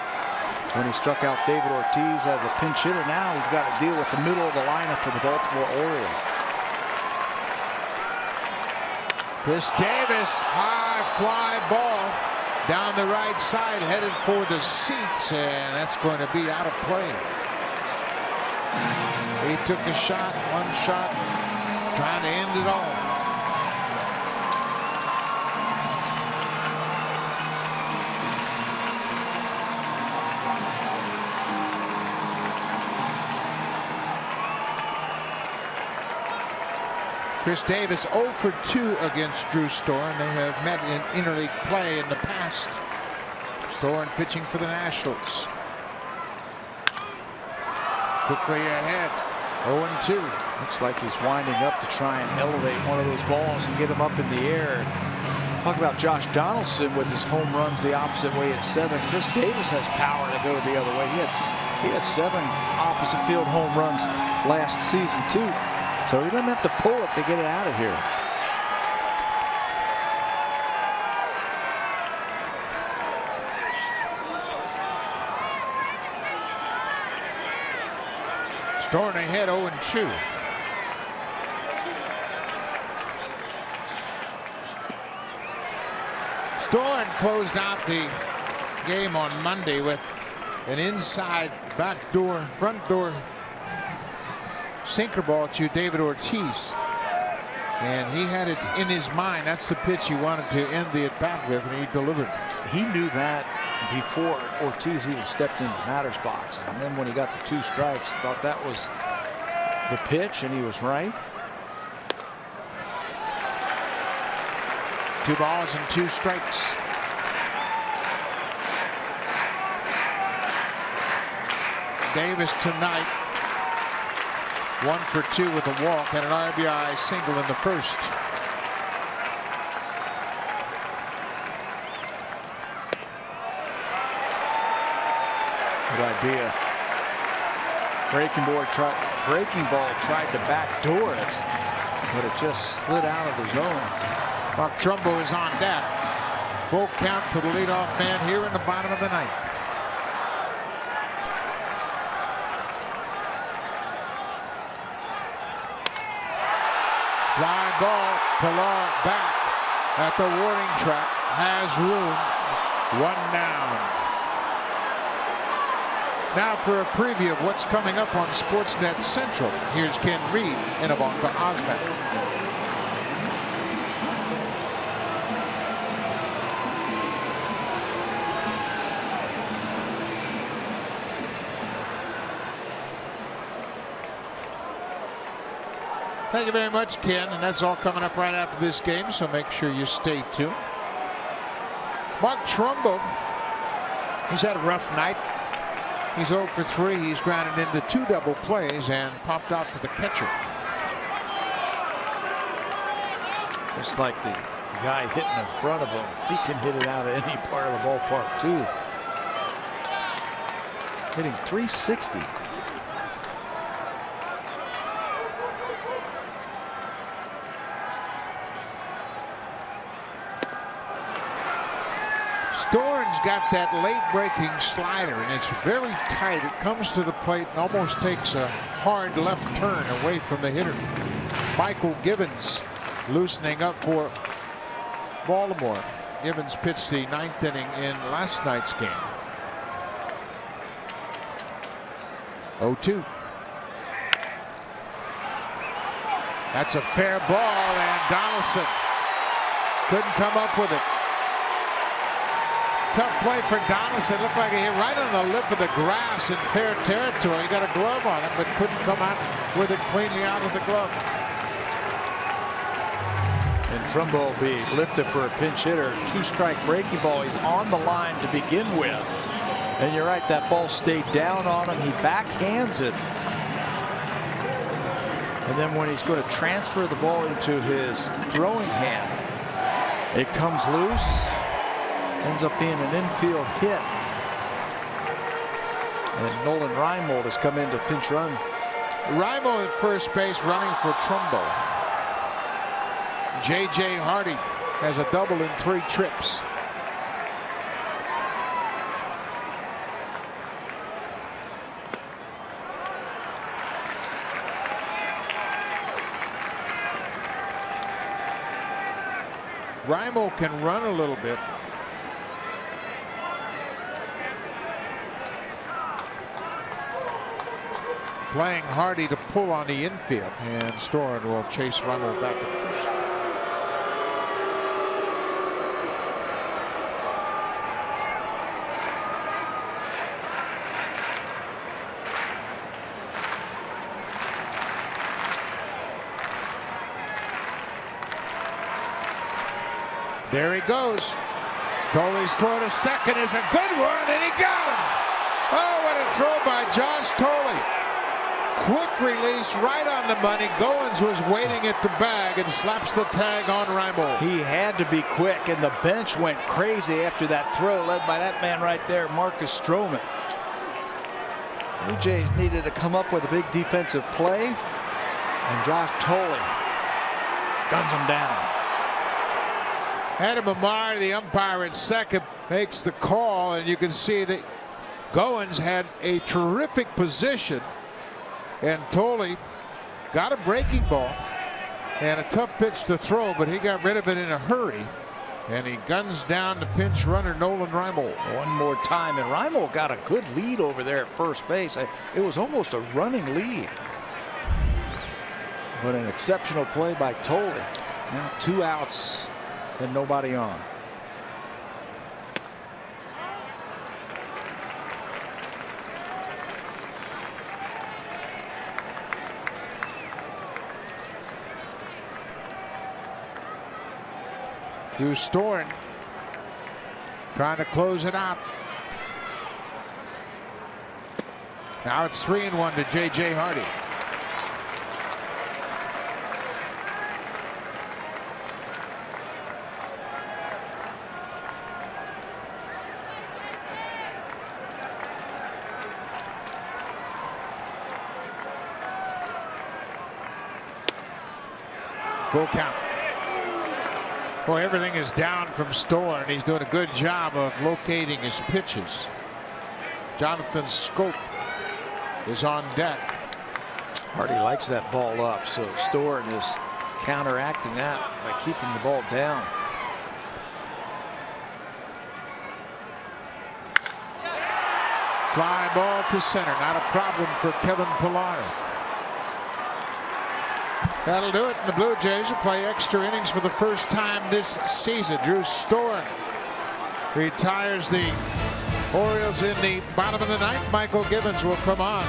when he struck out David Ortiz as a pinch hitter. Now he's got to deal with the middle of the lineup of the Baltimore Orioles. Chris Davis, high fly ball down the right side, headed for the seats, and that's going to be out of play. He took a shot, one shot, trying to end it all. Chris Davis 0 for 2 against Drew Storen. They have met in interleague play in the past. Storen pitching for the Nationals. Quickly ahead, 0-2. Looks like he's winding up to try and elevate one of those balls and get him up in the air. Talk about Josh Donaldson with his home runs the opposite way at 7. Chris Davis has power to go the other way. He had 7 opposite field home runs last season too. So he doesn't have to pull it to get it out of here. Storen ahead 0-2. Storen closed out the game on Monday with an inside backdoor, front door sinker ball to David Ortiz, and he had it in his mind. That's the pitch he wanted to end the at-bat with, and he delivered. He knew that before Ortiz even stepped into Matter's box, and then when he got the 2 strikes, thought that was the pitch, and he was right. 2 balls and 2 strikes. Davis tonight 1 for 2 with a walk and an RBI single in the first. Good idea. Breaking ball tried to backdoor it, but it just slid out of the zone. Mark Trumbo is on deck. Full count to the leadoff man here in the bottom of the ninth. Fly ball. Pilar back at the warning track. Has room. One down. Now for a preview of what's coming up on Sportsnet Central. Here's Ken Reed and Ivanka Osman. Thank you very much, Ken. And that's all coming up right after this game, so make sure you stay tuned. Mark Trumbo, he's had a rough night. He's 0 for 3. He's grounded into 2 double plays and popped out to the catcher. Just like the guy hitting in front of him, he can hit it out of any part of the ballpark, too. Hitting .360. Storen's got that late breaking slider, and it's very tight. It comes to the plate and almost takes a hard left turn away from the hitter. Michael Givens loosening up for Baltimore. Givens pitched the 9th inning in last night's game. 0-2. That's a fair ball, and Donaldson couldn't come up with it. Tough play for Donaldson. Looked like he hit right on the lip of the grass in fair territory. He got a glove on him, but couldn't come out with it cleanly out of the glove. And Trumbo will be lifted for a pinch hitter. 2-strike breaking ball. He's on the line to begin with. And you're right, that ball stayed down on him. He backhands it. And then when he's going to transfer the ball into his throwing hand, it comes loose. Ends up being an infield hit. And Nolan Reimold has come in to pinch run. Reimold at first base running for Trumbo. J.J. Hardy has a double in 3 trips. Reimold can run a little bit. Playing Hardy to pull on the infield, and Storen will chase Reimold back at first. There he goes. Tolley's throw to second is a good one, and he got him. Oh, what a throw by Josh Tolley. Quick release right on the money. Goins was waiting at the bag and slaps the tag on Reimold. He had to be quick, and the bench went crazy after that throw led by that man right there, Marcus Stroman. Blue Jays needed to come up with a big defensive play, and Josh Tolley guns him down. Adam Amar, the umpire at second, makes the call, and you can see that Goins had a terrific position, and Tolley got a breaking ball and a tough pitch to throw, but he got rid of it in a hurry, and he guns down the pinch runner Nolan Reimold. One more time, and Reimold got a good lead over there at first base. It was almost a running lead, but an exceptional play by Tolley. Now 2 outs and nobody on. Drew Storen trying to close it out. Now it's 3-1 to J.J. Hardy. Full count. Boy, everything is down from Stoller, and he's doing a good job of locating his pitches. Jonathan Scope is on deck. Hardy likes that ball up, so Storer is counteracting that by keeping the ball down. Fly ball to center. Not a problem for Kevin Pillar. That'll do it. And the Blue Jays will play extra innings for the first time this season. Drew Storer retires the Orioles in the bottom of the ninth. Michael Gibbons will come on.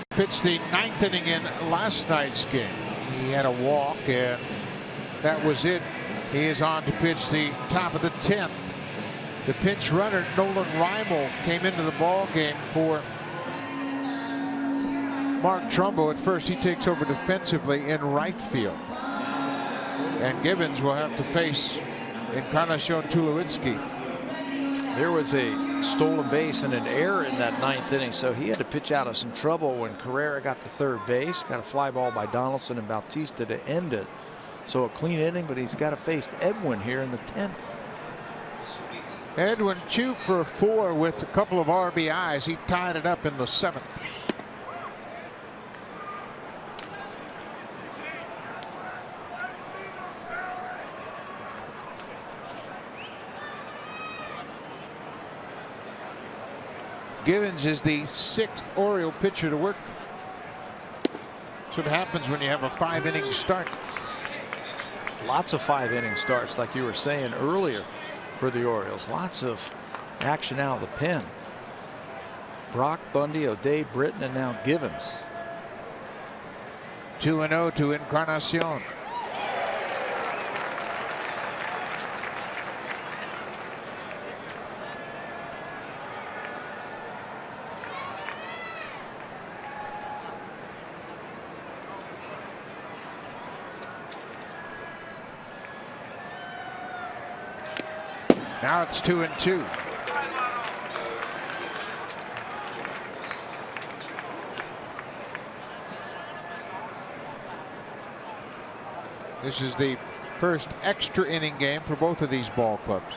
Pitched the ninth inning in last night's game. He had a walk, and that was it. He is on to pitch the top of the 10th. The pinch runner, Nolan Reimel, came into the ball game for Mark Trumbo. At first, he takes over defensively in right field. And Gibbons will have to face Encarnacion Tulowitzki. There was a stolen base and an error in that ninth inning, so he had to pitch out of some trouble when Carrera got to third base. Got a fly ball by Donaldson and Bautista to end it. So a clean inning, but he's got to face Edwin here in the 10th. Edwin 2 for 4 with a couple of RBIs. He tied it up in the 7th. Gibbons is the 6th Oriole pitcher to work. That's what happens when you have a 5-inning start. Lots of 5-inning starts, like you were saying earlier, for the Orioles. Lots of action out of the pen. Brock, Bundy, O'Day, Britton, and now Gibbons. 2-0 to Encarnacion. Now it's 2-2. This is the first extra inning game for both of these ball clubs.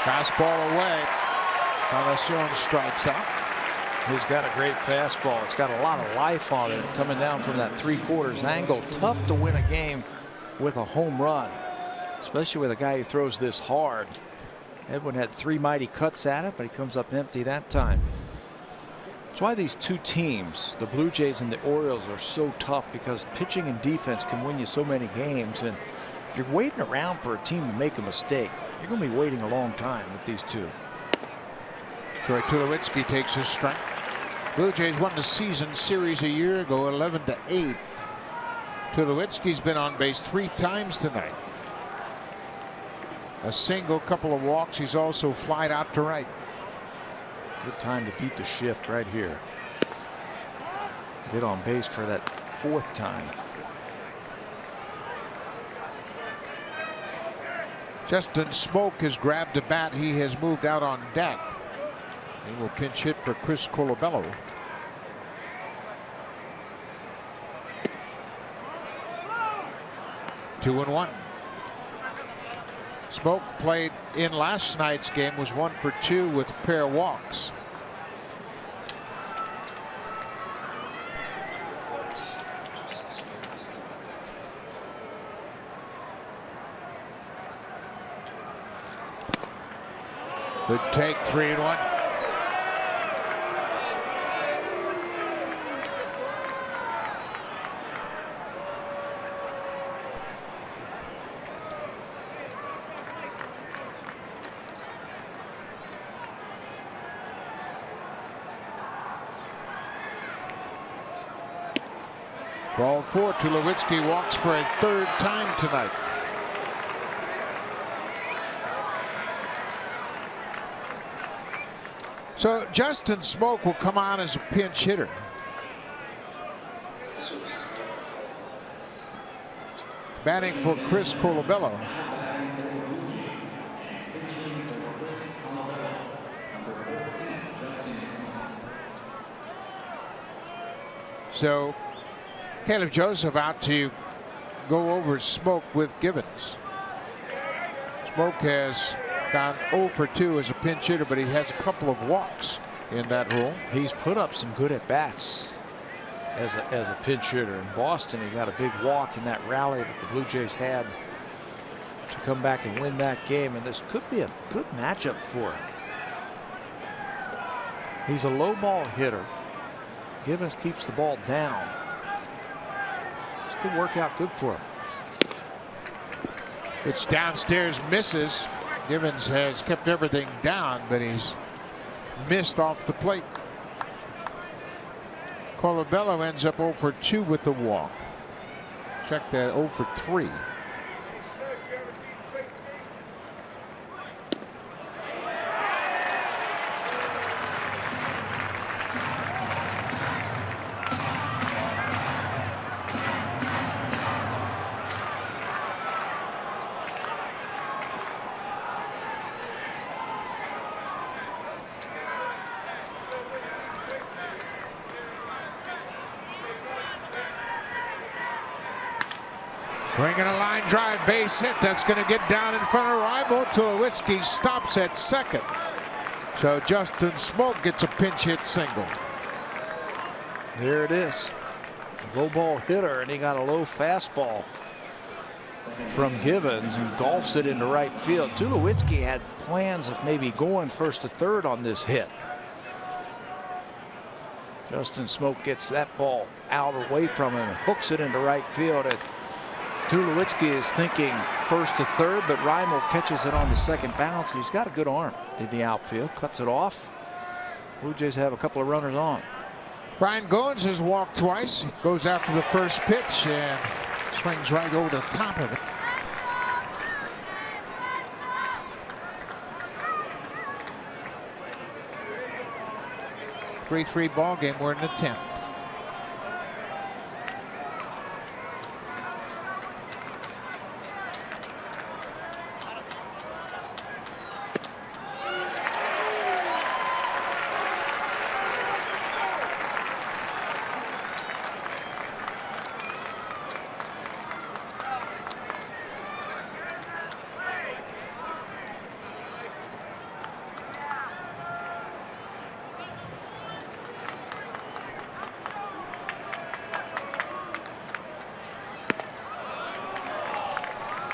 Fastball away. Encarnacion strikes out. He's got a great fastball. It's got a lot of life on it, coming down from that 3/4 angle. Tough to win a game with a home run, especially with a guy who throws this hard. Edwin had 3 mighty cuts at it, but he comes up empty that time. That's why these two teams, the Blue Jays and the Orioles, are so tough, because pitching and defense can win you so many games. And if you're waiting around for a team to make a mistake, you're going to be waiting a long time with these two. Troy Tulowitzki takes his strike. Blue Jays won the season series a year ago, 11-8. Tulowitzki's been on base 3 times tonight. a single, couple of walks. He's also flied out to right. Good time to beat the shift right here. Get on base for that 4th time. Justin Smoak has grabbed a bat. He has moved out on deck. He will pinch hit for Chris Colabello. Two and one. Smoak played in last night's game, was 1 for 2 with a pair of walks. Good take, 3 and 1. Ball 4. Tulowitzki walks for a 3rd time tonight. So Justin Smoak will come on as a pinch hitter. Batting for Chris Colabello. So Caleb Joseph out to go over Smoak with Givens. Smoak has gone 0 for 2 as a pinch hitter, but he has a couple of walks in that role. He's put up some good at bats as a pinch hitter. In Boston, he got a big walk in that rally that the Blue Jays had to come back and win that game, and this could be a good matchup for him. He's a low ball hitter. Givens keeps the ball down. This could work out good for him. It's downstairs, misses. Givens has kept everything down, but he's missed off the plate. Colabello ends up 0 for 2 with the walk. Check that, 0 for 3. Swinging a line drive, base hit. That's going to get down in front of rival. Tulowitzki stops at second. So Justin Smoak gets a pinch hit single. There it is. Low ball hitter, and he got a low fastball from Givens and golfs it into right field. Tulowitzki had plans of maybe going 1st to 3rd on this hit. Justin Smoak gets that ball out away from him and hooks it into right field. And Tulowitzki is thinking 1st to 3rd, but Reimel catches it on the second bounce. He's got a good arm in the outfield, cuts it off. Blue Jays have a couple of runners on. Ryan Goins has walked twice. Goes after the first pitch and swings right over the top of it. Three-3 ball game. We're in the 10th.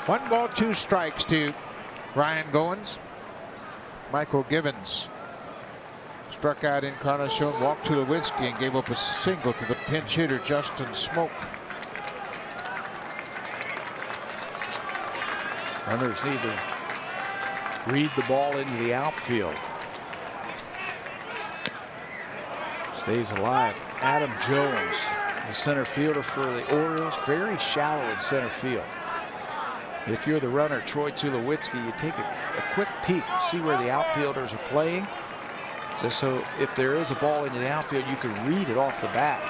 One ball, 2 strikes to Ryan Goins. Michael Givens struck out Encarnacion, walked Tulowitzki, and gave up a single to the pinch hitter Justin Smoak. Runners need to read the ball into the outfield. Stays alive. Adam Jones, the center fielder for the Orioles, very shallow in center field. If you're the runner, Troy Tulowitzki, you take a quick peek to see where the outfielders are playing. So if there is a ball into the outfield, you can read it off the bat.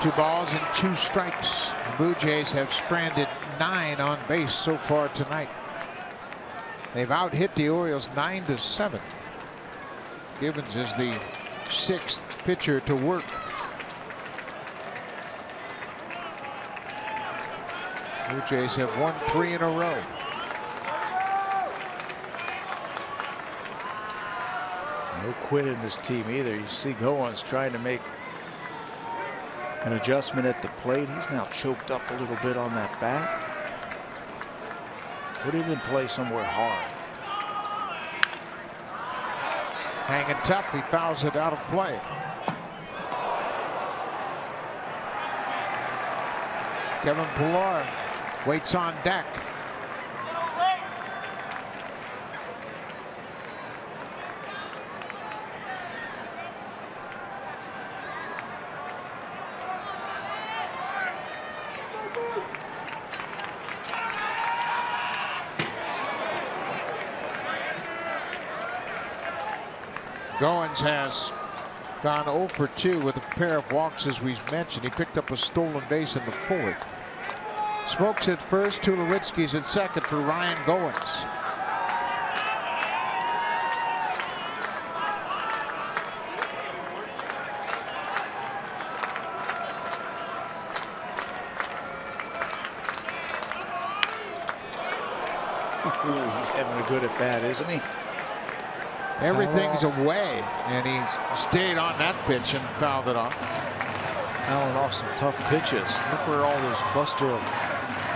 Two balls and 2 strikes. The Blue Jays have stranded 9 on base so far tonight. They've out-hit the Orioles 9-7. Gibbons is the 6th pitcher to work. Blue Jays have won 3 in a row. No quit in this team either. You see Goins trying to make an adjustment at the plate. He's now choked up a little bit on that bat. Put it in play somewhere hard. Hanging tough. He fouls it out of play. Kevin Pillar waits on deck. Goins has gone 0 for 2 with a pair of walks, as we've mentioned. He picked up a stolen base in the 4th. Smokes at first. Tulowitzki's at second for Ryan Goins. He's having a good at bat, isn't he? Everything's away, and he stayed on that pitch and fouled it off. Fouling off some tough pitches. Look where all those cluster of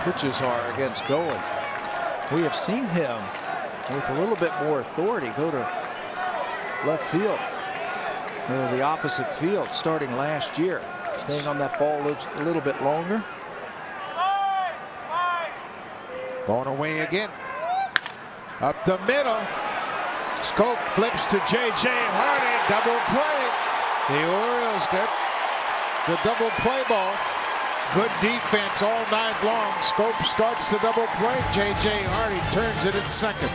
pitches are against Goins. We have seen him with a little bit more authority go to left field, or the opposite field, starting last year. Staying on that ball a little bit longer. Going away again. Up the middle. Scope flips to J.J. Hardy. Double play. The Orioles get the double play ball. Good defense all night long. Scope starts the double play. J.J. Hardy turns it at second.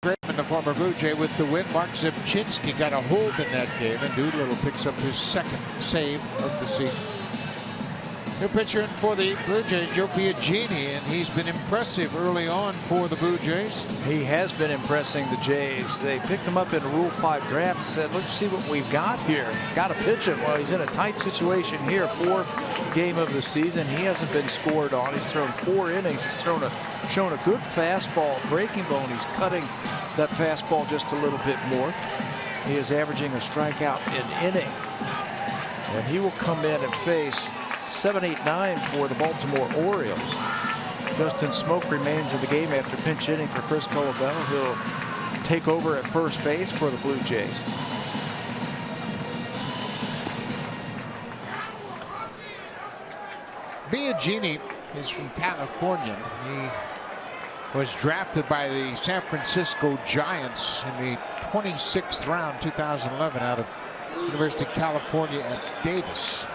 The former Blue Jay with the win. Mark Zipchinski got a hold in that game, and Doolittle picks up his 2nd save of the season. New pitcher in for the Blue Jays, Joe Biagini, and he's been impressive early on for the Blue Jays. He has been impressing the Jays. They picked him up in a Rule 5 draft and said, let's see what we've got here. Got to pitch him. Well, he's in a tight situation here. 4th game of the season. He hasn't been scored on. He's thrown 4 innings. He's shown a good fastball, breaking bone. He's cutting that fastball just a little bit more. He is averaging a strikeout an inning. And he will come in and face 7-8-9 for the Baltimore Orioles. Justin Smoke remains in the game after pinch hitting for Chris Colabello. He'll take over at first base for the Blue Jays. Biagini is from California. He was drafted by the San Francisco Giants in the 26th round, 2011, out of University of California at Davis.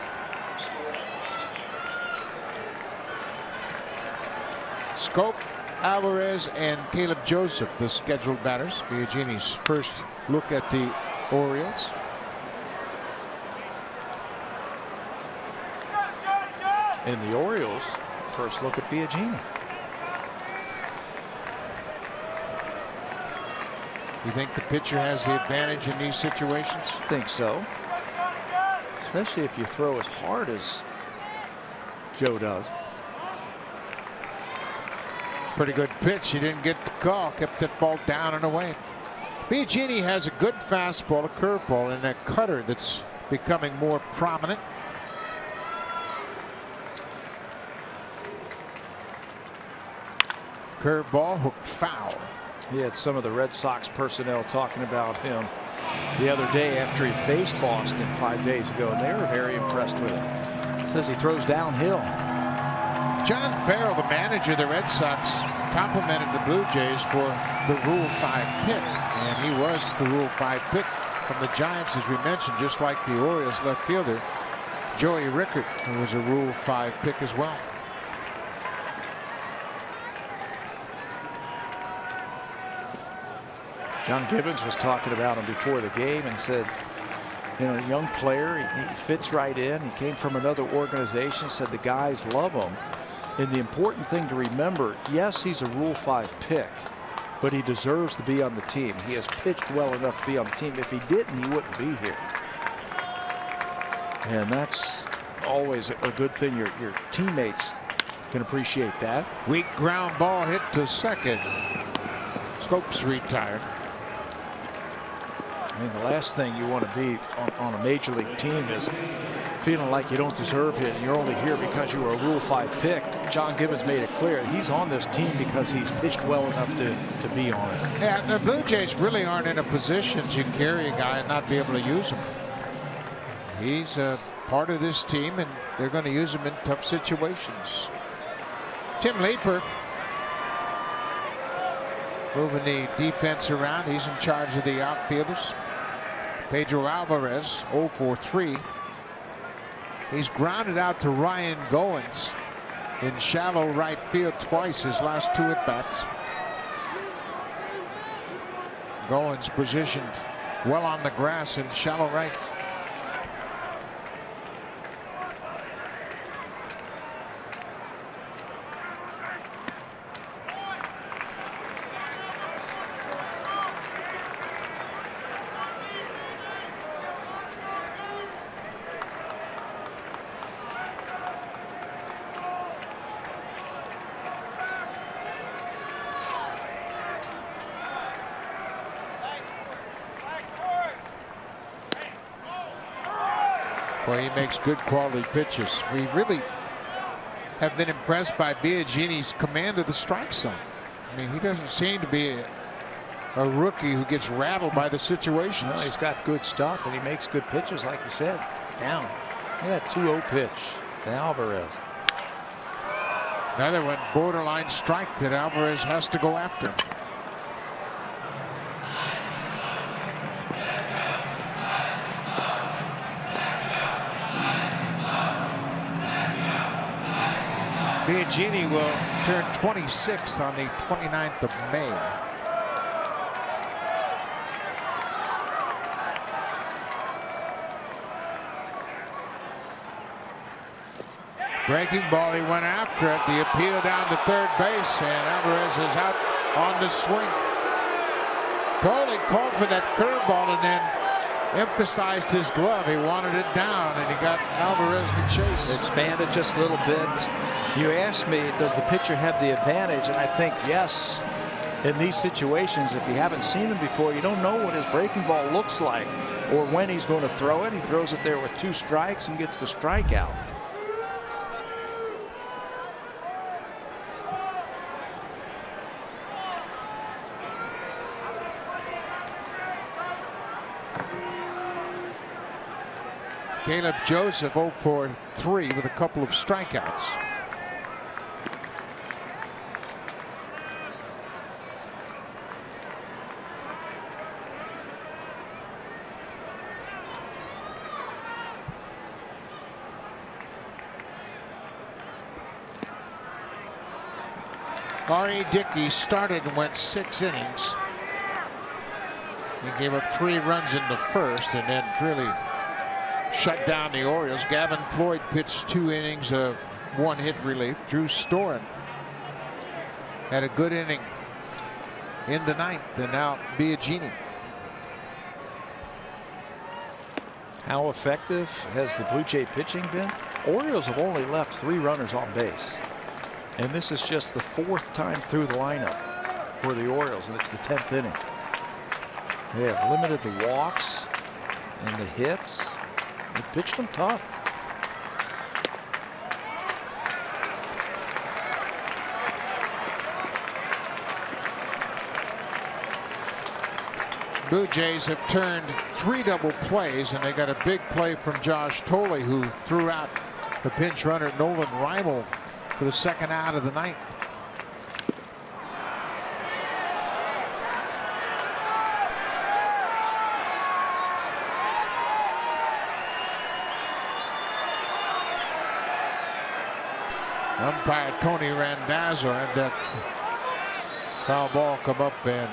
Scope, Alvarez, and Caleb Joseph, the scheduled batters. Biagini's first look at the Orioles. And the Orioles first look at Biagini. You think the pitcher has the advantage in these situations? I think so. Especially if you throw as hard as Joe does. Pretty good pitch. He didn't get the call. Kept that ball down and away. Biagini has a good fastball, a curveball, and a cutter that's becoming more prominent. Curveball hooked foul. He had some of the Red Sox personnel talking about him the other day after he faced Boston 5 days ago, and they were very impressed with him. Says he throws downhill. John Farrell, the manager of the Red Sox, complimented the Blue Jays for the Rule 5 pick, and he was the Rule 5 pick from the Giants, as we mentioned, just like the Orioles left fielder Joey Rickard, who was a Rule 5 pick as well. John Gibbons was talking about him before the game and said, you know, young player, he fits right in. He came from another organization, said the guys love him. And the important thing to remember, yes, he's a Rule 5 pick, but he deserves to be on the team. He has pitched well enough to be on the team. If he didn't, he wouldn't be here. And that's always a good thing. Your teammates can appreciate that. Weak ground ball hit to second. Scopes retired. I mean, the last thing you want to be on a major league team is feeling like you don't deserve it and you're only here because you were a Rule 5 pick. John Gibbons made it clear he's on this team because he's pitched well enough to be on it. Yeah, the Blue Jays really aren't in a position to carry a guy and not be able to use him. He's a part of this team, and they're going to use him in tough situations. Tim Leeper moving the defense around. He's in charge of the outfielders. Pedro Alvarez 0 for 3. He's grounded out to Ryan Goins in shallow right field twice his last 2 at-bats. Goins positioned well on the grass in shallow right. Well, he makes good quality pitches. We really have been impressed by Biagini's command of the strike zone. I mean, he doesn't seem to be a rookie who gets rattled by the situations. No, he's got good stuff, and he makes good pitches, like you said. Down. Look at that 2-0 pitch to Alvarez. Another one, borderline strike that Alvarez has to go after. Biagini will turn 26 on the 29th of May. Breaking ball, he went after it. The appeal down to third base, and Alvarez is out on the swing. Tolle called for that curveball and then emphasized his glove. He wanted it down, and he got Alvarez to chase. Expanded just a little bit. You asked me, does the pitcher have the advantage? And I think yes. In these situations, if you haven't seen him before, you don't know what his breaking ball looks like or when he's going to throw it. He throws it there with 2 strikes and gets the strikeout. Caleb Joseph 0 for 3 with a couple of strikeouts. R.A. Dickey started and went 6 innings. He gave up 3 runs in the first and then really shut down the Orioles. Gavin Floyd pitched 2 innings of 1-hit relief. Drew Storen had a good inning in the 9th, and now Biagini. How effective has the Blue Jay pitching been? Orioles have only left 3 runners on base. And this is just the 4th time through the lineup for the Orioles, and it's the 10th inning. They have limited the walks and the hits. They pitched them tough. Blue Jays have turned 3 double plays, and they got a big play from Josh Tolle, who threw out the pinch runner Nolan Reimel for the 2nd out of the 9th. Umpire Tony Randazzo had that foul ball come up and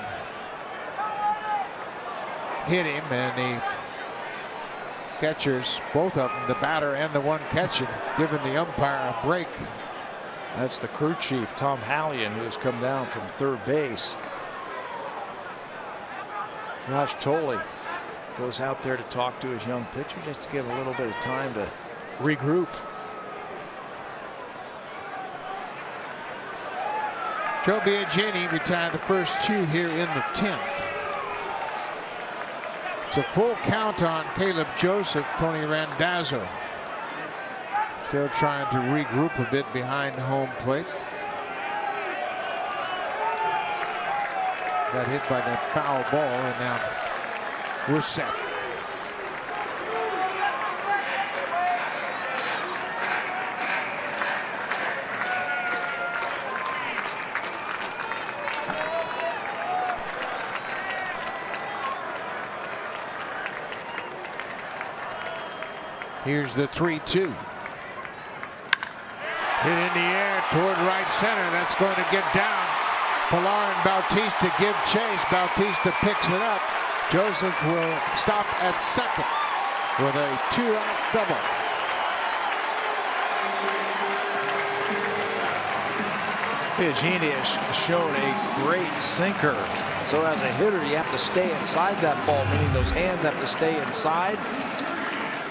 hit him, and the catchers, both of them, the batter and the one catching, giving the umpire a break. That's the crew chief, Tom Hallion, who has come down from third base. Josh Tolle goes out there to talk to his young pitcher just to give a little bit of time to regroup. Joe Biagini retired the first 2 here in the 10th. It's a full count on Caleb Joseph. Tony Randazzo still trying to regroup a bit behind home plate. Got hit by that foul ball, and now we're set. Here's the 3-2. Hit in the air toward right center. That's going to get down. Pilar and Bautista give chase. Bautista picks it up. Joseph will stop at second with a 2-out double. Biagini has shown a great sinker. So as a hitter, you have to stay inside that ball, meaning those hands have to stay inside.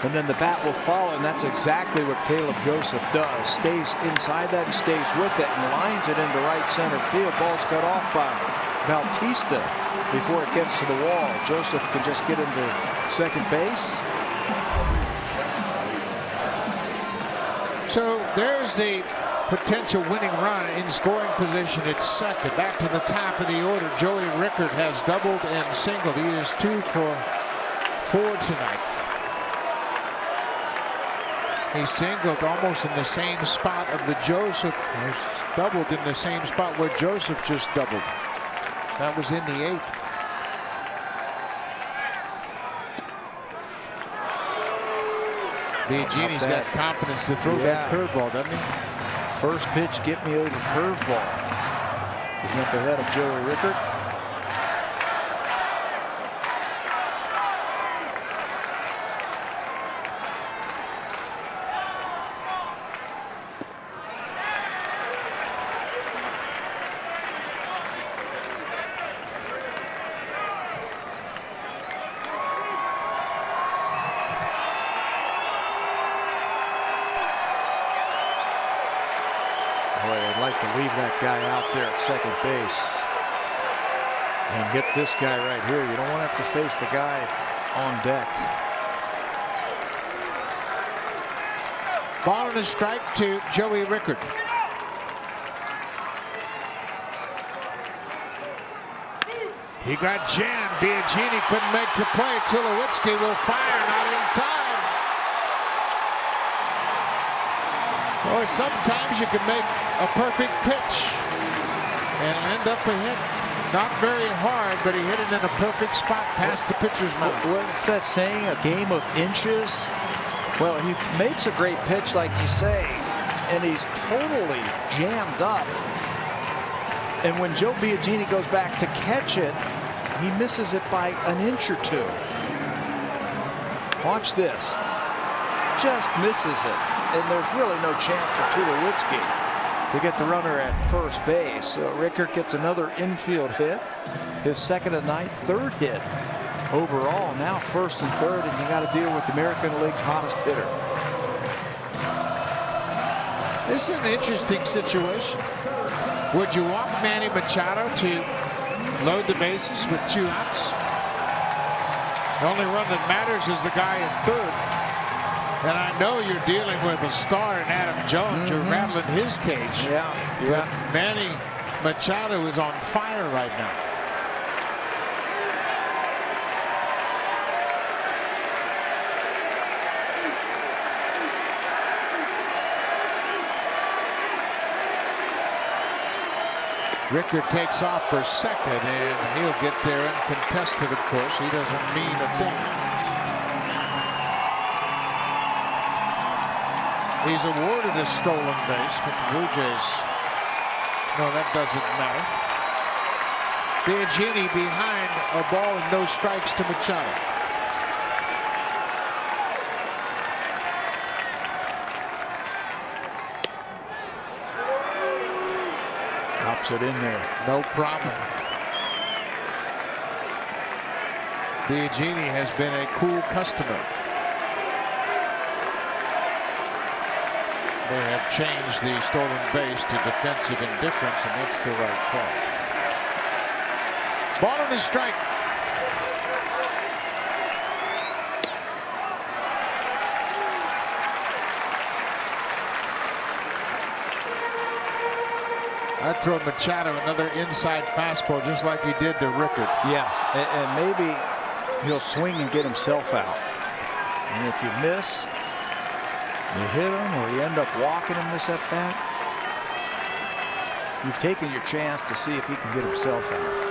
And then the bat will follow, and that's exactly what Caleb Joseph does. Stays inside that and stays with it and lines it into right center field. Ball's cut off by Bautista before it gets to the wall. Joseph can just get into second base. So there's the potential winning run in scoring position at second. Back to the top of the order. Joey Rickard has doubled and singled. He is 2 for 4 tonight. He singled almost in the same spot of the Joseph. He's doubled in the same spot where Joseph just doubled. That was in the 8th. Biagini's got confidence to throw that curveball, doesn't he? First pitch, get me over curveball. Getting up ahead of Joey Rickard. leave that guy out there at second base and get this guy right here. You don't want to have to face the guy on deck. Ball and a strike to Joey Rickard. He got jammed. Biagini couldn't make the play. Tulowitzki will fire, not in time. Boy, sometimes you can make a perfect pitch and end up a hit. Not very hard, but he hit it in a perfect spot past the pitcher's mouth. What's that saying? A game of inches? Well, he makes a great pitch, like you say, and he's totally jammed up. And when Joe Biagini goes back to catch it, he misses it by an inch or two. Watch this. Just misses it. And there's really no chance for Tulowitzki to get the runner at first base. So Rickard gets another infield hit. His second of the night, third hit overall. Now first and third, and you got to deal with the American League's hottest hitter. This is an interesting situation. Would you walk Manny Machado to load the bases with 2 outs? The only run that matters is the guy in third. And I know you're dealing with a star in Adam Jones. You're rattling his cage. Yeah. But Manny Machado is on fire right now. Rickard takes off for second, and he'll get there uncontested, of course. He doesn't mean a thing. He's awarded a stolen base, but the Blue Jays, no, that doesn't matter. Biagini behind a ball and no strikes to Machado. Pops it in there. No problem. Biagini has been a cool customer. They have changed the stolen base to defensive indifference, and that's the right call. Ball and a strike. I'd throw Machado another inside fastball just like he did to Rickard. Yeah, and maybe he'll swing and get himself out. And if you miss, you hit him or you end up walking him this at bat, you've taken your chance to see if he can get himself out.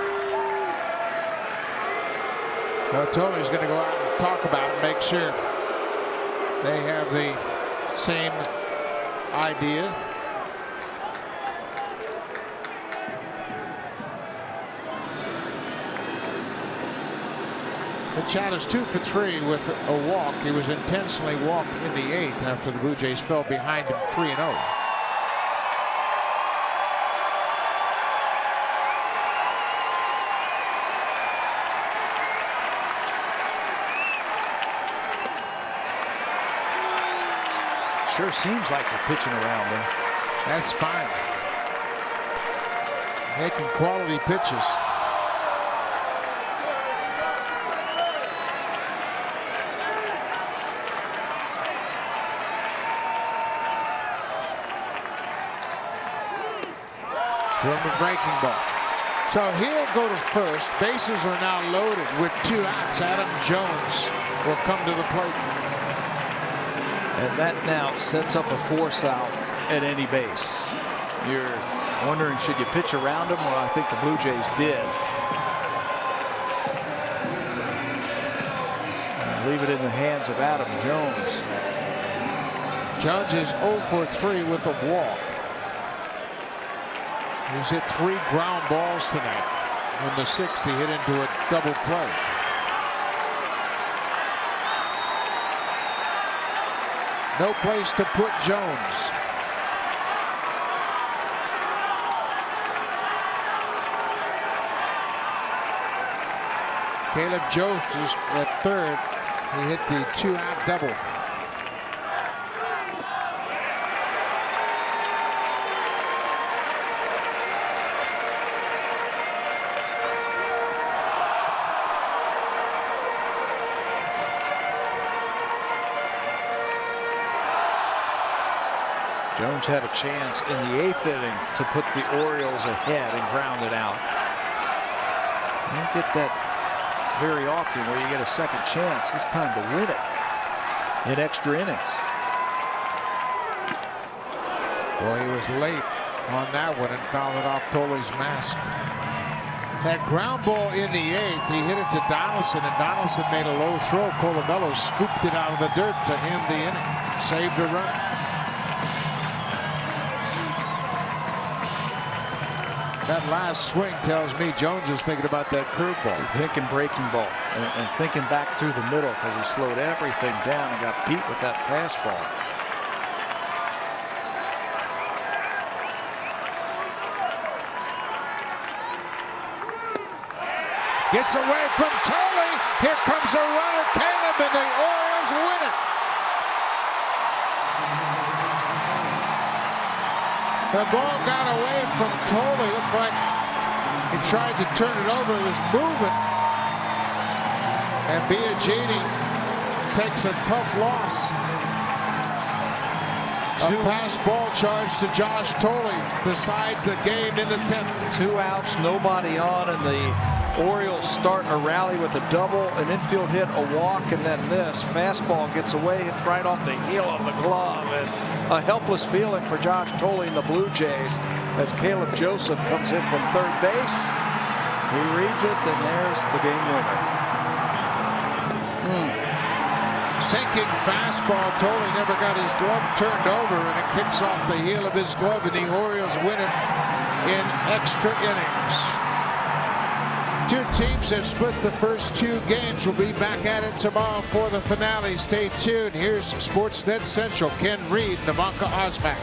Well, Tony's going to go out and talk about it, make sure they have the same idea. Machado's 2 for 3 with a walk. He was intentionally walked in the 8th after the Blue Jays fell behind him 3-0. Sure seems like they're pitching around him. That's fine. Making quality pitches. From the breaking ball. So he'll go to first. Bases are now loaded with 2 outs. Adam Jones will come to the plate. And that now sets up a force out at any base. You're wondering, should you pitch around him? Well, I think the Blue Jays did. And leave it in the hands of Adam Jones. Jones is 0 for 3 with a walk. He's hit 3 ground balls tonight. On the 6th, he hit into a double play. No place to put Jones. Caleb Jones at third. He hit the 2-out double. Jones had a chance in the 8th inning to put the Orioles ahead and ground it out. You don't get that very often where you get a second chance, this time to win it in extra innings. Boy, he was late on that one and fouled it off Tolley's mask. That ground ball in the 8th, he hit it to Donaldson, and Donaldson made a low throw. Colabello scooped it out of the dirt to end the inning. Saved a run. That last swing tells me Jones is thinking about that curveball. Thinking breaking ball and thinking back through the middle because he slowed everything down and got beat with that fastball. Gets away from Tolley. Here comes a runner, Caleb, and the Orioles win it. The ball got away from Tolley. Looked like he tried to turn it over. It was moving. And Biagini takes a tough loss. A pass ball charge to Josh Tolley decides the game in the 10th. 2 outs, nobody on, and the Orioles start a rally with a double, an infield hit, a walk, and then this fastball gets away, hits right off the heel of the glove, and a helpless feeling for Josh Tolley and the Blue Jays as Caleb Joseph comes in from third base. He reads it, and there's the game winner. Sinking fastball. Tolley never got his glove turned over, and it kicks off the heel of his glove, and the Orioles win it in extra innings. 2 teams have split the first 2 games. We'll be back at it tomorrow for the finale. Stay tuned. Here's Sportsnet Central. Ken Reed, Navanka Osmak.